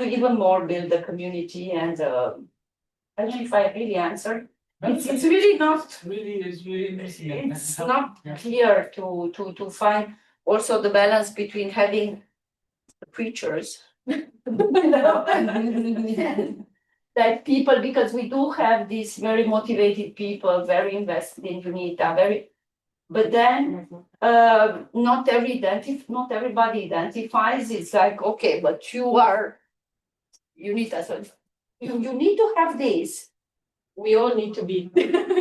even more build the community, and I don't know if I really answered. It's really not. It's really interesting. It's not clear to find also the balance between having preachers, that people, because we do have these very motivated people, very invested in UNITA, but then not everybody identifies. It's like, okay, but you are UNITA, so you need to have this. We all need to be.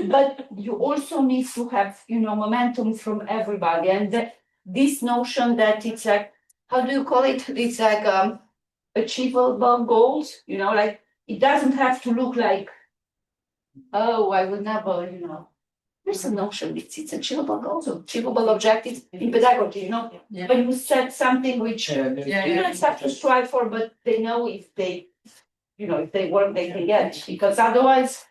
But you also need to have, momentum from everybody. And this notion that it's like, how do you call it? It's like achievable goals, like it doesn't have to look like, oh, I will never, There's a notion, it's achievable goals, achievable objectives in pedagogy, Yeah. When you set something which you don't have to strive for, but they know if they, if they work, they can get, because otherwise,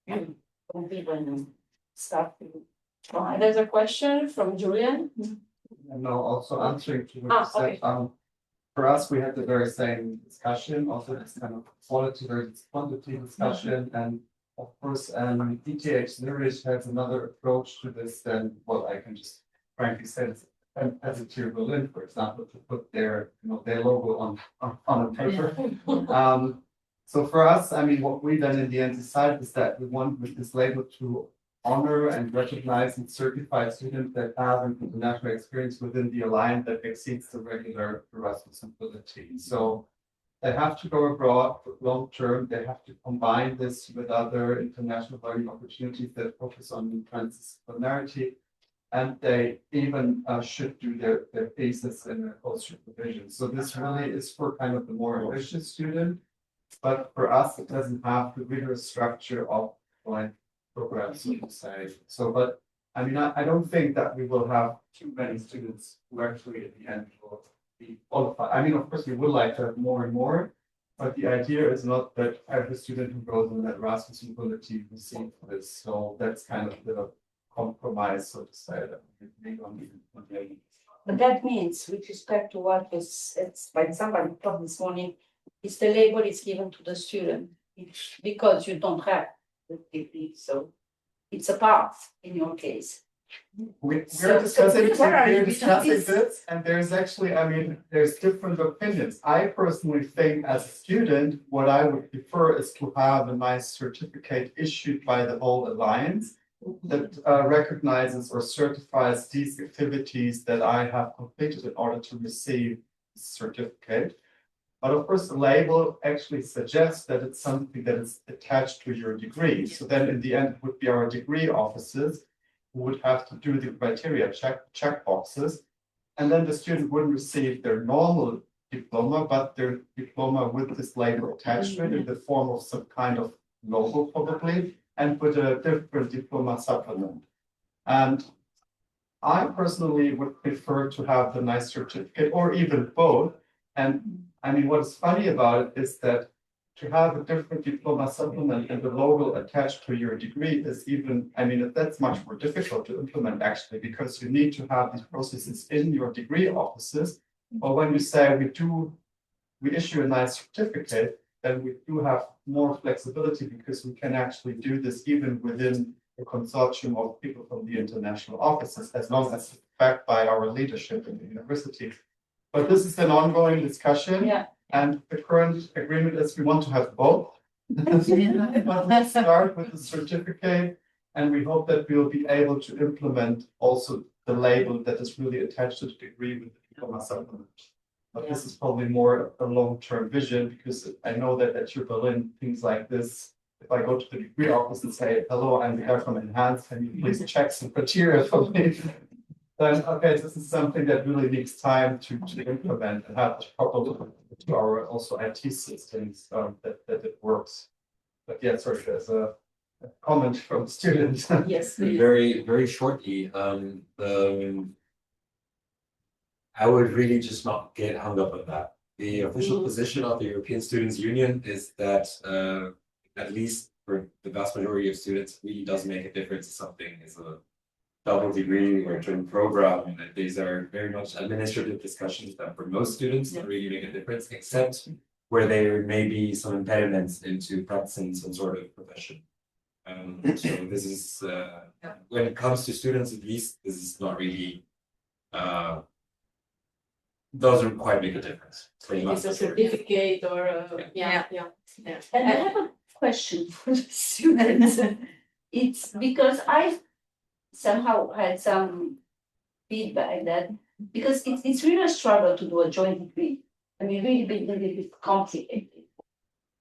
you don't even start to try. There's a question from Julian. No, also answering to what you said, Okay. for us, we had the very same discussion, also this kind of quality versus quantity discussion, and of course, DTH Zurich has another approach to this than what I can just frankly say as a TU Berlin, for example, to put their logo on a paper. So for us, I mean, what we then in the end decided is that we want with this label to honor and recognize and certify students that have an international experience within the alliance that exceeds the regular Erasmus ability. So they have to go abroad long term. They have to combine this with other international learning opportunities that focus on transdisciplinarity. And they even should do their thesis in a close supervision. So this really is for kind of the more ambitious student. But for us, it doesn't have the rigorous structure of like programs, so to say. So, but I mean, I don't think that we will have too many students who actually at the end will be qualified. I mean, of course, we would like to have more and more, but the idea is not that every student who goes on that Erasmus mobility receives this. So that's kind of the compromise, so to say, that we made on the. But that means, with respect to what was, it's by somebody talked this morning, is the label is given to the student because you don't have the degree, so it's a path in your case. We're So discussing, where are you we're with discussing this? this, and there's actually, I mean, there's different opinions. I personally think as a student, what I would prefer is to have a nice certificate issued by the whole alliance that recognizes or certifies these activities that I have completed in order to receive the certificate. But of course, the label actually suggests that it's something that is attached to your degree. So then in the end, it would be our degree offices who would have to do the criteria check boxes. And then the student wouldn't receive their normal diploma, but their diploma with this label attached to it in the form of some kind of logo probably, and with a different diploma supplement. And I personally would prefer to have the nice certificate or even both. And I mean, what's funny about it is that to have a different diploma supplement and the logo attached to your degree is even, I mean, that's much more difficult to implement actually, because you need to have these processes in your degree offices. But when you say we issue a nice certificate, then we do have more flexibility because we can actually do this even within a consortium of people from the international offices, as long as it's backed by our leadership in the university. But this is an ongoing discussion. Yeah. And the current agreement is we want to have both. But let's start with the certificate, and we hope that we'll be able to implement also the label that is really attached to the degree with the diploma supplement. But this is probably more a long-term vision, because I know that at your Berlin, things like this, if I go to the degree office and say, hello, I'm here from Enhanced, can you please check some criteria for me? Then, okay, this is something that really needs time to implement and have properly to our also IT systems that it works. But yeah, sorry, there's a comment from students. Yes, please. Very shortly, I would really just not get hung up on that. The official position of the European Students' Union is that, at least for the vast majority of students, it really does make a difference if something is a double degree or a twin program. And that these are very much administrative discussions that for most students don't really make a difference, except where there may be some impediments into practicing some sort of profession. So this is, when it comes to students, at least, this is not really, doesn't quite make a difference. It's a certificate or yeah. And I have a question for the students. It's because I somehow had some feedback that because it's really a struggle to do a joint degree. I mean, really bit complicated.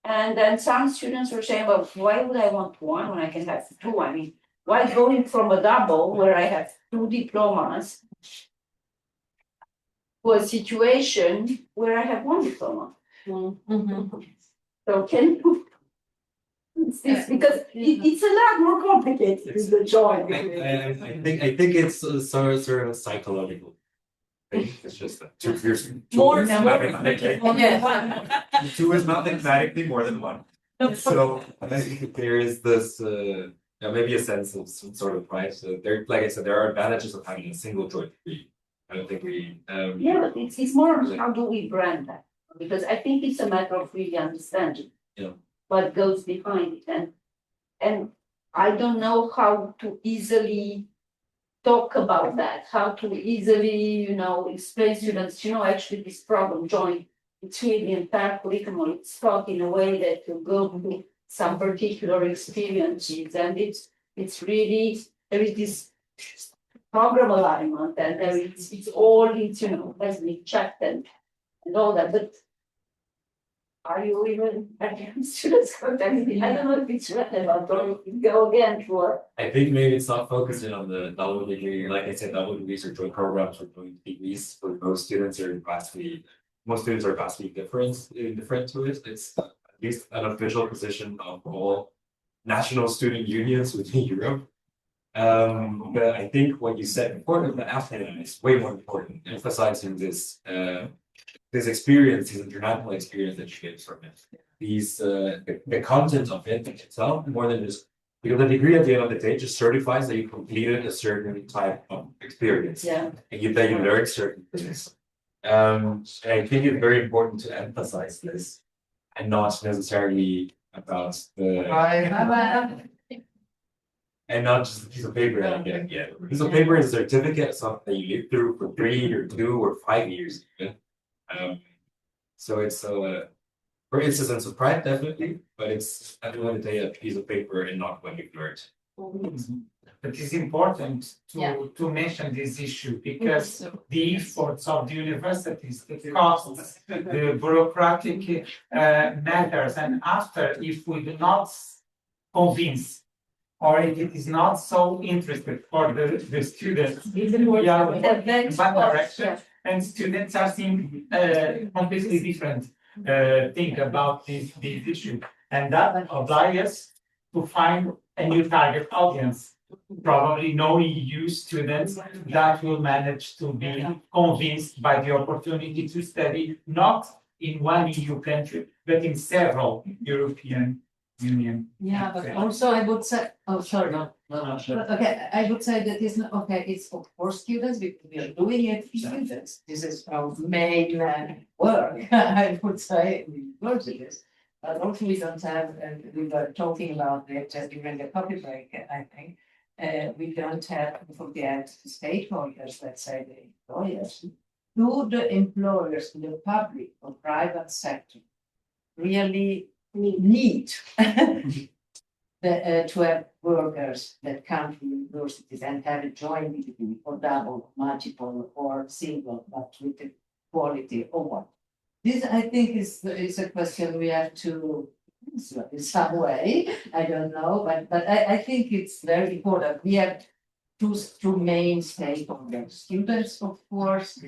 And then some students were saying, well, why would I want one when I can have two? I mean, why going from a double where I have two diplomas to a situation where I have one diploma? So can you? It's because it's a lot more complicated with the joint degree. I think it's sort of a psychological thing. It's just that two More is than mathematically one. two is mathematically more than one. So I think there is this maybe a sense of some sort of pride. So there, like I said, there are advantages of having a single joint degree. I don't think we Yeah, but it's more how do we brand that? Because I think it's a matter of really understanding what goes behind it. And I don't know how to easily talk about that, how to easily, explain to students, actually this program joint, it's really entire curriculum, it's taught in a way that you go through some particular experiences, and it's really, there is this program alignment, and there it's all, has been checked and all that, but are you students contacting? I don't know if it's relevant or if you go again for. I think maybe it's not focusing on the double degree. Like I said, double degrees or joint programs or joint degrees for most students are vastly different to it. It's at least an official position of all national student unions within Europe. But I think what you said before, the after is way more important, emphasizing this experience, this international experience that you get from it. The content of it itself, more than just because the degree at the end of the day just certifies that you completed a certain type of experience. Yeah. And that you learned certain things. And I think it's very important to emphasize this and not necessarily about and not just a piece of paper that you get at the end. A piece of paper is a certificate of something that you live through for 3 or 2 or 5 years even. So it's for instance of pride definitely, but it's at the end of the day a piece of paper and not what you've learned. It is important to mention this issue because the efforts of the universities, the costs, the bureaucratic matters, and after, if we do not convince or if it is not so interested for the students, in one direction, and students are seeing completely different thing about this issue, and that obliges us to find a new target audience. Probably no EU students that will manage to be convinced by the opportunity to study not in one EU country, but in several European Union. Yeah, but also I would say, oh, sorry, no, Sure. okay, I would say that it's not, okay, it's for students, because we are doing it for students. This is our main work, I would say, in universities. But also we don't have, and we were talking about it just during the coffee break, I think. We don't have to forget the stakeholders, let's say the employers. Do the employers, the public or private sector really need to have workers that come to universities and have a joint degree or double, multiple or single, but with the quality or what? This, I think, is a question we have to answer in some way. I don't know, but I think it's very important. We have two main stakeholders, students, of course,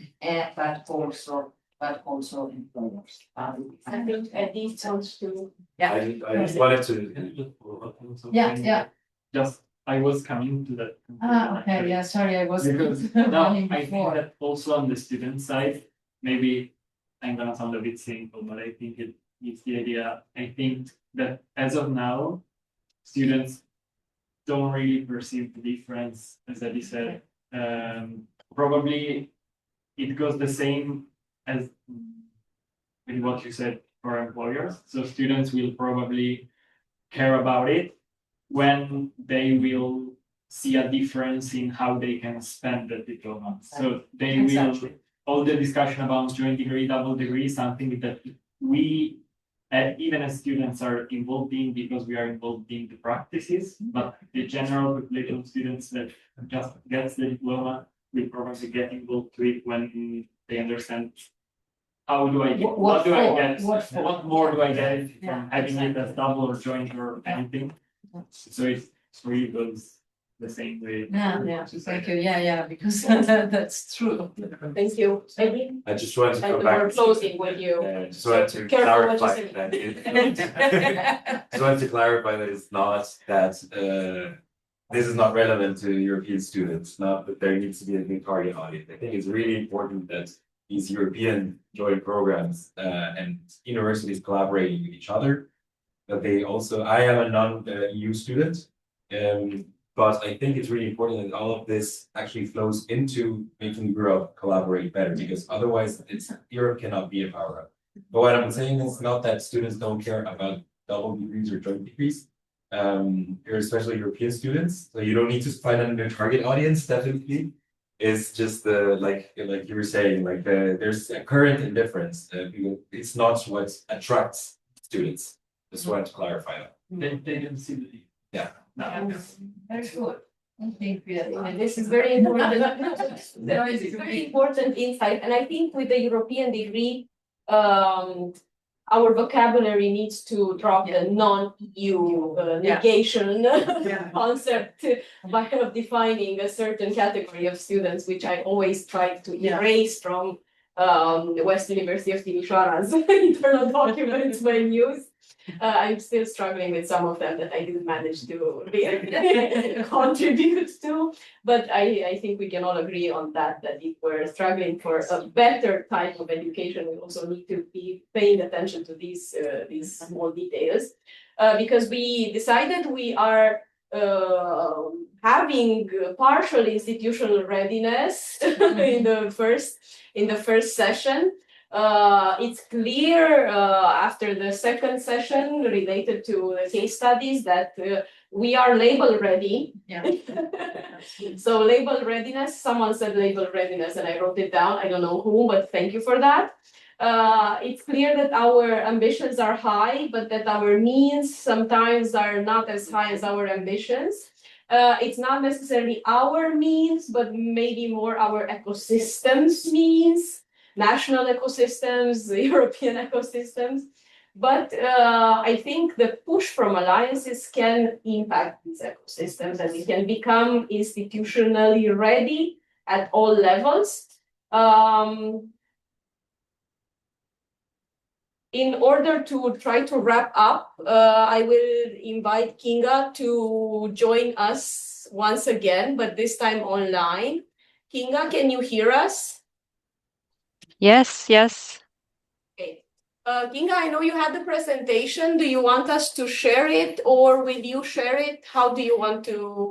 but also employers. I think Eddie sounds to. I just wanted to. Yeah. Just I was coming to that. Okay, yeah, sorry, I was Because running I think before. that also on the student side, maybe I'm gonna sound a bit simple, but I think it's the idea. I think that as of now, students don't really perceive the difference, as Eddie said. Probably it goes the same as with what you said for employers. So students will probably care about it when they will see a difference in how they can spend the diploma. So they will, all the discussion about joint degree, double degree, something that we, even as students, are involved in because we are involved in the practices, but the general population of students that just gets the diploma will probably get involved to it when they understand how do I get, what do I get, what more do I get from having it as double or joint or anything. So it really goes the same way. Yeah, thank you, yeah, because that's true. Thank you. Eddie? I just wanted to And come back. we're closing with you. Just wanted to Careful what you clarify say. that. Just wanted to clarify that it's not that this is not relevant to European students. Not that there needs to be a new target audience. I think it's really important that these European joint programs and universities collaborating with each other. That they also, I am a non-EU student, but I think it's really important that all of this actually flows into making Europe collaborate better, because otherwise Europe cannot be a power up. But what I'm saying is not that students don't care about double degrees or joint degrees. You're especially European students, so you don't need to find a new target audience, definitely. It's just like you were saying, there's a current indifference. It's not what attracts students. Just wanted to clarify that. They don't see the Yeah. No. Very good. I think we are. And this is very important. This is very important insight, and I think with the European degree, our vocabulary needs to drop the non-EU negation concept by of defining a certain category of students, which I always try to erase from the West University of Timișoara's internal documents when used. I'm still struggling with some of them that I didn't manage to really contribute to. But I think we can all agree on that if we're struggling for a better type of education, we also need to be paying attention to these small details. Because we decided we are having partial institutional readiness in the first session. It's clear after the second session related to the case studies that we are label ready. Yeah. So label readiness, someone said label readiness and I wrote it down. I don't know who, but thank you for that. It's clear that our ambitions are high, but that our means sometimes are not as high as our ambitions. It's not necessarily our means, but maybe more our ecosystems means, national ecosystems, European ecosystems. But I think the push from alliances can impact these ecosystems and we can become institutionally ready at all levels. In order to try to wrap up, I will invite Kinga to join us once again, but this time online. Kinga, can you hear us? Yes. Okay. Kinga, I know you had the presentation. Do you want us to share it or will you share it? How do you want to?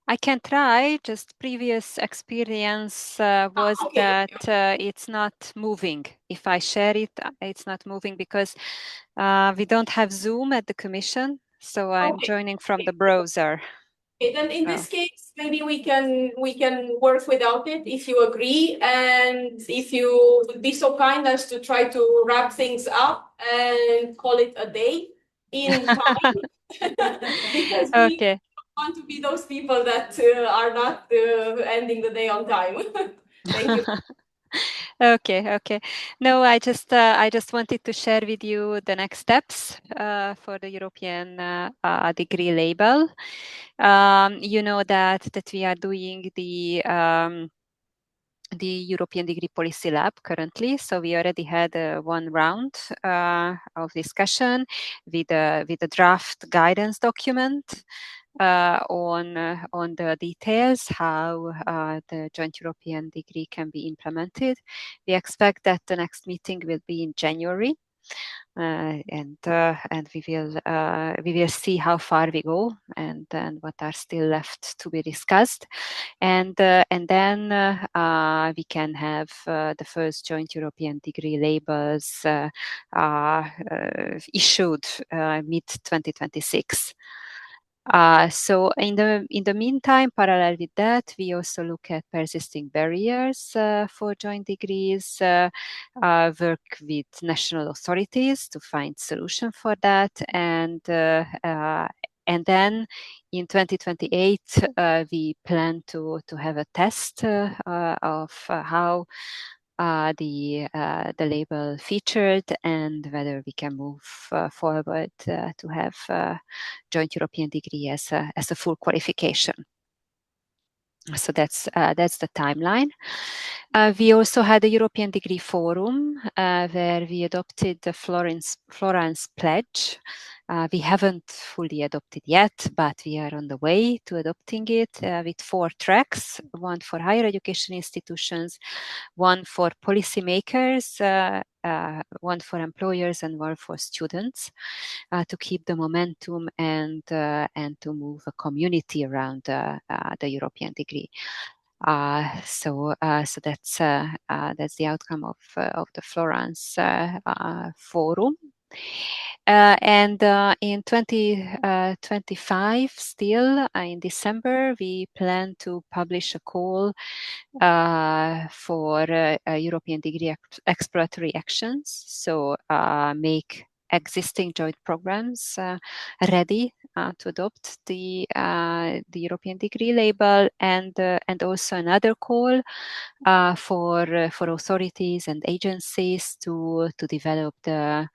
I can try. Just previous experience was that it's not moving. If I share it, it's not moving because we don't have Zoom at the commission. So I'm joining from the browser. Okay, then in this case, maybe we can work without it if you agree, and if you would be so kind as to try to wrap things up and call it a day in time, because we want to be those people that are not ending the day on time. Thank you. Okay. No, I just wanted to share with you the next steps for the European degree label. You know that we are doing the European Degree Policy Lab currently. So we already had one round of discussion with a draft guidance document on the details how the joint European degree can be implemented. We expect that the next meeting will be in January. And we will see how far we go and what are still left to be discussed, and then we can have the first joint European degree labels issued mid 2026. So in the meantime, parallel with that, we also look at persisting barriers for joint degrees, work with national authorities to find solution for that, and then in 2028 we plan to have a test of how the label featured and whether we can move forward to have joint European degree as a full qualification. So that's the timeline. We also had a European Degree Forum where we adopted the Florence Pledge. We haven't fully adopted yet, but we are on the way to adopting it with 4 tracks: one for higher education institutions, one for policymakers, one for employers, and one for students, to keep the momentum and to move a community around the European degree. So that's the outcome of the Florence Forum. And in 2025, still in December, we plan to publish a call for European degree exploratory actions. So make existing joint programs ready to adopt the European degree label, and also another call for authorities and agencies to develop the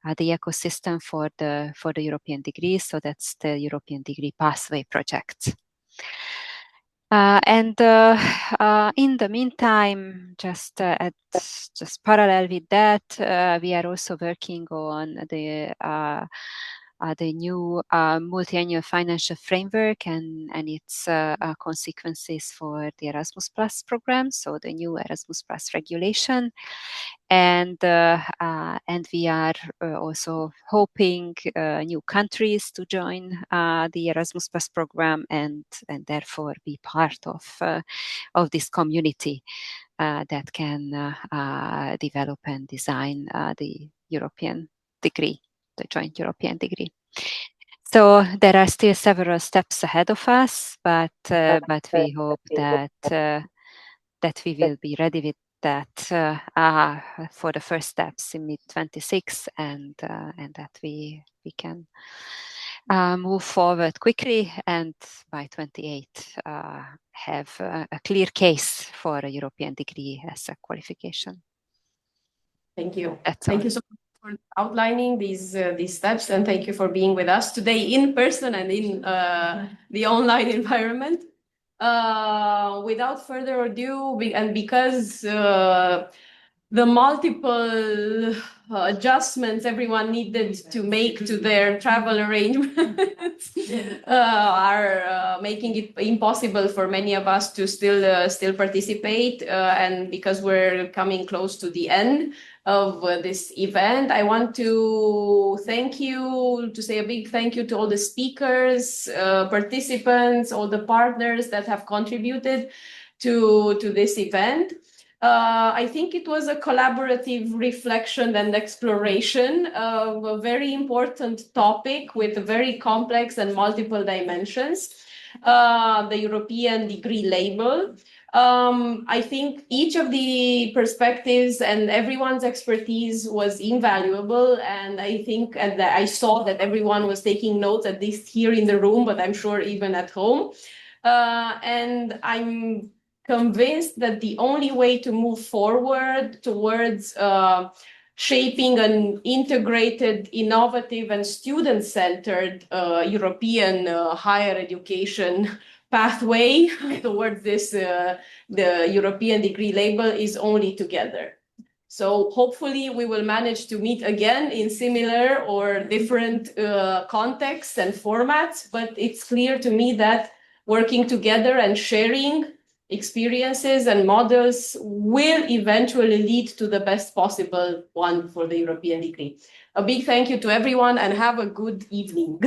ecosystem for the European degree. So that's the European Degree Pathway Project. In the meantime, just parallel with that, we are also working on the new multi-annual financial framework and its consequences for the Erasmus Plus program, so the new Erasmus Plus regulation. And we are also hoping new countries to join the Erasmus Plus program and therefore be part of this community that can develop and design the European degree, the joint European degree. So there are still several steps ahead of us, but we hope that we will be ready with that for the first steps in mid-26, and that we can move forward quickly, and by 28 have a clear case for a European degree as a qualification. Thank you. Thank you so much for outlining these steps, and thank you for being with us today in person and in the online environment. Without further ado, and because the multiple adjustments everyone needed to make to their travel arrangements are making it impossible for many of us to still participate, and because we're coming close to the end of this event, I want to say a big thank you to all the speakers, participants, all the partners that have contributed to this event. I think it was a collaborative reflection and exploration of a very important topic with very complex and multiple dimensions, the European degree label. I think each of the perspectives and everyone's expertise was invaluable, and I saw that everyone was taking notes, at least here in the room, but I'm sure even at home. And I'm convinced that the only way to move forward towards shaping an integrated, innovative, and student-centered European higher education pathway towards this, the European degree label, is only together. So hopefully we will manage to meet again in similar or different contexts and formats, but it's clear to me that working together and sharing experiences and models will eventually lead to the best possible one for the European degree. A big thank you to everyone and have a good evening.